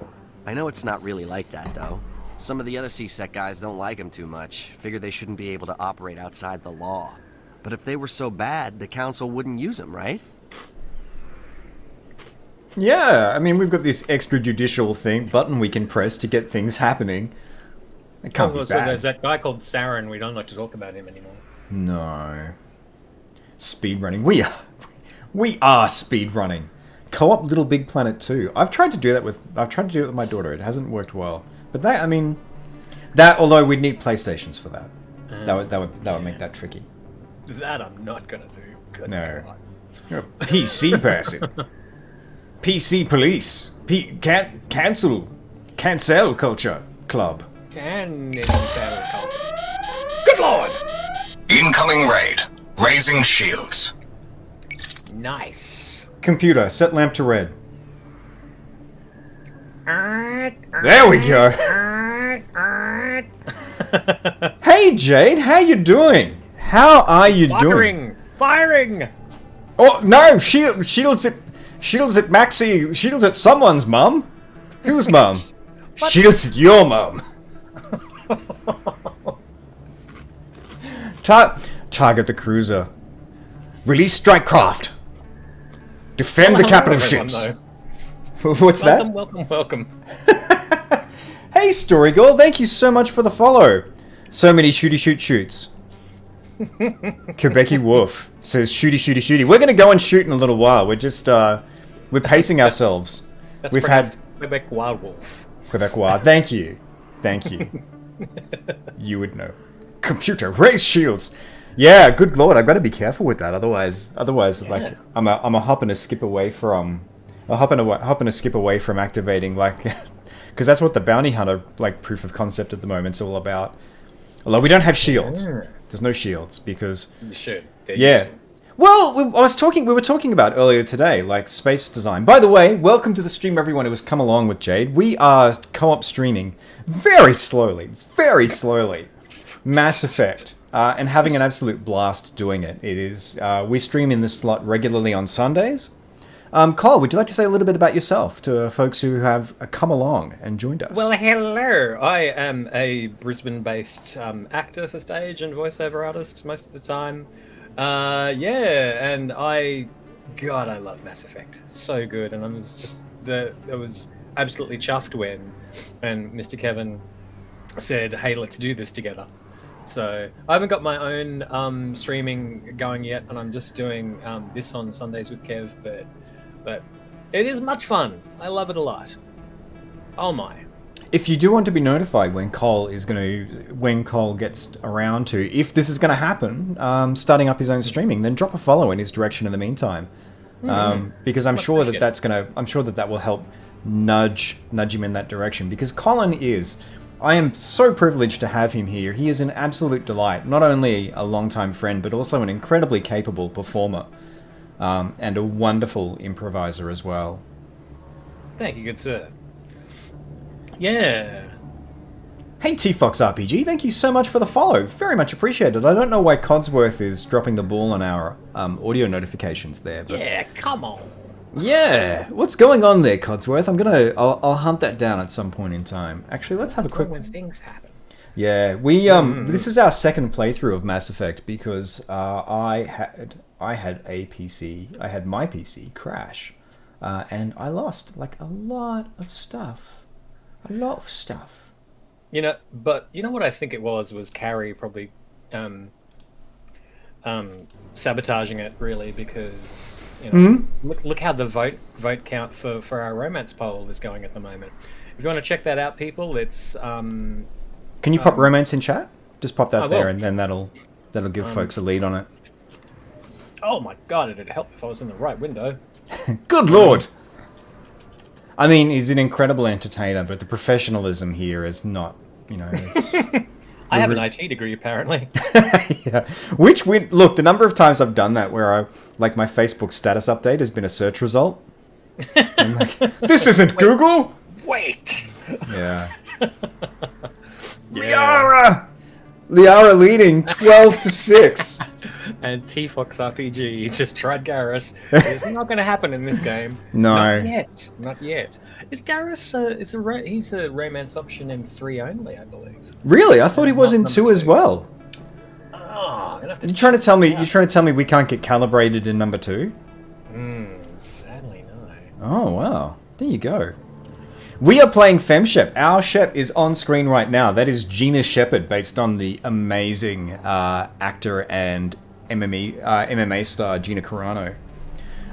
I know it's not really like that, though. Some of the other CSEC guys don't like them too much. Figure they shouldn't be able to operate outside the law. But if they were so bad, the Council wouldn't use them, right? Yeah, I mean, we've got this extrajudicial button we can press to get things happening. It can't be bad. So there's that guy called Saren. We don't like to talk about him anymore. No. Speedrunning. We are speedrunning. Co-op Little Big Planet 2. I've tried to do it with my daughter. It hasn't worked well. But although we'd need PlayStations for that. That would make that tricky. That I'm not gonna do. Good No. God. You're a PC person. PC police. Cancel culture club. Good lord! Incoming raid. Raising shields. Nice. Computer, set lamp to red. There we go. Hey Jade, how you doing? How are you doing? Firing! Oh no! Shields at Maxi. Shields at someone's mum. Whose mum? Shields at your mum. Target the cruiser. Release strike craft. Defend the capital ships. What's that? Welcome. Hey, Story Girl, thank you so much for the follow. So many shoots. Quebecy Wolf says shooty. We're gonna go and shoot in a little while. We're just we're pacing ourselves. We've had Quebec Wild Wolf. Quebec Wild. Thank you. You would know. Computer, raise shields. Yeah, good lord, I've got to be careful with that. Otherwise, yeah. Like I'm a hop and a skip away from activating because that's what the bounty hunter proof of concept at the moment is all about. Although we don't have shields. There's no shields because you should. Yeah. Well, we were talking about earlier today, space design. By the way, welcome to the stream, everyone who has come along with Jade. We are co-op streaming very slowly. Mass Effect. And having an absolute blast doing it. It is. We stream in this slot regularly on Sundays. Kyle, would you like to say a little bit about yourself to folks who have come along and joined us? Well, hello. I am a Brisbane-based actor for stage and voiceover artist most of the time. And I love Mass Effect. So good, and I was absolutely chuffed when Mr. Kevin said, "Hey, let's do this together." So I haven't got my own streaming going yet, and I'm just doing this on Sundays with Kev, but it is much fun. I love it a lot. Oh my. If you do want to be notified when Cole gets around to, if this is going to happen, starting up his own streaming, then drop a follow in his direction in the meantime, because I'm sure that will help nudge him in that direction. Because Colin I am so privileged to have him here. He is an absolute delight, not only a longtime friend, but also an incredibly capable performer, and a wonderful improviser as well. Thank you, good sir. Yeah. Hey T-Fox RPG, thank you so much for the follow. Very much appreciated. I don't know why Codsworth is dropping the ball on our audio notifications there. But yeah, come on. Yeah, what's going on there, Codsworth? I'll hunt that down at some point in time. Actually, let's have a quick. When things happen. Yeah, this is our second playthrough of Mass Effect because I had my PC crash, and I lost a lot of stuff. But you know what I think it was Carrie probably sabotaging it really because. Look how the vote count for our romance poll is going at the moment. If you want to check that out, people, it's. Can you pop romance in chat? Just pop that there, and then that'll give folks a lead on it. Oh my god, it'd help if I was in the right window. Good lord! I mean, he's an incredible entertainer, but the professionalism here is not. It's. I have an IT degree, apparently. Yeah. Look, the number of times I've done that where my Facebook status update has been a search result. I'm like, this isn't Google. Wait. Yeah. Liara leading 12-6. And T-Fox RPG just tried Garrus. It's not going to happen in this game. No. Not yet. Not yet. Is Garrus, he's a romance option in 3 only, I believe. Really? I thought he was in 2 as well. Oh, You're trying to tell me we can't get calibrated in number 2? Sadly no. Oh wow. There you go. We are playing FemShep. Our Shep is on screen right now. That is Gina Shepard, based on the amazing actor and MMA star Gina Carano.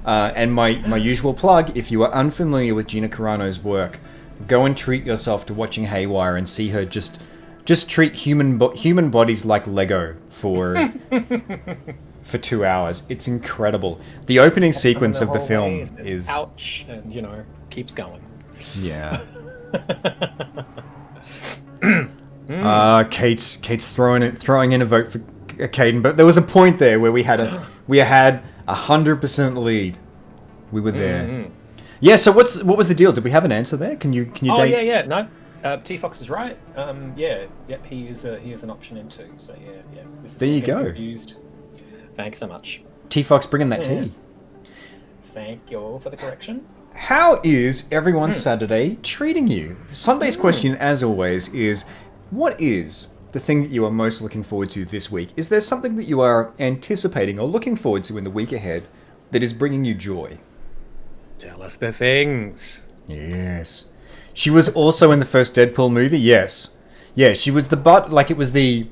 And my usual plug, if you are unfamiliar with Gina Carano's work, go and treat yourself to watching Haywire and see her just treat human bodies like Lego for 2 hours. It's incredible. The opening sequence of the film is ouch, and keeps going. Yeah. Kate's throwing in a vote for Caden, but there was a point there where we had 100% lead. We were there. Mm-hmm. Yeah. So what was the deal? Did we have an answer there? Can you? Oh yeah. No. T-Fox is right. Yep. He is an option in 2. So yeah. There you go. Confused. Thanks so much. T-Fox bringing that tea. Thank you for the correction. How is everyone's Saturday treating you? Sunday's question, as always, is what is the thing that you are most looking forward to this week? Is there something that you are anticipating or looking forward to in the week ahead that is bringing you joy? Tell us the things. Yes. She was also in the first Deadpool movie, yes. Yeah, she was the butt, like it was the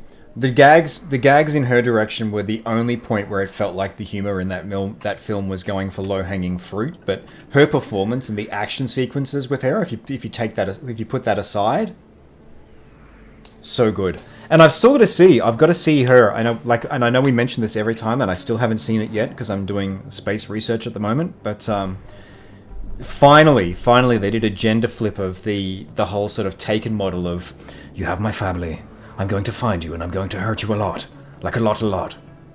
gags in her direction were the only point where it felt like the humor in that film was going for low-hanging fruit, but her performance and the action sequences with her, if you put that aside, so good. And I've got to see her. I know we mention this every time, and I still haven't seen it yet because I'm doing space research at the moment, but finally they did a gender flip of the whole sort of Taken model of, you have my family, I'm going to find you and I'm going to hurt you a lot. Like a lot.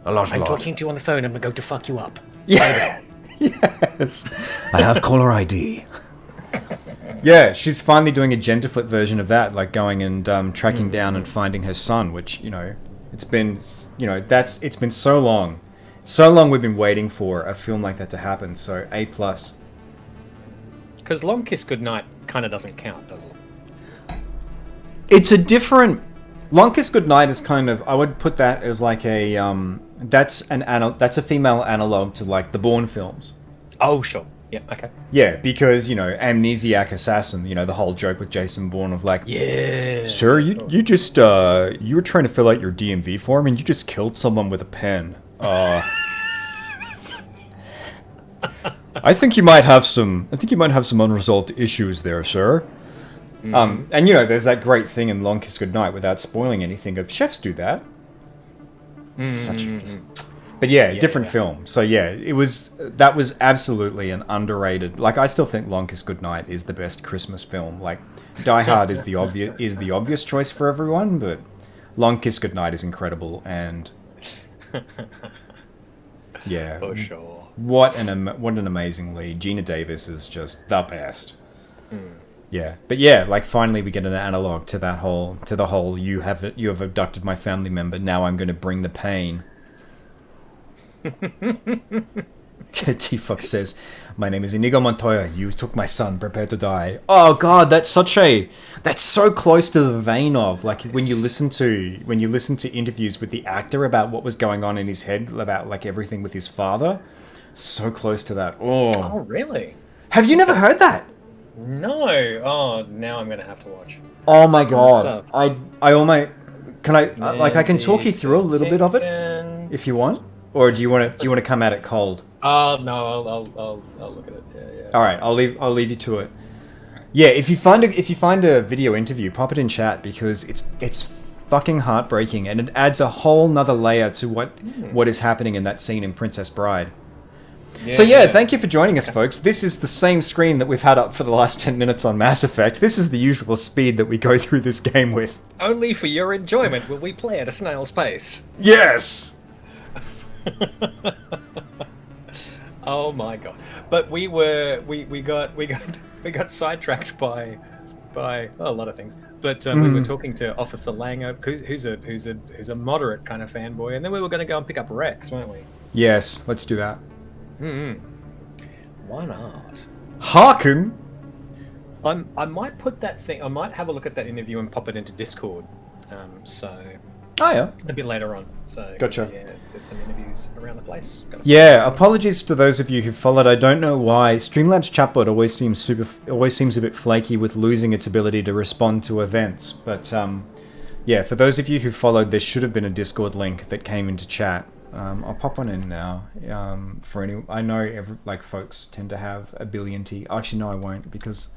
I'm talking to you on the phone and I'm going to fuck you up. Yeah. Yes. I have caller ID. Yeah, she's finally doing a gender flip version of that, like going and tracking down and finding her son, which, it's been so long. So long we've been waiting for a film like that to happen, so A+. Because Long Kiss Goodnight kind of doesn't count, does it? It's a different... Long Kiss Goodnight is kind of, I would put that as like a that's a female analog to like the Bourne films. Oh sure, yeah, okay. Yeah, because amnesiac assassin, the whole joke with Jason Bourne of like, yeah, sir, you just you were trying to fill out your DMV form and you just killed someone with a pen. I think you might have some unresolved issues there, sir. And there's that great thing in Long Kiss Goodnight, without spoiling anything, of chefs do that. But different film. So that was absolutely an underrated. Like, I still think Long Kiss Goodnight is the best Christmas film. Like, Die Hard is the obvious choice for everyone, but Long Kiss Goodnight is incredible, and yeah, for sure. What an amazing lead. Gina Davis is just the best. Yeah, but like finally we get an analog to the whole you have abducted my family member. Now I'm going to bring the pain. T-Fox says, "My name is Inigo Montoya. You took my son. Prepare to die." Oh God, that's so close to the vein of like when you listen to interviews with the actor about what was going on in his head about like everything with his father. So close to that. Oh really? Have you never heard that? No. Oh, now I'm gonna have to watch. Oh my God. I can talk you through a little bit of it if you want, or do you want to come at it cold? Oh no, I'll look at it. Yeah. All right, I'll leave you to it. Yeah, if you find a video interview, pop it in chat because it's fucking heartbreaking and it adds a whole nother layer to what is happening in that scene in Princess Bride. Yeah, thank you for joining us, folks. This is the same screen that we've had up for the last 10 minutes on Mass Effect. This is the usual speed that we go through this game with. Only for your enjoyment will we play at a snail's pace. Yes! Oh my god! But we got sidetracked by a lot of things. But we were talking to Officer Langer, who's a moderate kind of fanboy, and then we were going to go and pick up Wrex, weren't we? Yes, let's do that. Why not? Harken. I might put that thing. I might have a look at that interview and pop it into Discord. Oh yeah. A bit later on. So gotcha. Yeah, there's some interviews around the place. Yeah, apologies to those of you who followed. I don't know why Streamlabs chatbot always seems a bit flaky with losing its ability to respond to events. But yeah, for those of you who followed, there should have been a Discord link that came into chat. I'll pop one in now. I know folks tend to have a billion-ty. Actually, no, I won't because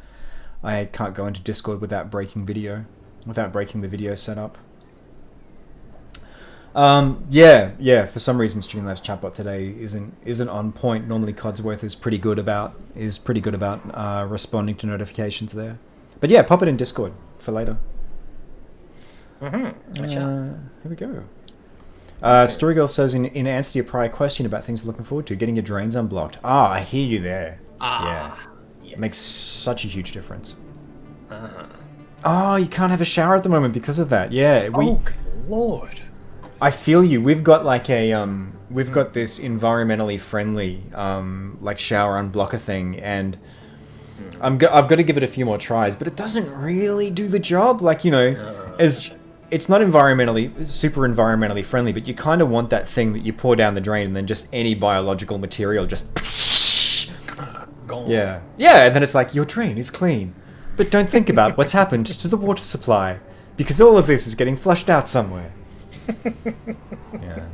I can't go into Discord without breaking the video setup. Yeah. For some reason, Streamlabs chatbot today isn't on point. Normally, Codsworth is pretty good about responding to notifications there. But yeah, pop it in Discord for later. Here we go. Storygirl says in answer to your prior question about things you're looking forward to, getting your drains unblocked. I hear you there. Yeah. It makes such a huge difference. Oh, you can't have a shower at the moment because of that. Yeah. Lord. I feel you. We've got we've got this environmentally friendly shower unblocker thing, and I've got to give it a few more tries, but it doesn't really do the job. As it's not super environmentally friendly, but you kind of want that thing that you pour down the drain, and then just any biological material just gone. Yeah, and then it's like your drain is clean, but don't think about what's happened to the water supply because all of this is getting flushed out somewhere. Yeah.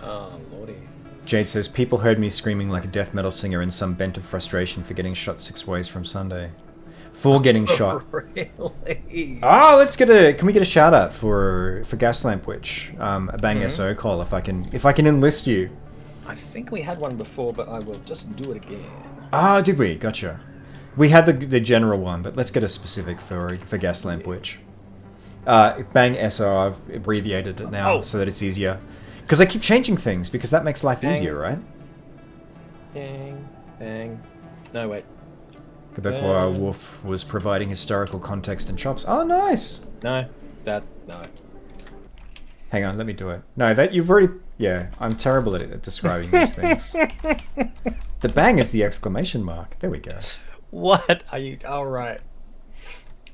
Oh, lordy. Jade says, people heard me screaming like a death metal singer in some bent of frustration for getting shot 6 ways from Sunday. For getting shot. Really? Can we get a shout out for Gaslamp Witch? A bang SO call if I can enlist you. I think we had one before, but I will just do it again. Did we? Gotcha. We had the general one, but let's get a specific for Gaslamp Witch. Bang SO, I've abbreviated it now so that it's easier. Because I keep changing things, because that makes life easier, right? Bang. No, wait. Quebecois Wolf was providing historical context and chops. Oh, nice! No. Hang on, let me do it. No, that you've already... Yeah, I'm terrible at describing these things. The bang is the exclamation mark. There we go. What are you... Oh, right.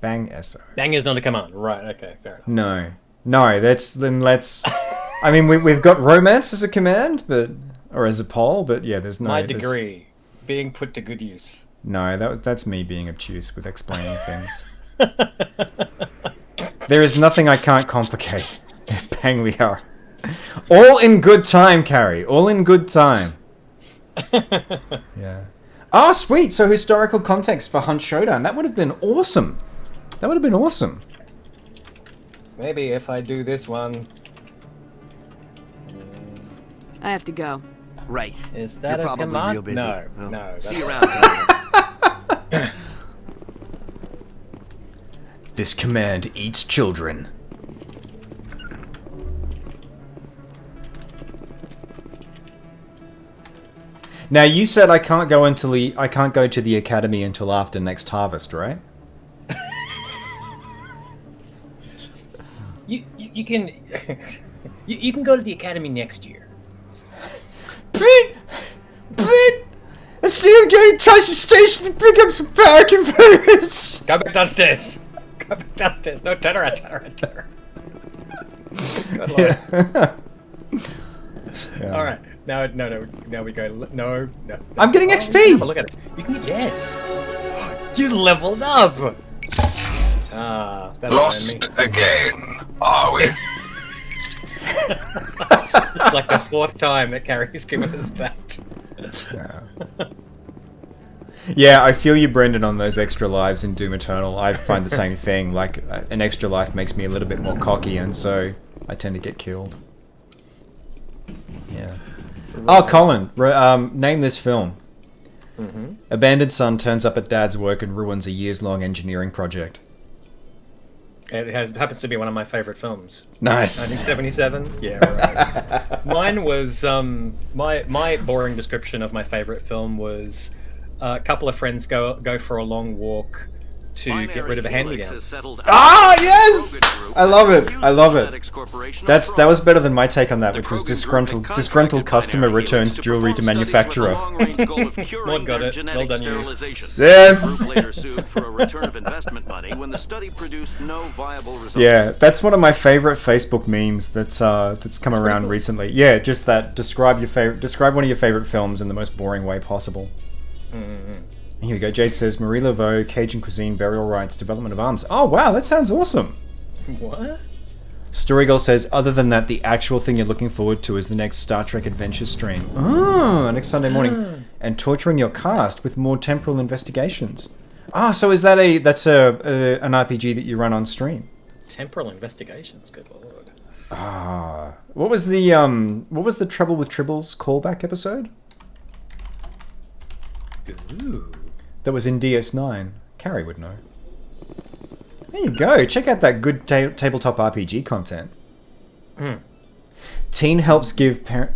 Bang SO. Bang is not a command. Right, okay, fair enough. No, let's... I mean, we've got romance as a command, or as a poll, but yeah, there's no... My degree. Being put to good use. No, that's me being obtuse with explaining things. There is nothing I can't complicate. Bang we are. All in good time, Carrie. All in good time. Yeah. Oh, sweet. So historical context for Hunt Showdown. That would have been awesome. Maybe if I do this one. I have to go. Right. Is that You're a probably command? real busy. No. See you around. This command eats children. Now you said I can't go to the academy until after next harvest, right? You can you can go to the academy next year. Pete! I see him going to Tracy Station to pick up some power converters! Go back downstairs. No, turn around. Good Lord. Yeah. Alright. Now we go. No. I'm getting XP! Have a look at it. You can yes! You leveled up! Lost again, are we? It's like the 4th time that Carrie's given us that. Yeah, I feel you, Brendan, on those extra lives in Doom Eternal. I find the same thing. Like, an extra life makes me a little bit more cocky, and so I tend to get killed. Yeah. Right. Oh, Colin, name this film. Abandoned son turns up at dad's work and ruins a years-long engineering project. It happens to be one of my favorite films. Nice. 1977? Yeah, right. Mine was my boring description of my favorite film was a couple of friends go for a long walk to get rid of a hand-me-down. Ah, yes! I love it. I love it. That was better than my take on that, which was disgruntled customer returns jewelry to manufacturer. Maud got it. Well done, you. Yes. Later sued for a return of investment money when the study produced no viable results. Yeah, that's one of my favorite Facebook memes that's come around cool. recently. Yeah, just that. Describe one of your favorite films in the most boring way possible. Mm-hmm. Here we go. Jade says Marie Laveau, Cajun cuisine, burial rites, development of arms. Oh wow, that sounds awesome. What? Storygirl says, other than that, the actual thing you're looking forward to is the next Star Trek Adventure stream. Oh, next Sunday morning, and torturing your cast with more temporal investigations. Ah, so is that an RPG that you run on stream? Temporal investigations, good lord. Ah, what was the Trouble with Tribbles callback episode? Ooh. That was in DS9. Carrie would know. There you go. Check out that good tabletop RPG content. Mm. Teen helps give parent.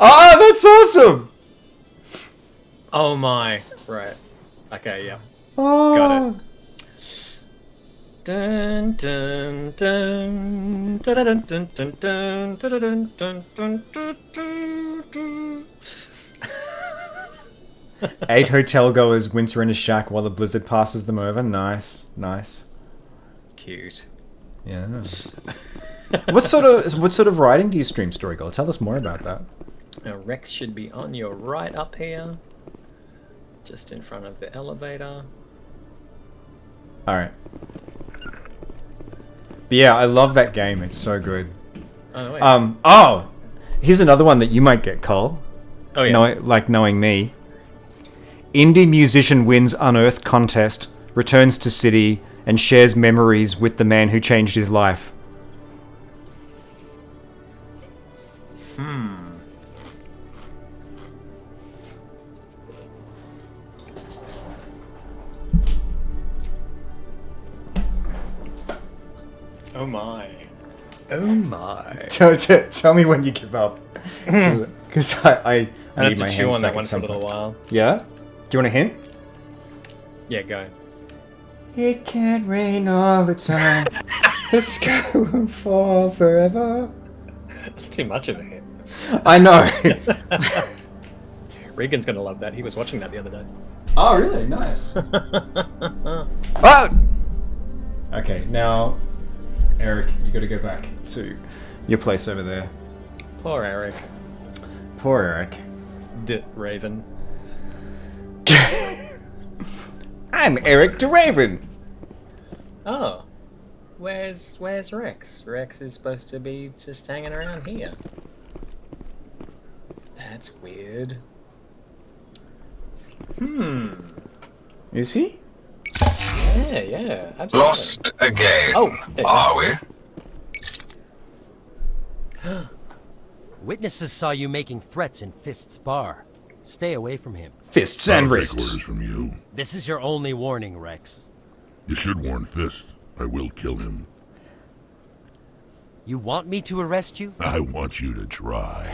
Oh, that's awesome! Oh my. Right. Okay, yeah. Oh. Got it. Dun dun dun dun dun dun dun dun dun dun dun dun. 8 hotel goers winter in a shack while the blizzard passes them over. Nice. Cute. Yeah. What sort of writing do you stream, Storygirl? Tell us more about that. Now, Wrex should be on your right up here, just in front of the elevator. All right. But yeah, I love that game. It's so good. Oh, wait. Here's another one that you might get, Cole. Oh yeah. Knowing me. Indie musician wins unearthed contest, returns to city, and shares memories with the man who changed his life. Oh my. Oh my. Tell me when you give up. Because I need my chew hands on back that one at for a some little point. while. Yeah? Do you want a hint? Yeah, go. It can't rain all the time. The sky won't fall forever. That's too much of a hit. I know. Regan's gonna love that. He was watching that the other day. Oh, really? Nice. Oh! Okay, now, Eric, you gotta go back to your place over there. Poor Eric. Poor Eric. Raven. I'm Eric DeRaven. Oh. Where's Wrex? Wrex is supposed to be just hanging around here. That's weird. Is he? Yeah, absolutely. Lost again. Oh, are we? Witnesses saw you making threats in Fist's bar. Stay away from him. Fists and I'll take wrists. orders from you. This is your only warning, Wrex. You should warn Fist. I will kill him. You want me to arrest you? I want you to try.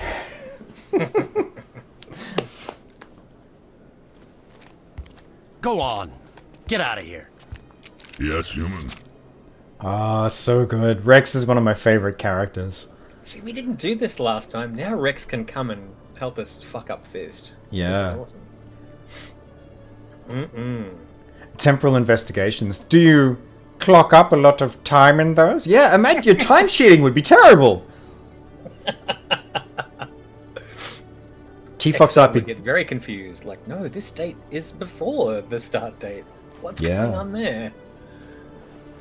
Go on. Get out of here. Yes, human. Ah, so good. Wrex is one of my favorite characters. See, we didn't do this last time. Now Wrex can come and help us fuck up Fist. Yeah. This is awesome. Temporal investigations. Do you clock up a lot of time in those? Yeah, imagine your time cheating would be terrible. T-Fox would RP. get very confused. Like, no, this date is before the start date. What's going on there?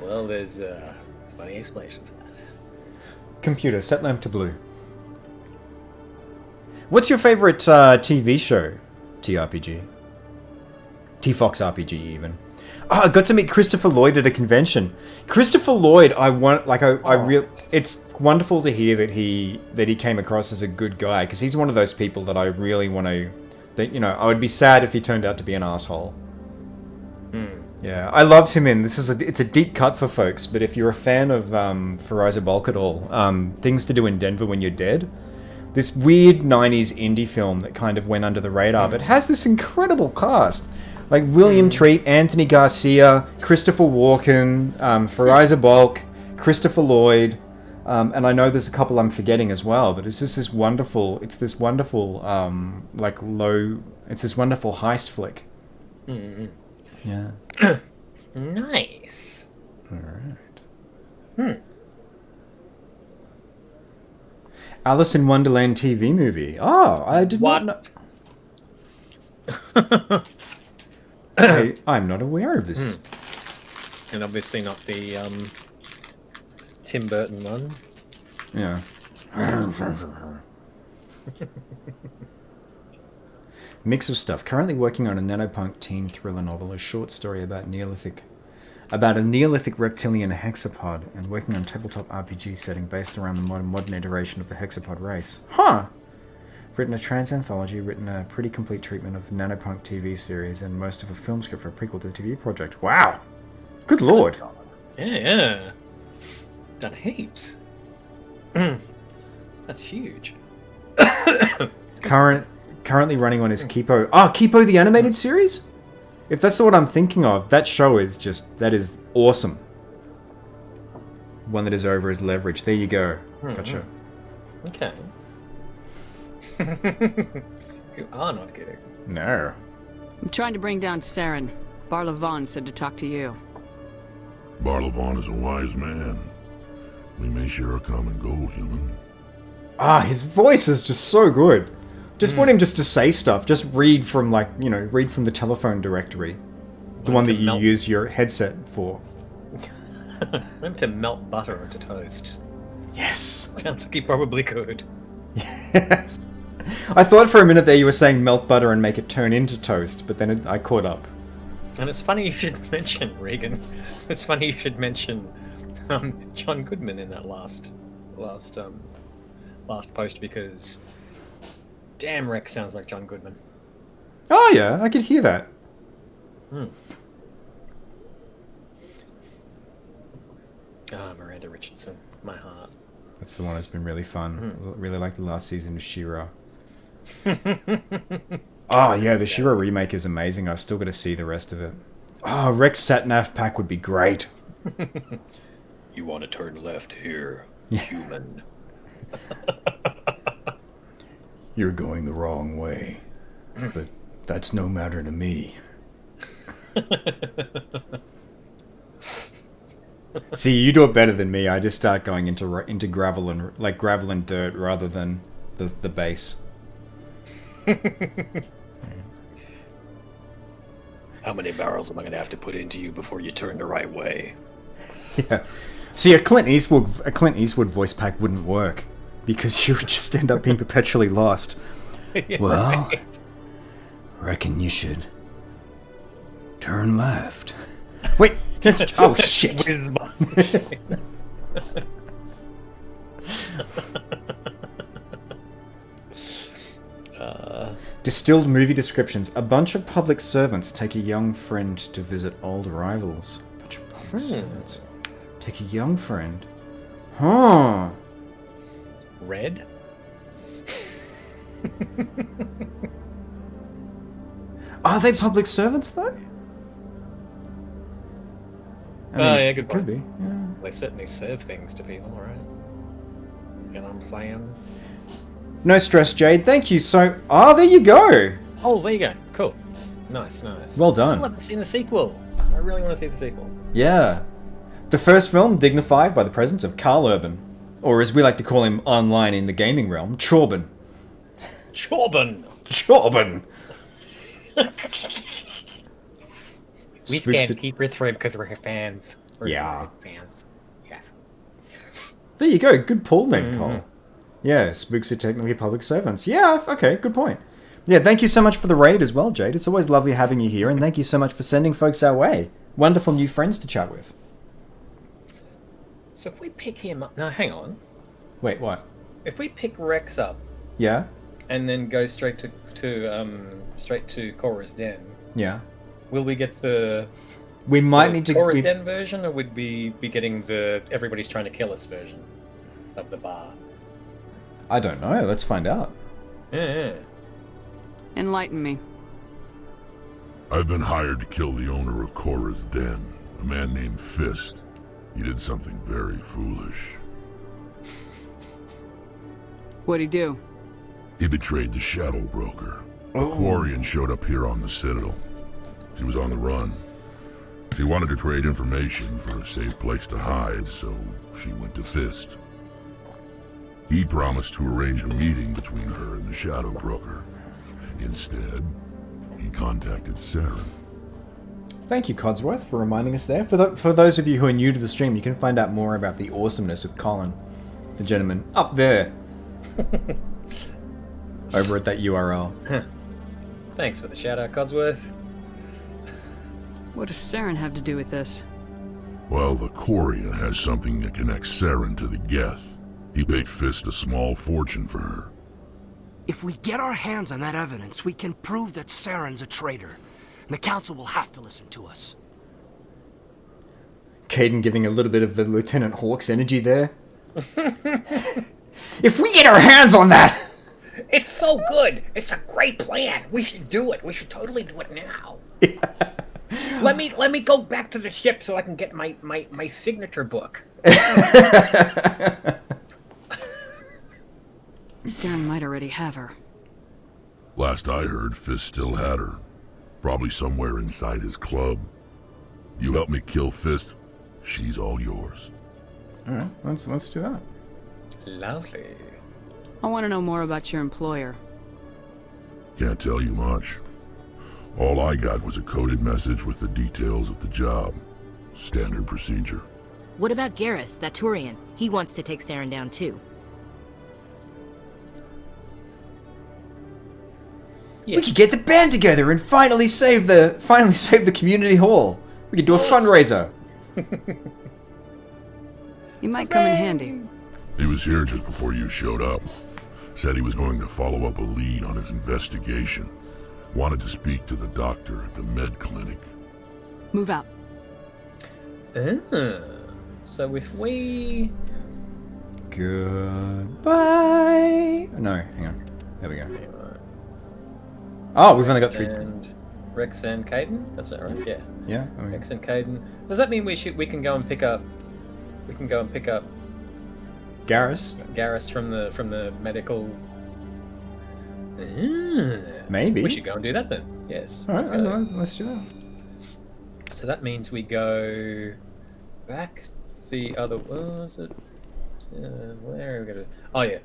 Well, there's a funny explanation for that. Computer, set lamp to blue. What's your favorite TV show? TRPG. T-Fox RPG even. Oh, I got to meet Christopher Lloyd at a convention. Christopher Lloyd, it's wonderful to hear that he came across as a good guy, because he's one of those people that I really want to, I would be sad if he turned out to be an asshole. Yeah, I loved him in. It's a deep cut for folks, but if you're a fan of Fariza Balk at all, Things to Do in Denver When You're Dead, this weird 90s indie film that kind of went under the radar, but has this incredible cast. Like William Treat, Anthony Garcia, Christopher Walken, Fariza Balk, Christopher Lloyd, and I know there's a couple I'm forgetting as well, but it's just this wonderful heist flick. Mm-hmm. Yeah. Nice. All right. Alice in Wonderland TV movie. Oh, I did not know. I'm not aware of this. And obviously not the Tim Burton one. Yeah. Mix of stuff. Currently working on a nanopunk teen thriller novel, a short story about a Neolithic reptilian hexapod, and working on tabletop RPG setting based around the modern iteration of the hexapod race. Huh! Written a trans anthology, written a pretty complete treatment of nanopunk TV series, and most of a film script for a prequel to the TV project. Wow! Good lord! Yeah. Done heaps. That's huge. Currently running on his Kipo. Oh, Kipo the animated series? If that's what I'm thinking of, that show is that is awesome. One that is over his leverage. There you go. Gotcha. Okay. You are not kidding. No. I'm trying to bring down Saren. Barla Vaughn said to talk to you. Barla Vaughn is a wise man. We may share a common goal, human. Ah, his voice is just so good. Just want him just to say stuff. Just read from read from the telephone directory. The one that you use your headset for. Remember to melt butter onto toast. Yes. Sounds like he probably could. I thought for a minute there you were saying melt butter and make it turn into toast, but then I caught up. And it's funny you should mention Regan. It's funny you should mention John Goodman in that last post, because damn, Wrex sounds like John Goodman. Oh yeah, I could hear that. Miranda Richardson, my heart. That's the one that's been really fun. Really like the last season of Sha'ira. Oh yeah, the Sha'ira remake is amazing. I've still got to see the rest of it. Oh, Wrex Satnav pack would be great. You want to turn left here, human. You're going the wrong way, but that's no matter to me. See, you do it better than me. I just start going into gravel and dirt rather than the base. How many barrels am I going to have to put into you before you turn the right way? Yeah. See, a Clint Eastwood voice pack wouldn't work because you would just end up being perpetually lost. Yeah, well, right. reckon you should turn left. Wait. Oh shit. Distilled movie descriptions. A bunch of public servants take a young friend to visit old rivals. A bunch of public servants take a young friend. Huh. Red? Are they public servants though? I mean, yeah, good point. Could be. Yeah. They certainly serve things to people, right? You know what I'm saying? No stress, Jade. Thank you so... Oh, there you go. Oh, there you go. Cool. Nice. Well done. I still haven't seen the sequel. I really want to see the sequel. Yeah. The first film dignified by the presence of Carl Urban. Or as we like to call him online in the gaming realm, Chorban. Chorban! We can't keep her through because we're her fans. Fans. Yes. There you go. Good pull then, Cole. Yeah, spooks are technically public servants. Yeah, okay, good point. Yeah, thank you so much for the raid as well, Jade. It's always lovely having you here, and thank you so much for sending folks our way. Wonderful new friends to chat with. So if we pick him up... No, hang on. Wait, what? If we pick Wrex up... Yeah? And then go straight to Cora's den... Yeah. Will we get the We might need to... Chorus Den version, or would we be getting the everybody's trying to kill us version of the bar? I don't know. Let's find out. Yeah. Enlighten me. I've been hired to kill the owner of Cora's Den, a man named Fist. He did something very foolish. What'd he do? He betrayed the Shadow Broker. A Quarian showed up here on the Citadel. She was on the run. She wanted to trade information for a safe place to hide, so she went to Fist. He promised to arrange a meeting between her and the Shadow Broker. Instead, he contacted Saren. Thank you, Codsworth, for reminding us there. For those of you who are new to the stream, you can find out more about the awesomeness of Colin, the gentleman up there, over at that URL. Thanks for the shout out, Codsworth. What does Saren have to do with this? Well, the Quarian has something that connects Saren to the Geth. He paid Fist a small fortune for her. If we get our hands on that evidence, we can prove that Saren's a traitor. And the Council will have to listen to us. Caden giving a little bit of the Lieutenant Hawk's energy there. If we get our hands on that! It's so good! It's a great plan! We should do it! We should totally do it now! Let me go back to the ship so I can get my signature book. Saren might already have her. Last I heard, Fist still had her. Probably somewhere inside his club. You help me kill Fist, she's all yours. Alright, let's do that. Lovely. I want to know more about your employer. Can't tell you much. All I got was a coded message with the details of the job. Standard procedure. What about Garrus, that Turian? He wants to take Saren down too. We could get the band together and finally save the community hall. We could do a fundraiser. He might come in handy. He was here just before you showed up. Said he was going to follow up a lead on his investigation. Wanted to speak to the doctor at the med clinic. Move out. So if we... Goodbye. No, hang on. There we go. Oh, we've only got 3. And Wrex and Caden? That's it, right? Yeah. Yeah. Wrex and Caden. Does that mean we can go and pick up Garrus from the medical? Maybe. We should go and do that then. Yes. Alright, let's do that. So that means we go back the other... where are we going to... Oh yeah.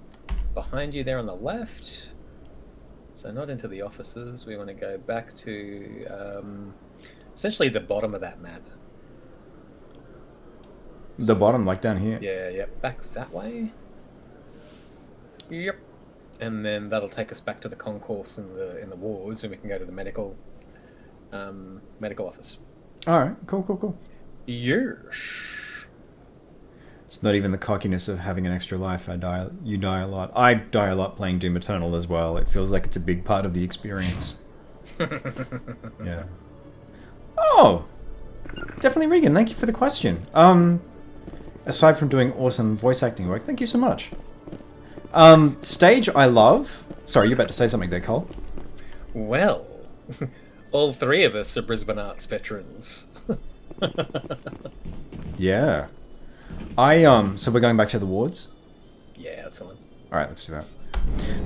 Behind you there on the left. So not into the offices. We want to go back to essentially the bottom of that map. The bottom, like down here? Yeah, back that way. Yep. And then that'll take us back to the concourse in the wards, and we can go to the medical office. Alright, cool. Yes. It's not even the cockiness of having an extra life. You die a lot. I die a lot playing Doom Eternal as well. It feels like it's a big part of the experience. Yeah. Oh! Definitely Regan, thank you for the question. Aside from doing awesome voice acting work, thank you so much. Stage I love. Sorry, you're about to say something there, Cole. Well, all 3 of us are Brisbane Arts veterans. Yeah. So we're going back to the wards? Yeah, that's the one. Alright, let's do that.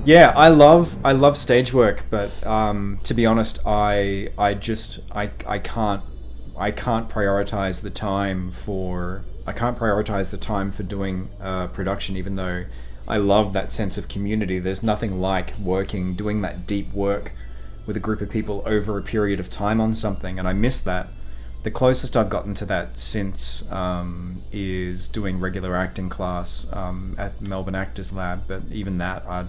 Yeah, I love stage work, but to be honest, I can't prioritize the time for doing production, even though I love that sense of community. There's nothing like doing that deep work with a group of people over a period of time on something, and I miss that. The closest I've gotten to that since is doing regular acting class at Melbourne Actors Lab, but even that, I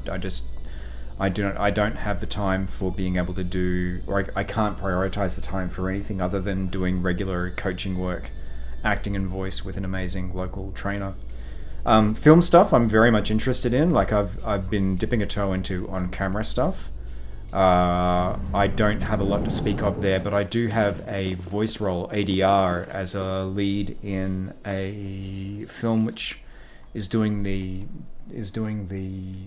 don't have the time for being able to do, or I can't prioritize the time for anything other than doing regular coaching work, acting and voice with an amazing local trainer. Film stuff I'm very much interested in. Like I've been dipping a toe into on camera stuff. I don't have a lot to speak of there, but I do have a voice role, ADR, as a lead in a film which is doing the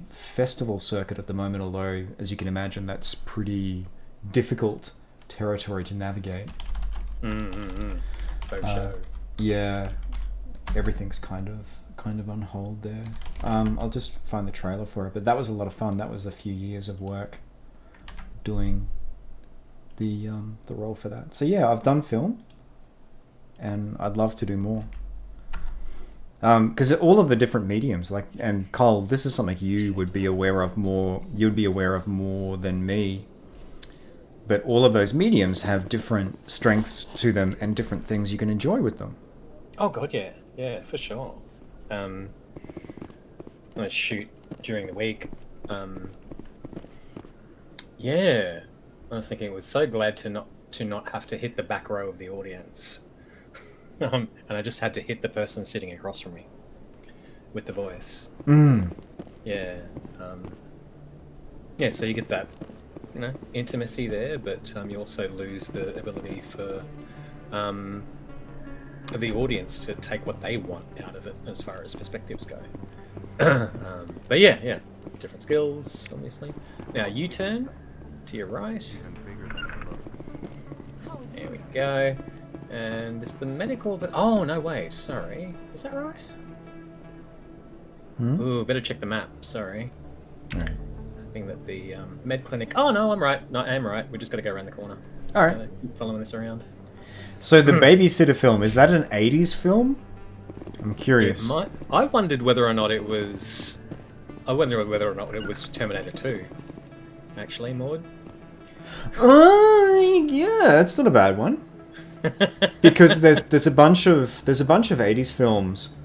festival circuit at the moment, although, as you can imagine, that's pretty difficult territory to navigate. Yeah, everything's kind of on hold there. I'll just find the trailer for it, but that was a lot of fun. That was a few years of work doing the role for that. So yeah, I've done film, and I'd love to do more. Because all of the different mediums, like, and Cole, this is something you would be aware of more. You'd be aware of more than me. But all of those mediums have different strengths to them and different things you can enjoy with them. Oh god, yeah, for sure. I shoot during the week. Yeah, I was thinking, was so glad to not have to hit the back row of the audience, and I just had to hit the person sitting across from me with the voice. Yeah, yeah. So you get that, intimacy there, but you also lose the ability for the audience to take what they want out of it as far as perspectives go. But yeah, different skills, obviously. Now U-turn to your right. There we go. And it's the medical, but oh no, wait, sorry, is that right? Ooh, better check the map. Sorry. All right. Hoping that the med clinic. Oh no, I'm right. No, I am right. We just got to go around the corner. All right. Keep following this around. So the babysitter film, is that an 80s film? I'm curious. I wondered whether or not it was. I wonder whether or not it was Terminator 2. Actually, Maud. Yeah, that's not a bad one. Because there's a bunch of 80s films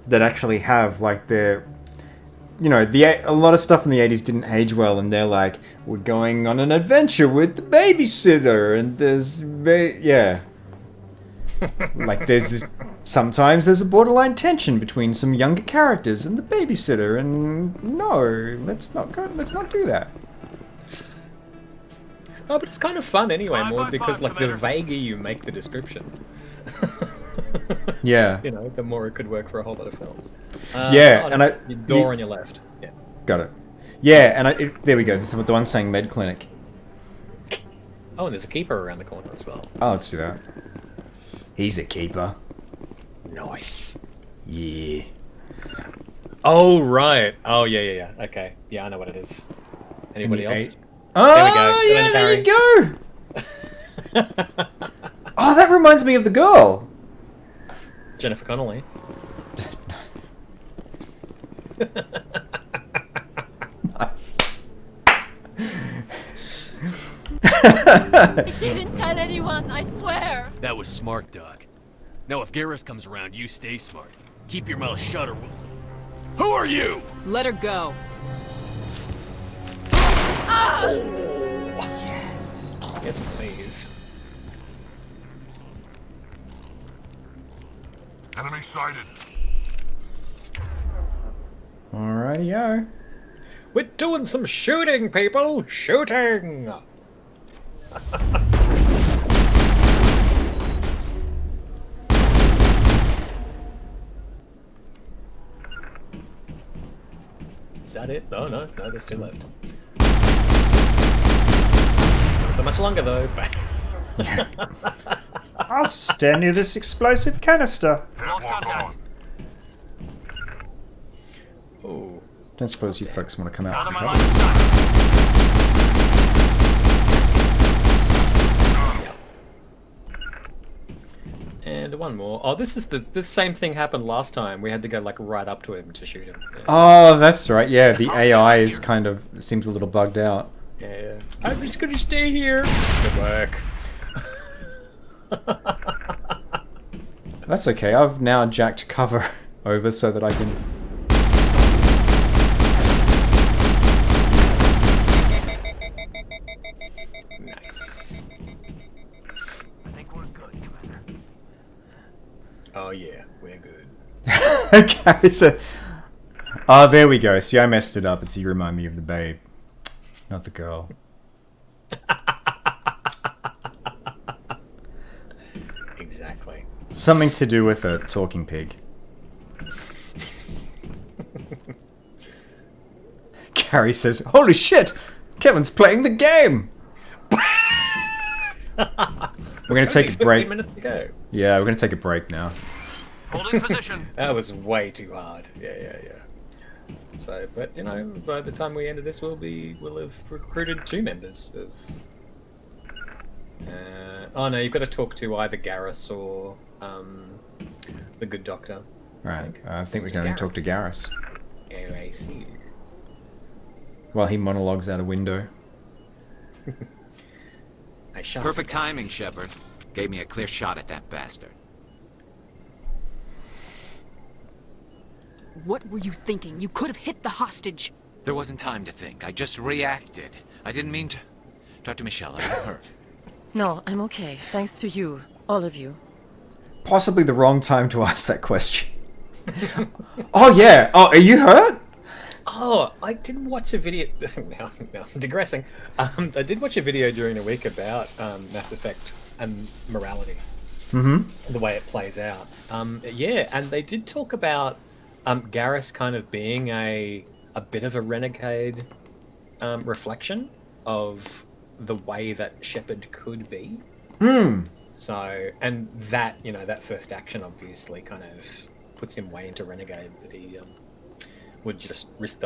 that actually have like their, a lot of stuff in the 80s didn't age well, and they're like, we're going on an adventure with the babysitter, and there's like sometimes there's a borderline tension between some younger characters and the babysitter, and no, let's not do that. Oh, but it's kind of fun anyway, Maud, because like the vaguer you make the description, yeah, the more it could work for a whole lot of films. Your door on your left. Yeah, got it. Yeah, and there we go. The one saying med clinic. Oh, and there's a keeper around the corner as well. Oh, let's do that. He's a keeper. Nice. Yeah. Oh right. Oh yeah. Okay. Yeah, I know what it is. Anybody else? Oh, there you go. Oh, that reminds me of the girl. Jennifer Connelly. Nice. I didn't tell anyone, I swear. That was smart, Doc. Now, if Garrus comes around, you stay smart. Keep your mouth shut or we'll... Who are you? Let her go. Ah! Oh, yes. Yes, please. Enemy sighted. Alrighty-o. We're doing some shooting, people! Shooting! Is that it? No, there's two left. Not for much longer, though. I'll stand near this explosive canister. Lost contact. Oh. Don't suppose you folks want to come out from my cover? line of sight. And one more. Oh, this is the same thing happened last time. We had to go like right up to him to shoot him. Yeah. Oh, that's right. Yeah, the AI is seems a little bugged out. Yeah. I'm just gonna stay here. Good work. That's okay. I've now jacked cover over so that I can. Nice. I think we're good, Commander. Oh yeah, we're good. Okay, so. Oh, there we go. See, I messed it up. It's you remind me of the babe, not the girl. Exactly. Something to do with a talking pig. Gary says, "Holy shit! Kevin's playing the game!" We're going to take a break. 15 minutes to go. Yeah, we're going to take a break now. Holding position. That was way too hard. Yeah. So, but you know, by the time we end this, we'll have recruited 2 members of. Oh no, you've got to talk to either Garrus or the good doctor. Right, I think we can only talk to Garrus. Yeah, I see. While he monologues out a window. Perfect timing, Shepard. Gave me a clear shot at that bastard. What were you thinking? You could have hit the hostage. There wasn't time to think. I just reacted. I didn't mean to. Dr. Michelle, I'm hurt. No, I'm okay. Thanks to you. All of you. Possibly the wrong time to ask that question. Oh yeah. Oh, are you hurt? Oh, I did watch a video. Now I'm digressing. I did watch a video during the week about Mass Effect and morality. Mm-hmm. The way it plays out. Yeah, and they did talk about Garrus kind of being a bit of a renegade reflection of the way that Shepard could be. So, and that, you know, that first action obviously kind of puts him way into renegade, that he would just risk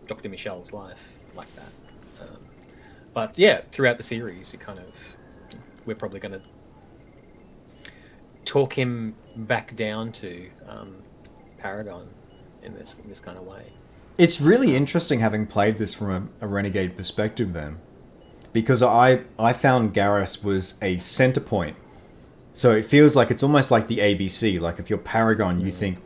Dr. Michelle's life like that. But yeah, throughout the series, we're probably going to talk him back down to Paragon in this kind of way. It's really interesting having played this from a renegade perspective then. Because I found Garrus was a center point. So it feels like it's almost like the ABC. Like if you're Paragon, you think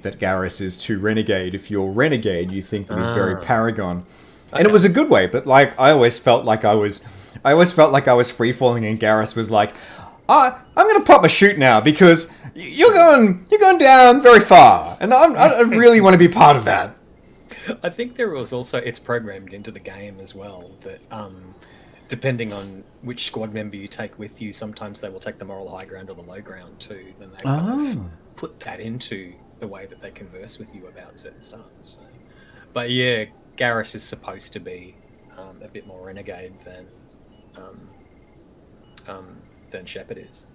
that Garrus is too renegade. If you're renegade, you think that he's very Paragon. And it was a good way, but like I always felt like I was free falling, and Garrus was like, I'm gonna pop my chute now because you're going down very far, and I really want to be part of that. I think there was also, it's programmed into the game as well that depending on which squad member you take with you, sometimes they will take the moral high ground or the low ground too. Then they kind of put that into the way that they converse with you about certain stuff. So. But yeah, Garrus is supposed to be a bit more renegade than Shepard is.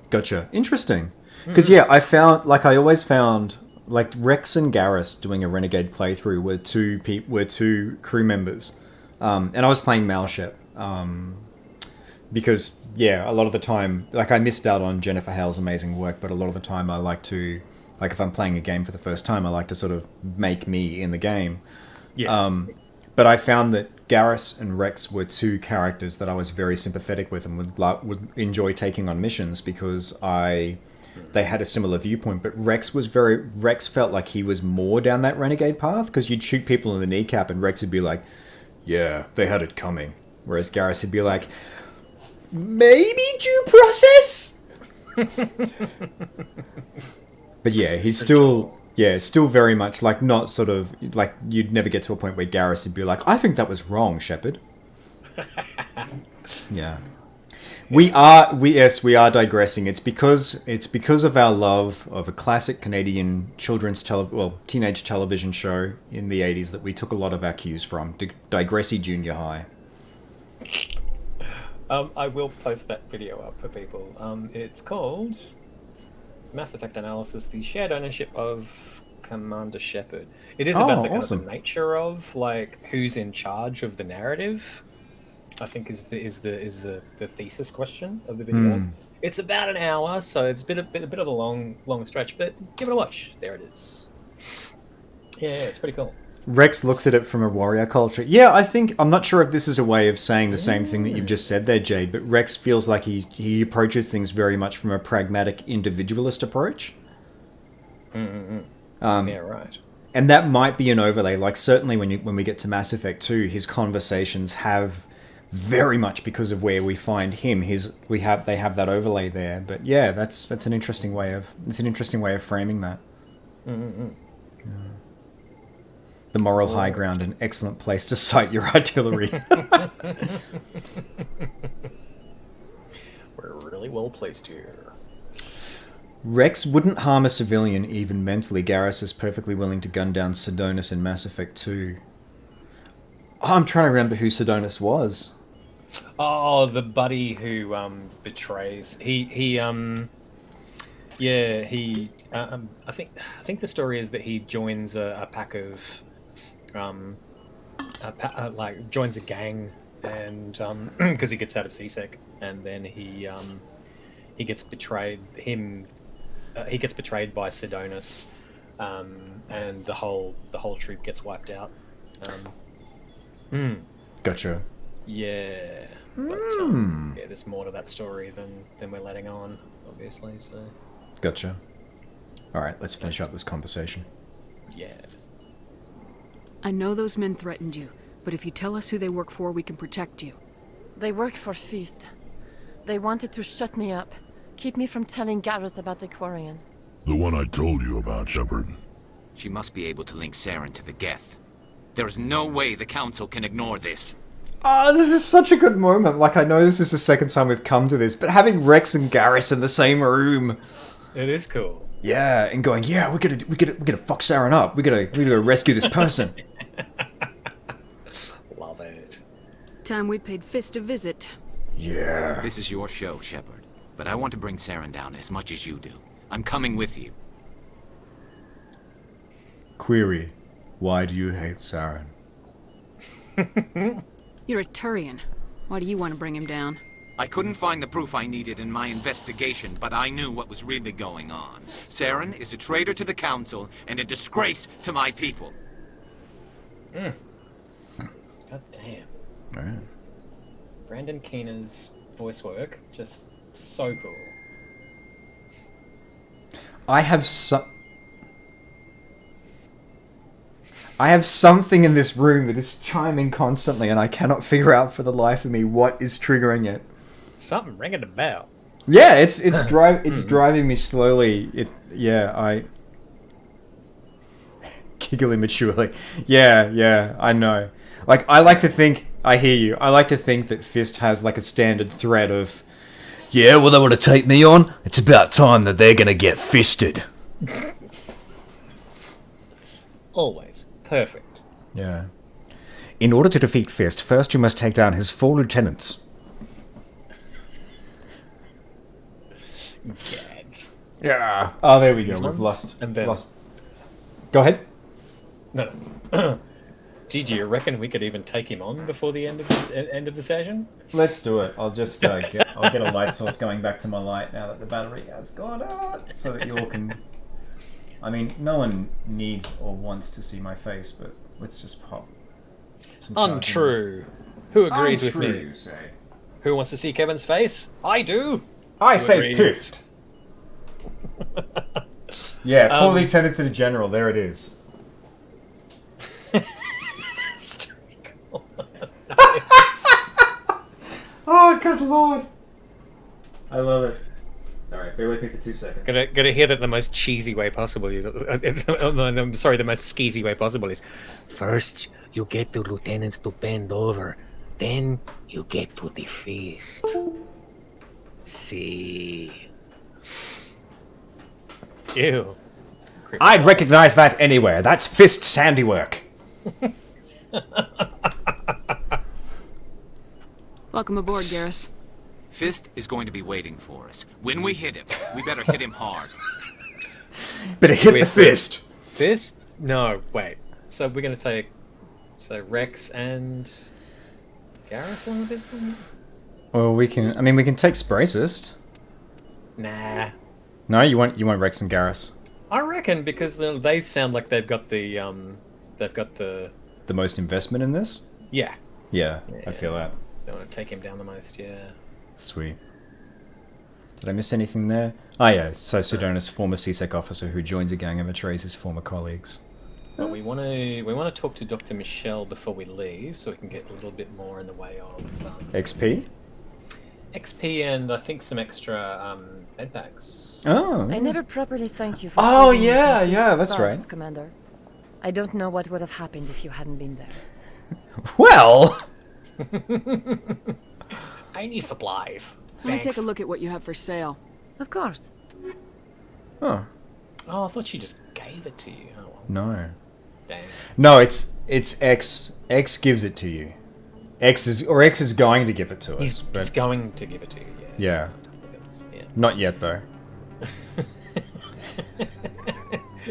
Gotcha. Interesting. Because yeah, I always found like Wrex and Garrus doing a renegade playthrough were two crew members, and I was playing Malshep. Because yeah, a lot of the time, like I missed out on Jennifer Hale's amazing work, but a lot of the time I like to, like if I'm playing a game for the first time, I like to sort of make me in the game. Yeah. But I found that Garrus and Wrex were 2 characters that I was very sympathetic with and would enjoy taking on missions because they had a similar viewpoint. But Wrex felt like he was more down that renegade path because you'd shoot people in the kneecap and Wrex would be like, yeah, they had it coming. Whereas Garrus would be like, maybe due process? But yeah, he's still very much like not sort of like you'd never get to a point where Garrus would be like, I think that was wrong, Shepard. Yeah. We are digressing. It's because of our love of a classic Canadian teenage television show in the 80s that we took a lot of our cues from, Digressy Junior High. I will post that video up for people. It's called Mass Effect Analysis: The Shared Ownership of Commander Shepard. It is about the kind of the nature of like who's in charge of the narrative. I think is the thesis question of the video. It's about an hour, so it's a bit of a long stretch, but give it a watch. There it is. Yeah, it's pretty cool. Wrex looks at it from a warrior culture. Yeah, I'm not sure if this is a way of saying the same thing that you've just said there, Jade, but Wrex feels like he approaches things very much from a pragmatic individualist approach. Yeah, right. And that might be an overlay. Like certainly when we get to Mass Effect 2, his conversations have very much because of where we find him. They have that overlay there. But yeah, that's an interesting way of framing that. Mm-hmm. Yeah. The moral high ground, an excellent place to cite your artillery. We're really well placed here. Wrex wouldn't harm a civilian even mentally. Garrus is perfectly willing to gun down Sidonus in Mass Effect 2. Oh, I'm trying to remember who Sidonus was. Oh, the buddy who betrays. I think the story is that he joins a pack of joins a gang, and because he gets out of CSEC, and then he gets betrayed. He gets betrayed by Sidonus, and the whole troop gets wiped out. Gotcha. Yeah, but there's more to that story than we're letting on, obviously. So. Gotcha. All right, let's finish up this conversation. Yeah. I know those men threatened you, but if you tell us who they work for, we can protect you. They work for Feast. They wanted to shut me up, keep me from telling Garrus about the Quarian. The one I told you about, Shepard. She must be able to link Saren to the Geth. There is no way the Council can ignore this. This is such a good moment. Like, I know this is the second time we've come to this, but having Wrex and Garrus in the same room. It is cool. Yeah, and going, yeah, we gotta fuck Saren up. We gotta go rescue this person. Love it. Time we paid Fist a visit. Yeah. This is your show, Shepard. But I want to bring Saren down as much as you do. I'm coming with you. Query. Why do you hate Saren? You're a Turian. Why do you want to bring him down? I couldn't find the proof I needed in my investigation, but I knew what was really going on. Saren is a traitor to the Council and a disgrace to my people. God damn. Alright. Brandon Keener's voice work, just so cool. I have something in this room that is chiming constantly, and I cannot figure out for the life of me what is triggering it. Something ringing a bell. Yeah, it's driving me slowly. I giggle immaturely. Yeah, I know. Like, I like to think, I hear you. I like to think that Fist has like a standard thread of, yeah, well, they want to take me on. It's about time that they're gonna get fisted. Always. Perfect. Yeah. In order to defeat Fist, first you must take down his 4 lieutenants. Gads. Yeah. Oh, there we go. We've lost. And then... lost. Go ahead. No. Did you reckon we could even take him on before the end of the session? Let's do it. I'll just get a light source going back to my light now that the battery has gone out, so that you all can. I mean, no one needs or wants to see my face, but let's just pop. Untrue. Who agrees with Untrue, me? you say. Who wants to see Kevin's face? I do. I Who say agrees? piffed. Yeah, 4 lieutenants and a general. There it is. Oh, good lord! I love it. Alright, bear with me for 2 seconds. Gotta hit it the most cheesy way possible. I'm sorry, the most skeezy way possible is first you get the lieutenants to bend over, then you get to the feast. See. Ew. I'd recognize that anywhere. That's Fist's handiwork. Welcome aboard, Garrus. Fist is going to be waiting for us. When we hit him, we better hit him hard. Better hit the fist. Fist? No, wait. So we're gonna take Wrex and Garrus on this one? Well, we can take Spracist. Nah. No, you want Wrex and Garrus. I reckon because they sound like they've got the most investment in this? Yeah. Yeah, I feel that. They want to take him down the most, yeah. Sweet. Did I miss anything there? Oh yeah, so Sidonus, former CSEC officer who joins a gang and betrays his former colleagues. But we want to talk to Dr. Michelle before we leave, so we can get a little bit more in the way of XP? XP and I think some extra bed packs. Oh. I never properly thanked you for Oh saving yeah, me yeah, from that's Stars, right. Commander. I don't know what would have happened if you hadn't been there. Well... I need supplies. Let me take a look at what you have for sale. Of course. Oh. Oh, I thought she just gave it to you. Oh, well. No. Dang. No, it's X. X gives it to you. X is going to give it to us. He's going to give it to you, Yeah. Yeah. Not yet, though.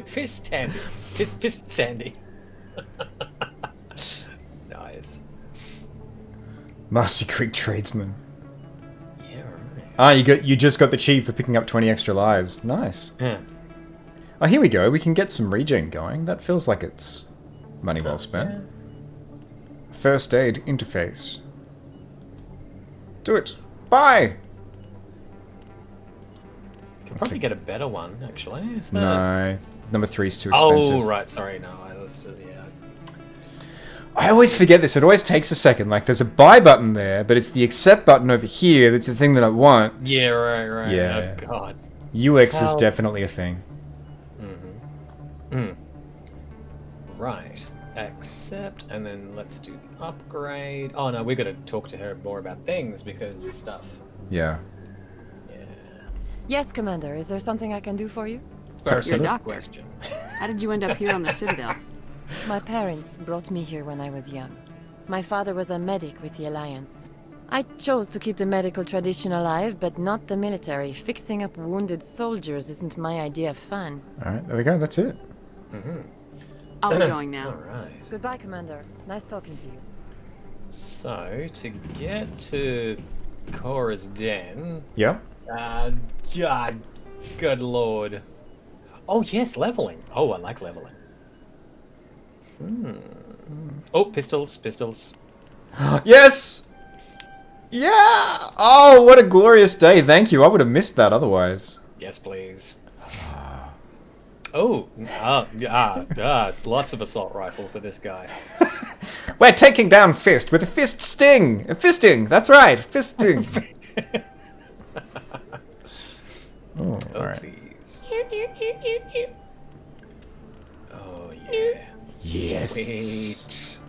Fist Sandy. Fist Sandy. Nice. Master Creek tradesman. Yeah, right. Ah, you just got the cheat for picking up 20 extra lives. Nice. Yeah. Oh, here we go. We can get some regen going. That feels like it's money well spent. Yeah. First aid interface. Do it. Bye. Can probably get a better one, actually. Isn't No, number 3 is too expensive. Oh, right. Sorry, no. I was, yeah. I always forget this. It always takes a second. Like, there's a buy button there, but it's the accept button over here that's the thing that I want. Yeah, right. Yeah. Oh, God. UX is definitely a thing. Right. Accept, and then let's do the upgrade. Oh, no, we got to talk to her more about things, because stuff. Yeah. Yes, Commander. Is there something I can do for you? You're a doctor. How did you end up here on the Citadel? My parents brought me here when I was young. My father was a medic with the Alliance. I chose to keep the medical tradition alive, but not the military. Fixing up wounded soldiers isn't my idea of fun. Alright, there we go. That's it. I'll be going now. Alright. Goodbye, Commander. Nice talking to you. So, to get to Cora's den... Yeah. God. Good lord. Oh, yes, leveling. Oh, I like leveling. Oh, pistols. Yes! Yeah! Oh, what a glorious day. Thank you. I would have missed that otherwise. Yes, please. Oh, lots of assault rifle for this guy. We're taking down Fist with a fist sting. A fisting. That's right. Fisting. Oh, alright. Please. Oh, yeah. Yes. Sweet.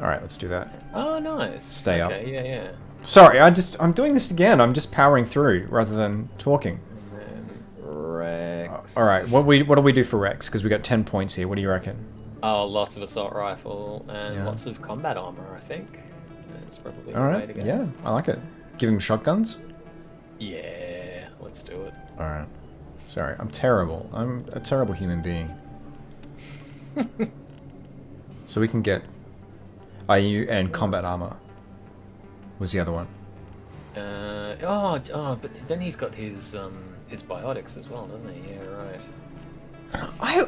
Alright, let's do that. Oh, nice. Stay up. Okay, yeah. Sorry, I'm doing this again. I'm just powering through rather than talking. And then Wrex. Alright, what do we do for Wrex? Because we got 10 points here. What do you reckon? Oh, lots of assault rifle and lots of combat armor, I think. That's probably the way to go. Yeah, I like it. Give him shotguns? Yeah, let's do it. Alright. Sorry, I'm terrible. I'm a terrible human being. So we can get IU and combat armor. Was the other one? But then he's got his biotics as well, doesn't he? Yeah, right.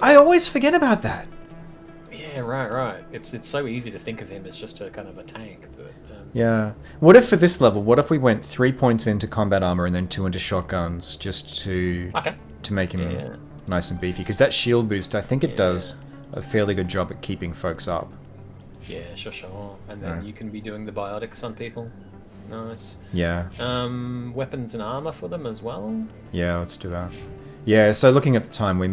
I always forget about that. Yeah, right. It's so easy to think of him as just a kind of a tank, but yeah. What if for this level? What if we went 3 points into combat armor and then 2 into shotguns, just to make him nice and beefy? Because that shield boost, I think it does a fairly good job at keeping folks up. Yeah, sure. And then you can be doing the biotics on people. Nice. Yeah. Weapons and armor for them as well. Yeah, let's do that. Yeah. So looking at the time, we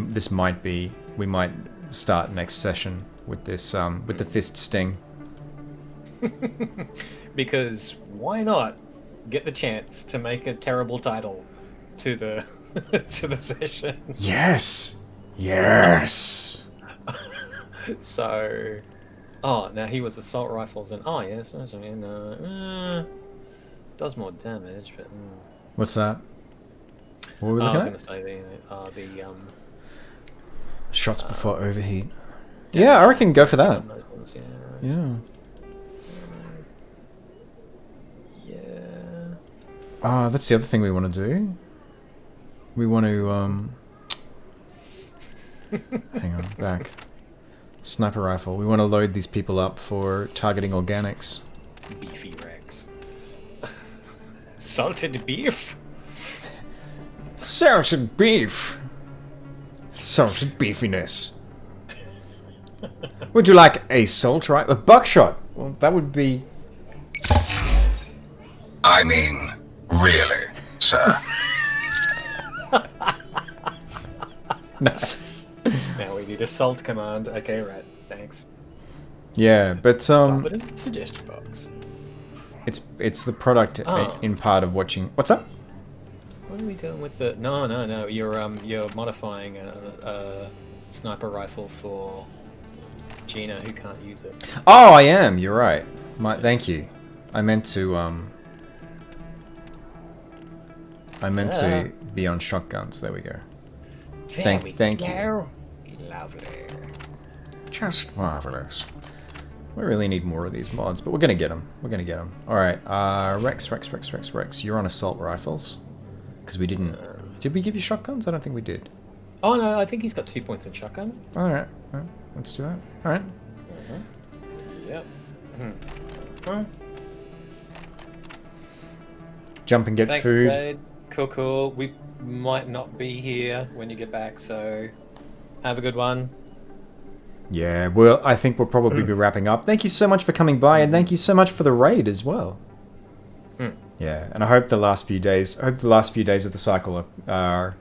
might start next session with this with the fist sting. Because why not get the chance to make a terrible title to the to the session? Yes. Yes. So, now he was assault rifles and yes, does more damage, but what's that? What were we I looking was at? going to say the shots before overheat. Yeah, I reckon go for that. Ones, yeah, right. Yeah. Yeah. That's the other thing we want to do. We want to hang on, back. Sniper rifle. We want to load these people up for targeting organics. Beefy Wrex. Salted beef? Salted beef! Salted beefiness. Would you like a salt rifle? A buckshot? Well, that would be... I mean, really, sir. Nice. Now we need assault command. Okay, right. Thanks. Yeah, but Competent suggestion box. it's the product in part of watching. What's up? What are we doing with the? No. You're modifying a sniper rifle for Gina, who can't use it. Oh, I am. You're right. Thank you. I meant to be on shotguns. There we go. Thank you. Lovely. Just marvelous. We really need more of these mods, but we're gonna get them. All right, Wrex. You're on assault rifles because we didn't. Did we give you shotguns? I don't think we did. Oh no, I think he's got 2 points in shotgun. All right. Let's do that. All right. Yep. Jump and get Thanks, food. Jade. Cool. We might not be here when you get back, so have a good one. Yeah, well, I think we'll probably be wrapping up. Thank you so much for coming by, and thank you so much for the raid as well. Yeah, and I hope the last few days of the cycle are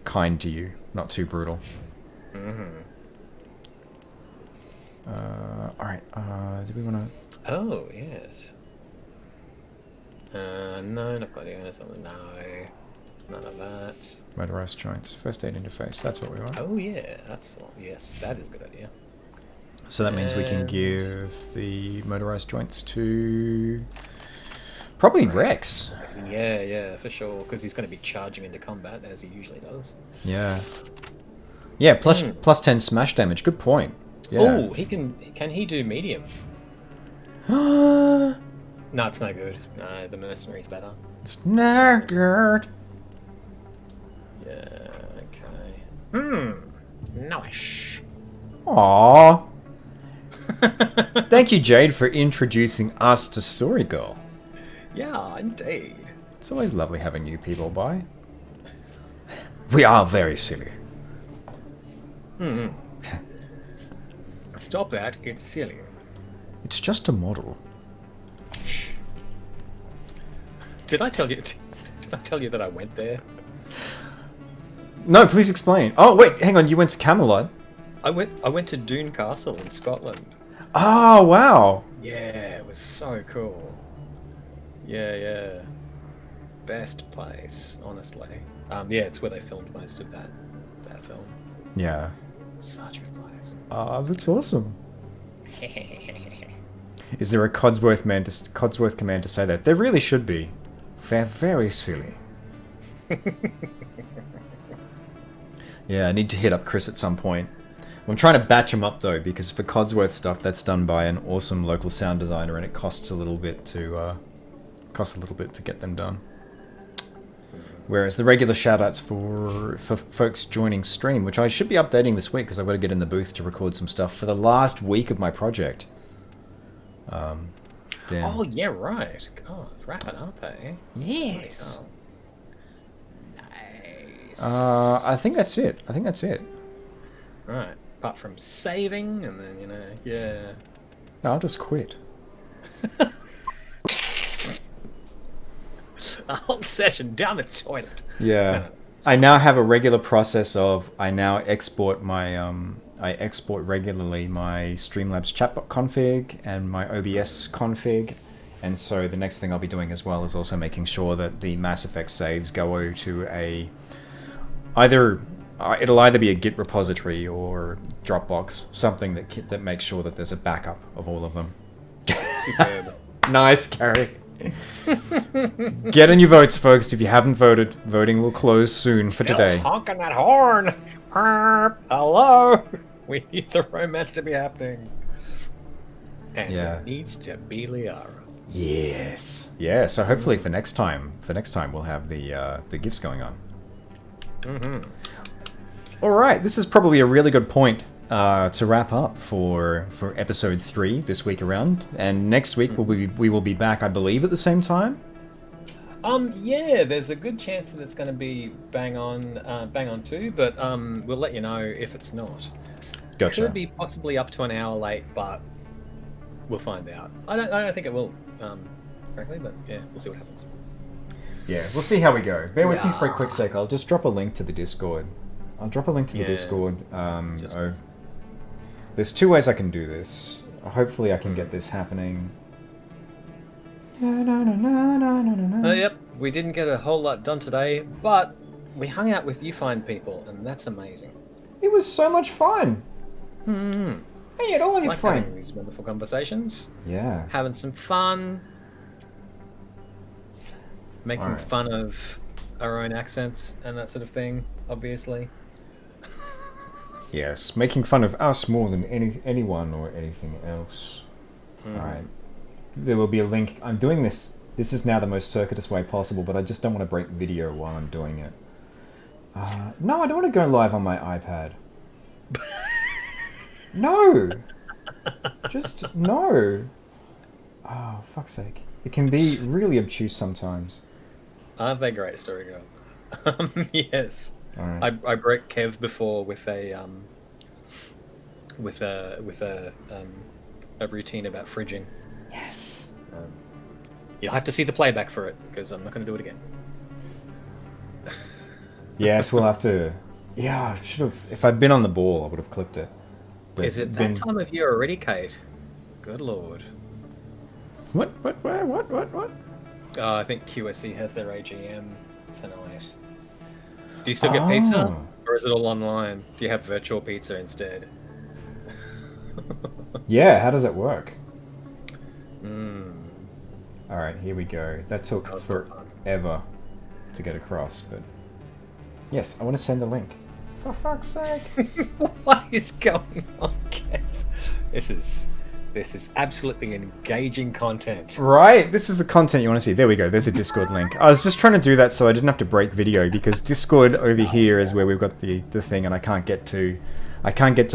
kind to you, not too brutal. All right. Do we want to? Oh yes. No, not gladiators. No, none of that. Motorized joints, first aid interface. That's what we want. Oh yeah, yes, that is a good idea. So that means we can give the motorized joints to probably Wrex. Yeah, for sure, because he's going to be charging into combat as he usually does. Yeah. Yeah, plus 10 smash damage. Good point. Yeah. Oh, can he do medium? No, it's no good. No, the mercenary's better. It's not good. Yeah, okay. Nice. Aww. Thank you, Jade, for introducing us to Story Girl. Yeah, indeed. It's always lovely having new people by. We are very silly. Stop that, it's silly. It's just a model. Did I tell you that I went there? No, please explain. Oh wait, hang on, you went to Camelot? I went to Doune Castle in Scotland. Oh wow. Yeah, it was so cool. Yeah. Best place, honestly. Yeah, it's where they filmed most of that film. Yeah. Such a good place. That's awesome. Is there a Codsworth command to say that? There really should be. They're very silly. Yeah, I need to hit up Chris at some point. I'm trying to batch him up though, because for Codsworth stuff, that's done by an awesome local sound designer, and it costs a little bit to get them done. Whereas the regular shoutouts for folks joining stream, which I should be updating this week because I've got to get in the booth to record some stuff for the last week of my project. Oh yeah, right. God, wrap it up, eh? Yes. Nice. I think that's it. Right. Apart from saving, and then yeah. No, I'll just quit. A whole session down the toilet. Yeah. I now have a regular process of I now export my I export regularly my Streamlabs chatbot config and my OBS config, and so the next thing I'll be doing as well is also making sure that the Mass Effect saves go to it'll either be a Git repository or Dropbox, something that makes sure that there's a backup of all of them. Superb. Nice, Gary. Get in your votes, folks. If you haven't voted, voting will close soon for today. Honking that horn. Hello. We need the romance to be happening. And it needs to be Liara. Yes. Yeah. So hopefully for next time we'll have the gifts going on. All right. This is probably a really good point to wrap up for episode 3 this week around, and next week we will be back, I believe, at the same time. Yeah, there's a good chance that it's going to be bang on too, but we'll let you know if it's not. Gotcha. Could be possibly up to an hour late, but we'll find out. I don't think it will, frankly, but yeah, we'll see what happens. Yeah, we'll see how we go. Bear with me for a quick sec. I'll just drop a link to the Discord. I'll drop a link to the Discord. There's 2 ways I can do this. Hopefully I can get this happening. Yep, we didn't get a whole lot done today, but we hung out with you fine people, and that's amazing. It was so much fun. Hey, had all your having fun. these wonderful conversations. Yeah. Having some fun. Making Alright. fun of our own accents and that sort of thing, obviously. Yes, making fun of us more than anyone or anything else. Alright. There will be a link. I'm doing this. This is now the most circuitous way possible, but I just don't want to break video while I'm doing it. No, I don't want to go live on my iPad. No! Just no! Oh, fuck's sake. It can be really obtuse sometimes. Aren't they great, Story Girl? Yes. Alright. I broke Kev before with a routine about fridging. Yes. You'll have to see the playback for it because I'm not going to do it again. Yes, we'll have to. Yeah, I should have. If I'd been on the ball, I would have clipped it. But Is it that time of year already, Kate? Good lord. What? I think QSE has their AGM tonight. Do you still get pizza? Or is it all online? Do you have virtual pizza instead? Yeah, how does it work? Alright, here we go. That took forever to get across, but... Yes, I want to send a link. For fuck's sake. What is going on, Kev? This is absolutely engaging content. Right? This is the content you want to see. There we go. There's a Discord link. I was just trying to do that so I didn't have to break video, because Discord over here is where we've got the thing, and I can't get to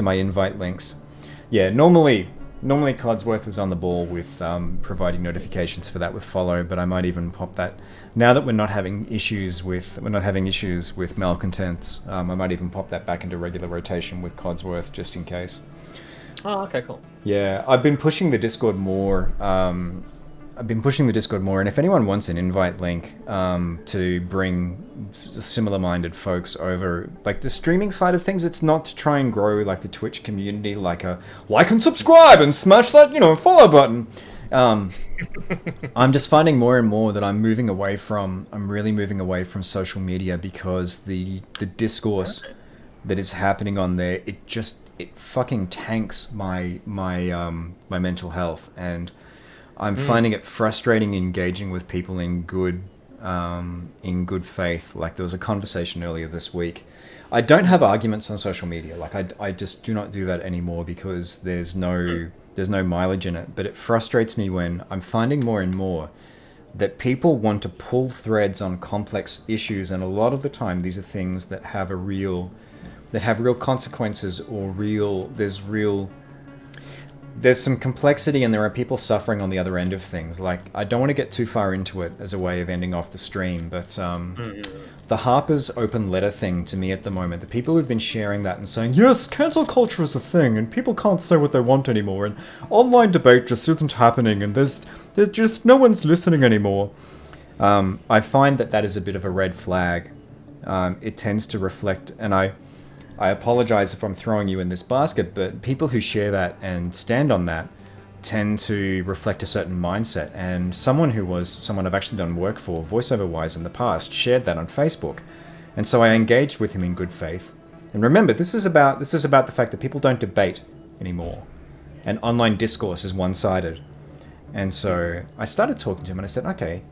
my invite links. Yeah, normally Codsworth is on the ball with providing notifications for that with follow, but I might even pop that now that we're not having issues with malcontents. I might even pop that back into regular rotation with Codsworth just in case. Oh, okay, cool. Yeah, I've been pushing the Discord more. And if anyone wants an invite link to bring similar-minded folks over, like the streaming side of things, it's not to try and grow like the Twitch community, like and subscribe and smash that follow button. I'm just finding more and more that I'm really moving away from social media, because the discourse that is happening on there, it fucking tanks my mental health, and I'm finding it frustrating engaging with people in good faith. Like, there was a conversation earlier this week. I don't have arguments on social media. Like, I just do not do that anymore, because there's no mileage in it. But it frustrates me when I'm finding more and more that people want to pull threads on complex issues, and a lot of the time these are things that have real consequences, or there's some complexity, and there are people suffering on the other end of things. Like, I don't want to get too far into it as a way of ending off the stream, but the Harper's open letter thing to me at the moment, the people who've been sharing that and saying, yes, cancel culture is a thing, and people can't say what they want anymore, and online debate just isn't happening, and there's just no one's listening anymore. I find that is a bit of a red flag. It tends to reflect, and I apologize if I'm throwing you in this basket, but people who share that and stand on that tend to reflect a certain mindset. And someone I've actually done work for, voiceover-wise in the past, shared that on Facebook. And so I engaged with him in good faith. And remember, this is about the fact that people don't debate anymore. And online discourse is one-sided. And so I started talking to him, and I said, okay,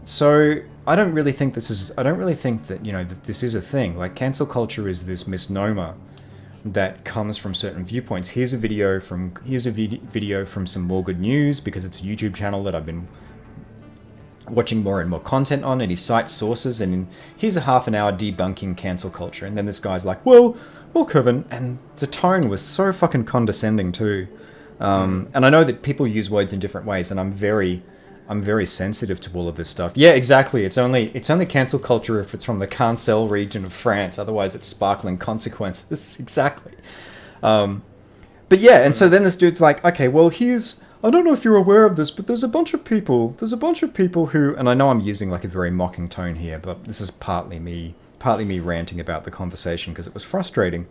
so I don't really think that that this is a thing. Like, cancel culture is this misnomer that comes from certain viewpoints. Here's a video from some More Good News, because it's a YouTube channel that I've been watching more and more content on, and he cites sources, and here's a half an hour debunking cancel culture, and then this guy's like, well, Kevin, and the tone was so fucking condescending too. And I know that people use words in different ways, and I'm very sensitive to all of this stuff. Yeah, exactly. It's only cancel culture if it's from the Cancel region of France. Otherwise, it's sparkling consequences. Exactly. But yeah, and so then this dude's like, okay, well, I don't know if you're aware of this, but there's a bunch of people who, and I know I'm using like a very mocking tone here, but this is partly me partly me ranting about the conversation because it was frustrating.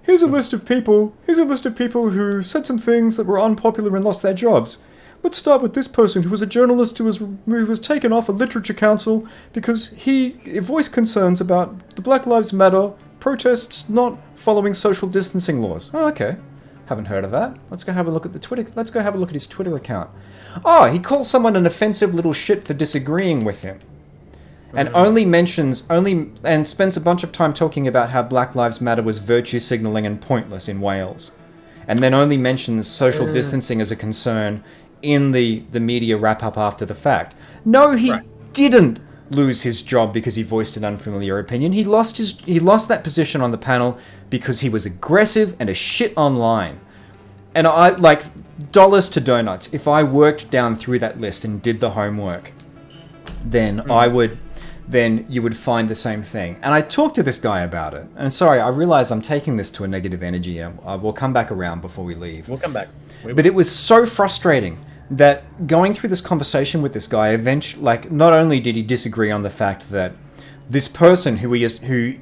Here's a list of people who said some things that were unpopular and lost their jobs. Let's start with this person who was a journalist who was taken off a literature council because he voiced concerns about the Black Lives Matter protests not following social distancing laws. Oh, okay. Haven't heard of that. Let's go have a look at his Twitter account. Oh, he calls someone an offensive little shit for disagreeing with him. And and spends a bunch of time talking about how Black Lives Matter was virtue signaling and pointless in Wales. And then only mentions social distancing as a concern in the media wrap-up after the fact. No, he didn't lose his job because he voiced an unfamiliar opinion. He lost that position on the panel because he was aggressive and a shit online. And I, like, dollars to donuts, if I worked down through that list and did the homework, then then you would find the same thing. And I talked to this guy about it. And sorry, I realize I'm taking this to a negative energy. We'll come back around before we leave. We'll come back. But it was so frustrating that going through this conversation with this guy, eventually, like, not only did he disagree on the fact that this person who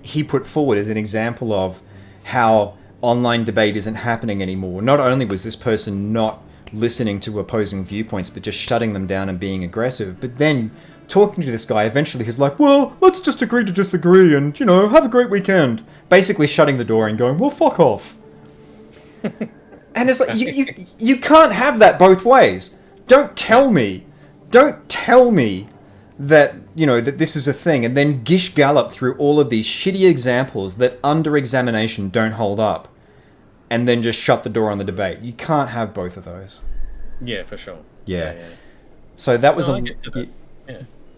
he put forward as an example of how online debate isn't happening anymore, not only was this person not listening to opposing viewpoints, but just shutting them down and being aggressive, but then talking to this guy, eventually he's like, well, let's just agree to disagree and, have a great weekend. Basically shutting the door and going, well, fuck off. And it's like, you can't have that both ways. Don't tell me that, that this is a thing, and then gish gallop through all of these shitty examples that under examination don't hold up, and then just shut the door on the debate. You can't have both of those. Yeah, for sure. Yeah. So that was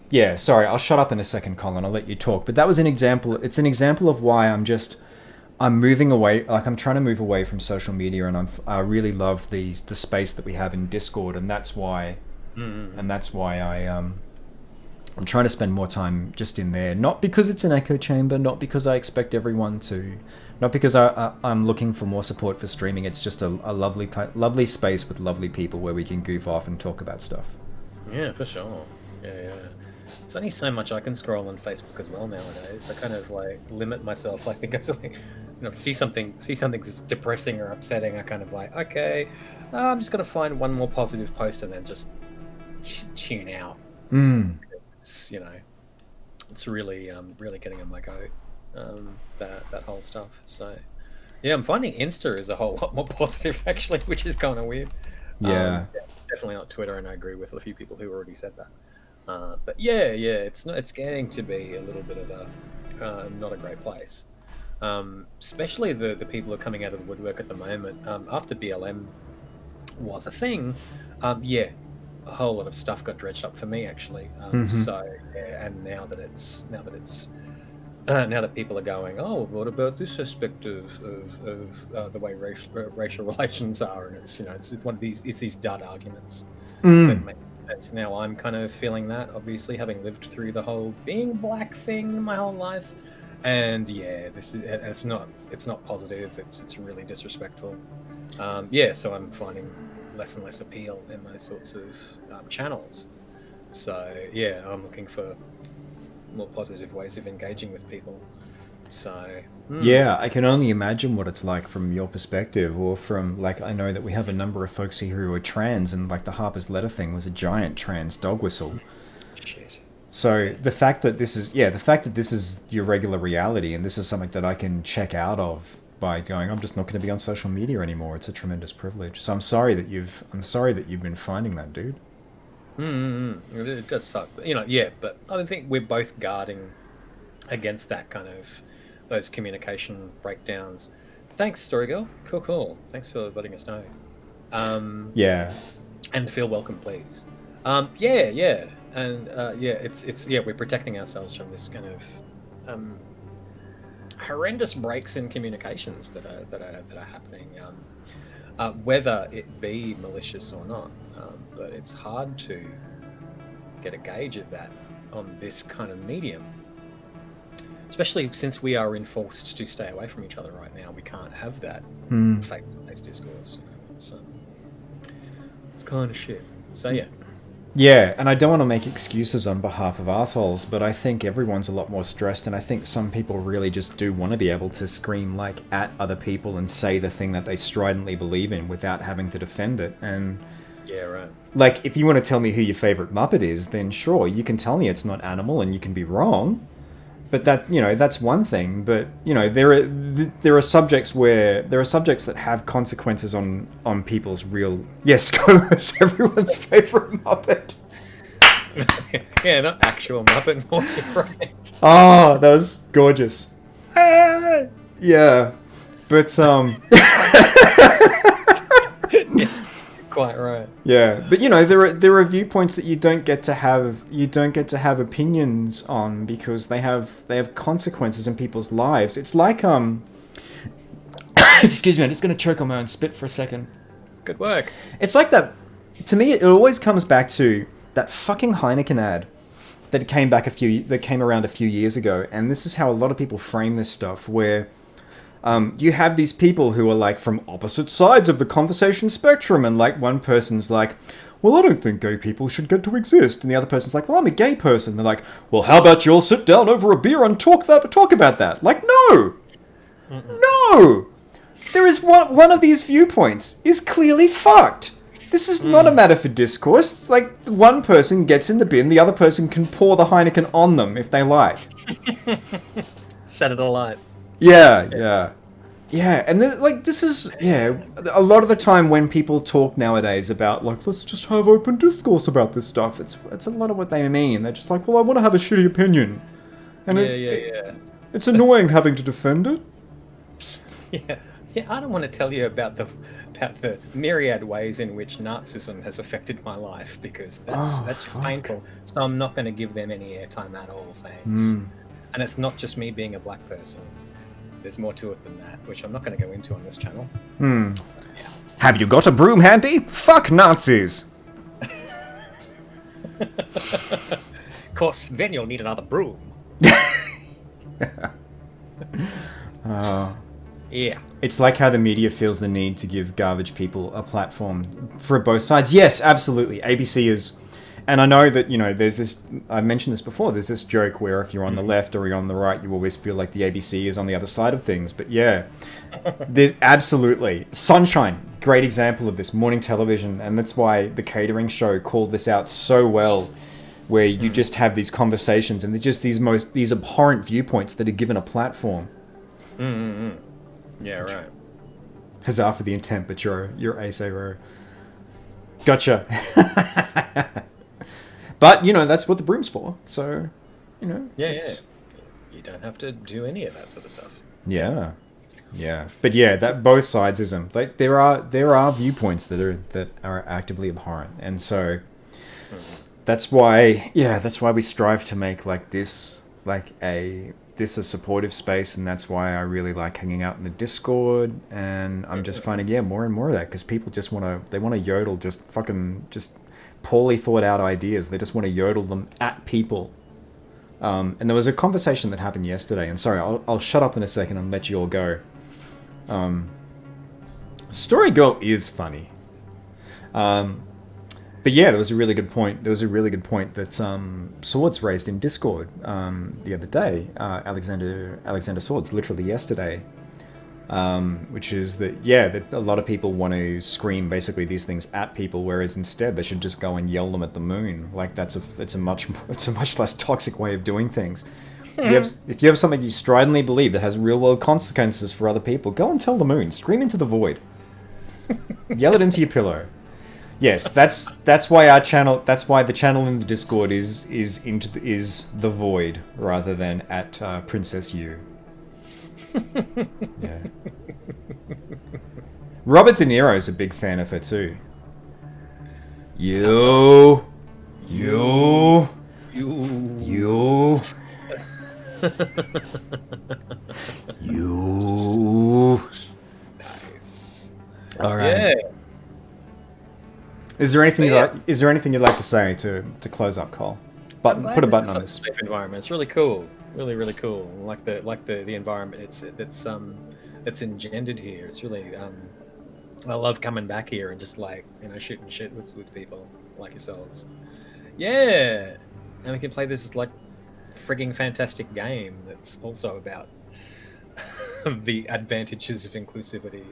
Yeah, sorry, I'll shut up in a second, Colin. I'll let you talk. But that was an example. It's an example of why I'm moving away. Like, I'm trying to move away from social media, and I really love the space that we have in Discord, and that's why. And that's why I'm trying to spend more time just in there. Not because it's an echo chamber, not because I expect everyone to, not because I'm looking for more support for streaming. It's just a lovely space with lovely people where we can goof off and talk about stuff. Yeah, for sure. Yeah. There's only so much I can scroll on Facebook as well nowadays. I kind of like limit myself. I think I see something that's depressing or upsetting. I kind of like, okay, I'm just gonna find one more positive post and then just tune out. It's, it's really getting on my goat. That whole stuff. So yeah, I'm finding Insta is a whole lot more positive actually, which is kind of weird. Yeah. Definitely not Twitter, and I agree with a few people who already said that. But yeah, it's getting to be a little bit of a not a great place. Especially the people who are coming out of the woodwork at the moment. After BLM was a thing, a whole lot of stuff got dredged up for me actually. So yeah, and now that people are going, oh, what about this aspect of the way racial relations are, and it's one of these dud arguments that make sense. Now I'm kind of feeling that, obviously, having lived through the whole being black thing my whole life, and yeah, it's not positive. It's really disrespectful. So I'm finding less and less appeal in those sorts of channels. So yeah, I'm looking for more positive ways of engaging with people. So yeah, I can only imagine what it's like from your perspective, or from, like, I know that we have a number of folks here who are trans, and like the Harper's Letter thing was a giant trans dog whistle. Shit. So the fact that this is your regular reality, and this is something that I can check out of by going, I'm just not going to be on social media anymore. It's a tremendous privilege. So I'm sorry that you've been finding that, dude. It does suck, but, but I think we're both guarding against that kind of those communication breakdowns. Thanks, Story Girl. Cool. Thanks for letting us know. And feel welcome, please. And it's we're protecting ourselves from this kind of horrendous breaks in communications that are happening, whether it be malicious or not. But it's hard to get a gauge of that on this kind of medium, especially since we are enforced to stay away from each other right now. We can't have that face-to-face discourse. It's kind of shit. So yeah. Yeah, and I don't want to make excuses on behalf of assholes, but I think everyone's a lot more stressed, and I think some people really just do want to be able to scream like at other people and say the thing that they stridently believe in without having to defend it. And Yeah, right. like, if you want to tell me who your favorite Muppet is, then sure, you can tell me it's not Animal, and you can be wrong. But that, you know, that's one thing. But you know, there are subjects that have consequences on people's real. Yes, Scomo is everyone's favorite Muppet. Yeah, not actual Muppet, more right. Oh, that was gorgeous. Yeah, but Yes, quite right. Yeah, but you know, there are viewpoints that you don't get to have opinions on because they have consequences in people's lives. It's like excuse me, I'm just gonna choke on my own spit for a second. Good work. It's like that. To me, it always comes back to that fucking Heineken ad that came around a few years ago, and this is how a lot of people frame this stuff, where you have these people who are like from opposite sides of the conversation spectrum, and like one person's like, well, I don't think gay people should get to exist, and the other person's like, well, I'm a gay person. They're like, well, how about you all sit down over a beer and talk about that? Like, no! No! There is one of these viewpoints is clearly fucked. This is not a matter for discourse. Like, one person gets in the bin, the other person can pour the Heineken on them if they like. Set it alight. Yeah. And this is a lot of the time when people talk nowadays about like, let's just have open discourse about this stuff. It's a lot of what they mean. They're just like, well, I want to have a shitty opinion, and it's annoying having to defend it. Yeah. I don't want to tell you about the myriad ways in which Nazism has affected my life because that's just painful. So I'm not going to give them any airtime at all. Thanks. And it's not just me being a black person. There's more to it than that, which I'm not going to go into on this channel. Have you got a broom handy? Fuck Nazis! Of course, then you'll need another broom. Yeah. It's like how the media feels the need to give garbage people a platform for both sides. Yes, absolutely. ABC is... And I know that, you know, there's this... I mentioned this before. There's this joke where if you're on the left or you're on the right, you always feel like the ABC is on the other side of things. But yeah, there's absolutely... Sunshine, great example of this. Morning television. And that's why the catering show called this out so well, where you just have these conversations and they're just these abhorrent viewpoints that are given a platform. Yeah, right. Huzzah for the intent, but you're Ace Aero. Gotcha. But, you know, that's what the broom's for. So, you know. Yeah. You don't have to do any of that sort of stuff. Yeah. But yeah, that both sidesism. Like there are viewpoints that are actively abhorrent. And so that's why we strive to make like this a supportive space, and that's why I really like hanging out in the Discord, and I'm just finding more and more of that because people just want to yodel just poorly thought out ideas. They just want to yodel them at people. And there was a conversation that happened yesterday, and sorry, I'll shut up in a second and let you all go. Story Girl is funny. But yeah, there was a really good point. That Swords raised in Discord the other day. Alexander Swords, literally yesterday, which is that a lot of people want to scream basically these things at people, whereas instead they should just go and yell them at the moon. Like it's a much less toxic way of doing things. If you have something you stridently believe that has real world consequences for other people, go and tell the moon. Scream into the void. Yell it into your pillow. Yes, that's why our channel. That's why the channel in the Discord is the void rather than at Princess U. Yeah. Robert De Niro is a big fan of her too. You. Nice. All right. Yeah. Is there anything you'd like to say to close up, Cole? Put a button on this. Safe environment. It's really cool. Really cool. Like the environment. It's engendered here. It's really I love coming back here and just like shooting shit with people like yourselves. Yeah, and we can play this like frigging fantastic game that's also about the advantages of inclusivity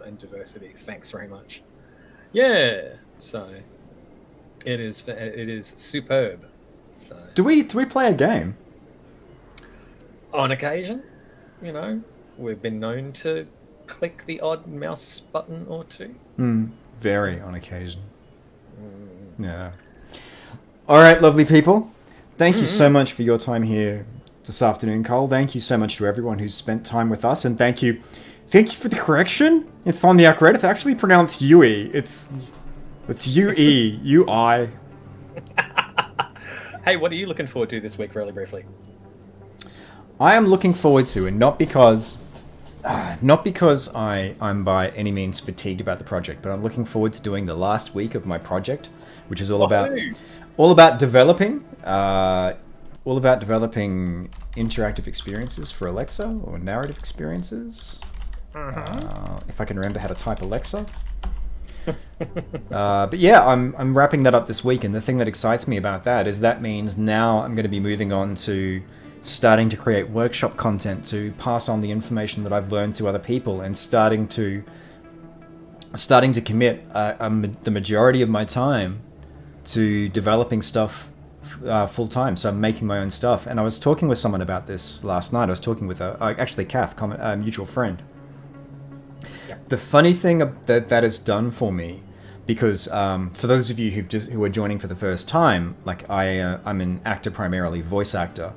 and diversity. Thanks very much. Yeah, so it is superb. So Do we play a game? on occasion, we've been known to click the odd mouse button or two. Very on occasion. Yeah. All right, lovely people. Thank you so much for your time here this afternoon, Cole. Thank you so much to everyone who's spent time with us, and thank you for the correction. It's on the Red. It's actually pronounced Yui. It's U-E, U-I. Hey, what are you looking forward to this week, really briefly? I am looking forward to, and not because I'm by any means fatigued about the project, but I'm looking forward to doing the last week of my project, which is all about developing interactive experiences for Alexa, or narrative experiences. If I can remember how to type Alexa. But yeah, I'm wrapping that up this week, and the thing that excites me about that is that means now I'm going to be moving on to starting to create workshop content to pass on the information that I've learned to other people, and starting to commit the majority of my time to developing stuff full time. So I'm making my own stuff, and I was talking with someone about this last night. I was talking with actually Kath, a mutual friend. The funny thing that has done for me, because for those of you who are joining for the first time, like I'm an actor, primarily voice actor,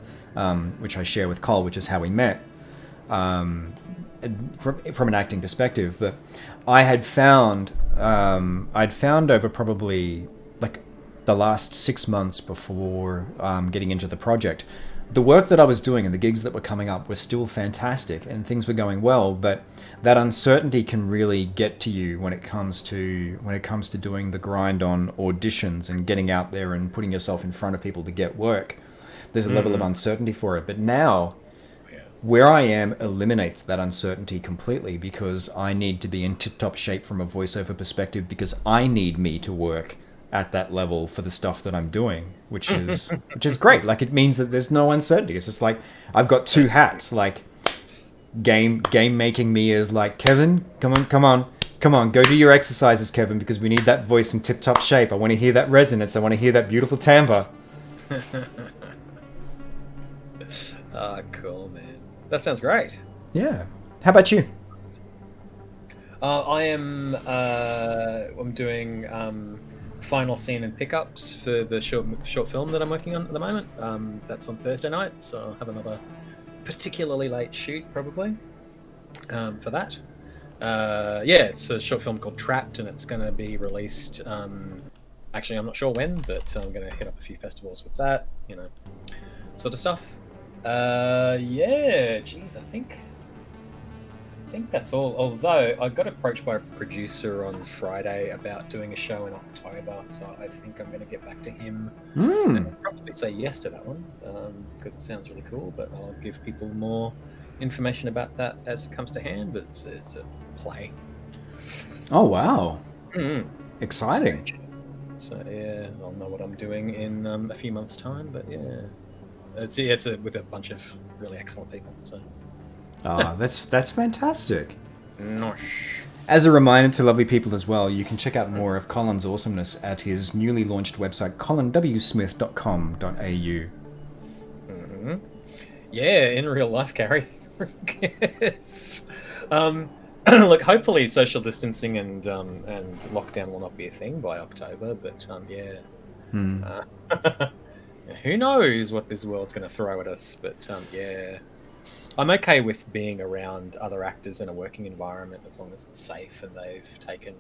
which I share with Cole, which is how we met, from an acting perspective. But I'd found over probably like the last 6 months before getting into the project, the work that I was doing and the gigs that were coming up were still fantastic and things were going well, but that uncertainty can really get to you when it comes to doing the grind on auditions and getting out there and putting yourself in front of people to get work. There's a level of uncertainty for it, but now where I am eliminates that uncertainty completely, because I need to be in tip-top shape from a voiceover perspective, because I need me to work at that level for the stuff that I'm doing, which is great. Like, it means that there's no uncertainty. It's just like I've got two hats. Like game making me is like, Kevin, come on, go do your exercises, Kevin, because we need that voice in tip-top shape. I want to hear that resonance. I want to hear that beautiful timbre. Cool, man. That sounds great. Yeah. How about you? I'm doing final scene and pickups for the short film that I'm working on at the moment. That's on Thursday night, so I'll have another particularly late shoot probably for that. It's a short film called Trapped, and it's going to be released. Actually, I'm not sure when, but I'm going to hit up a few festivals with that, sort of stuff. Geez, I think that's all. Although I got approached by a producer on Friday about doing a show in October, so I think I'm going to get back to him and I'll probably say yes to that one, because it sounds really cool. But I'll give people more information about that as it comes to hand. But it's a play. Oh wow! Exciting. So yeah, I'll know what I'm doing in a few months' time. But yeah. It's with a bunch of really excellent people. So, that's fantastic. Nice. As a reminder to lovely people as well, you can check out more of Colin's awesomeness at his newly launched website, colinwsmith.com.au. Yeah, in real life, Carrie. Yes. Look, hopefully social distancing and lockdown will not be a thing by October, but who knows what this world's going to throw at us, but I'm okay with being around other actors in a working environment as long as it's safe and they've taken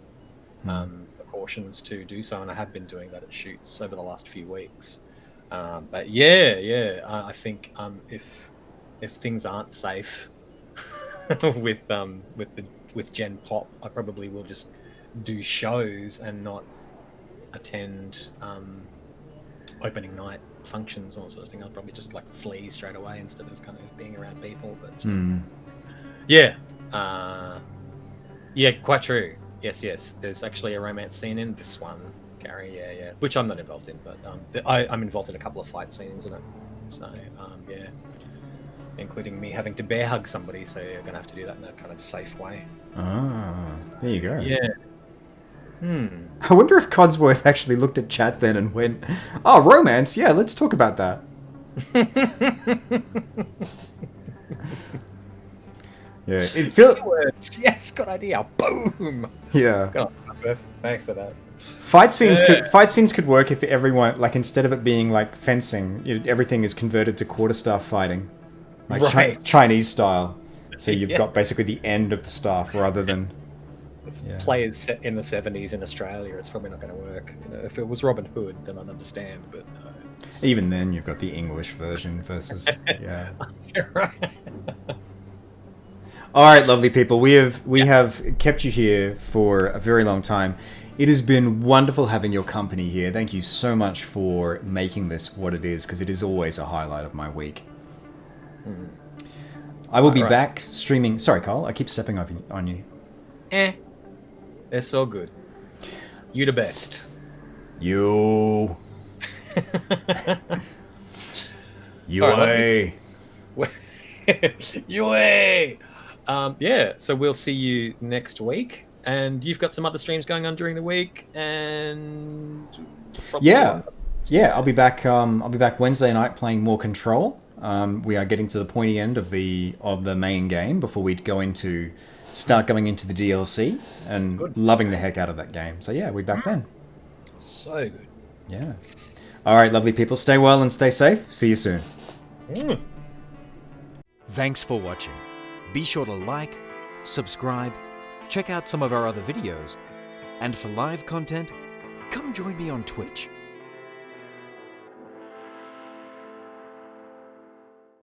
precautions to do so, and I have been doing that at shoots over the last few weeks. But I think if things aren't safe with Gen Pop, I probably will just do shows and not attend opening night functions and all sorts of things. I'll probably just like flee straight away instead of kind of being around people. But quite true. Yes. There's actually a romance scene in this one, Gary, yeah. Which I'm not involved in, but I'm involved in a couple of fight scenes in it. So, yeah. Including me having to bear hug somebody, so you're going to have to do that in a kind of safe way. Ah, there you go. Yeah. I wonder if Codsworth actually looked at chat then and went, "Oh, romance, yeah, let's talk about that." Yeah, it feels. Yes, good idea. Boom. Yeah. God, thanks for that. Fight scenes could work if everyone, like, instead of it being like fencing, everything is converted to quarterstaff fighting, like Right. Chinese style. So you've got basically the end of the staff rather than. Players set in the 70s in Australia, it's probably not going to work. If it was Robin Hood, then I'd understand. But even then, you've got the English version versus yeah. Right. All right, lovely people. We have kept you here for a very long time. It has been wonderful having your company here. Thank you so much for making this what it is, because it is always a highlight of my week. I will be back streaming. Sorry, Carl. I keep stepping on you. It's so good. You the best. You. UA. UA. Yeah, so we'll see you next week. And you've got some other streams going on during the week, and yeah, I'll be back. I'll be back Wednesday night playing more Control. We are getting to the pointy end of the main game before we start going into the DLC and loving the heck out of that game. So yeah, we're back then. So good. Yeah. All right, lovely people. Stay well and stay safe. See you soon. Thanks for watching. Be sure to like, subscribe, check out some of our other videos, and for live content, come join me on Twitch.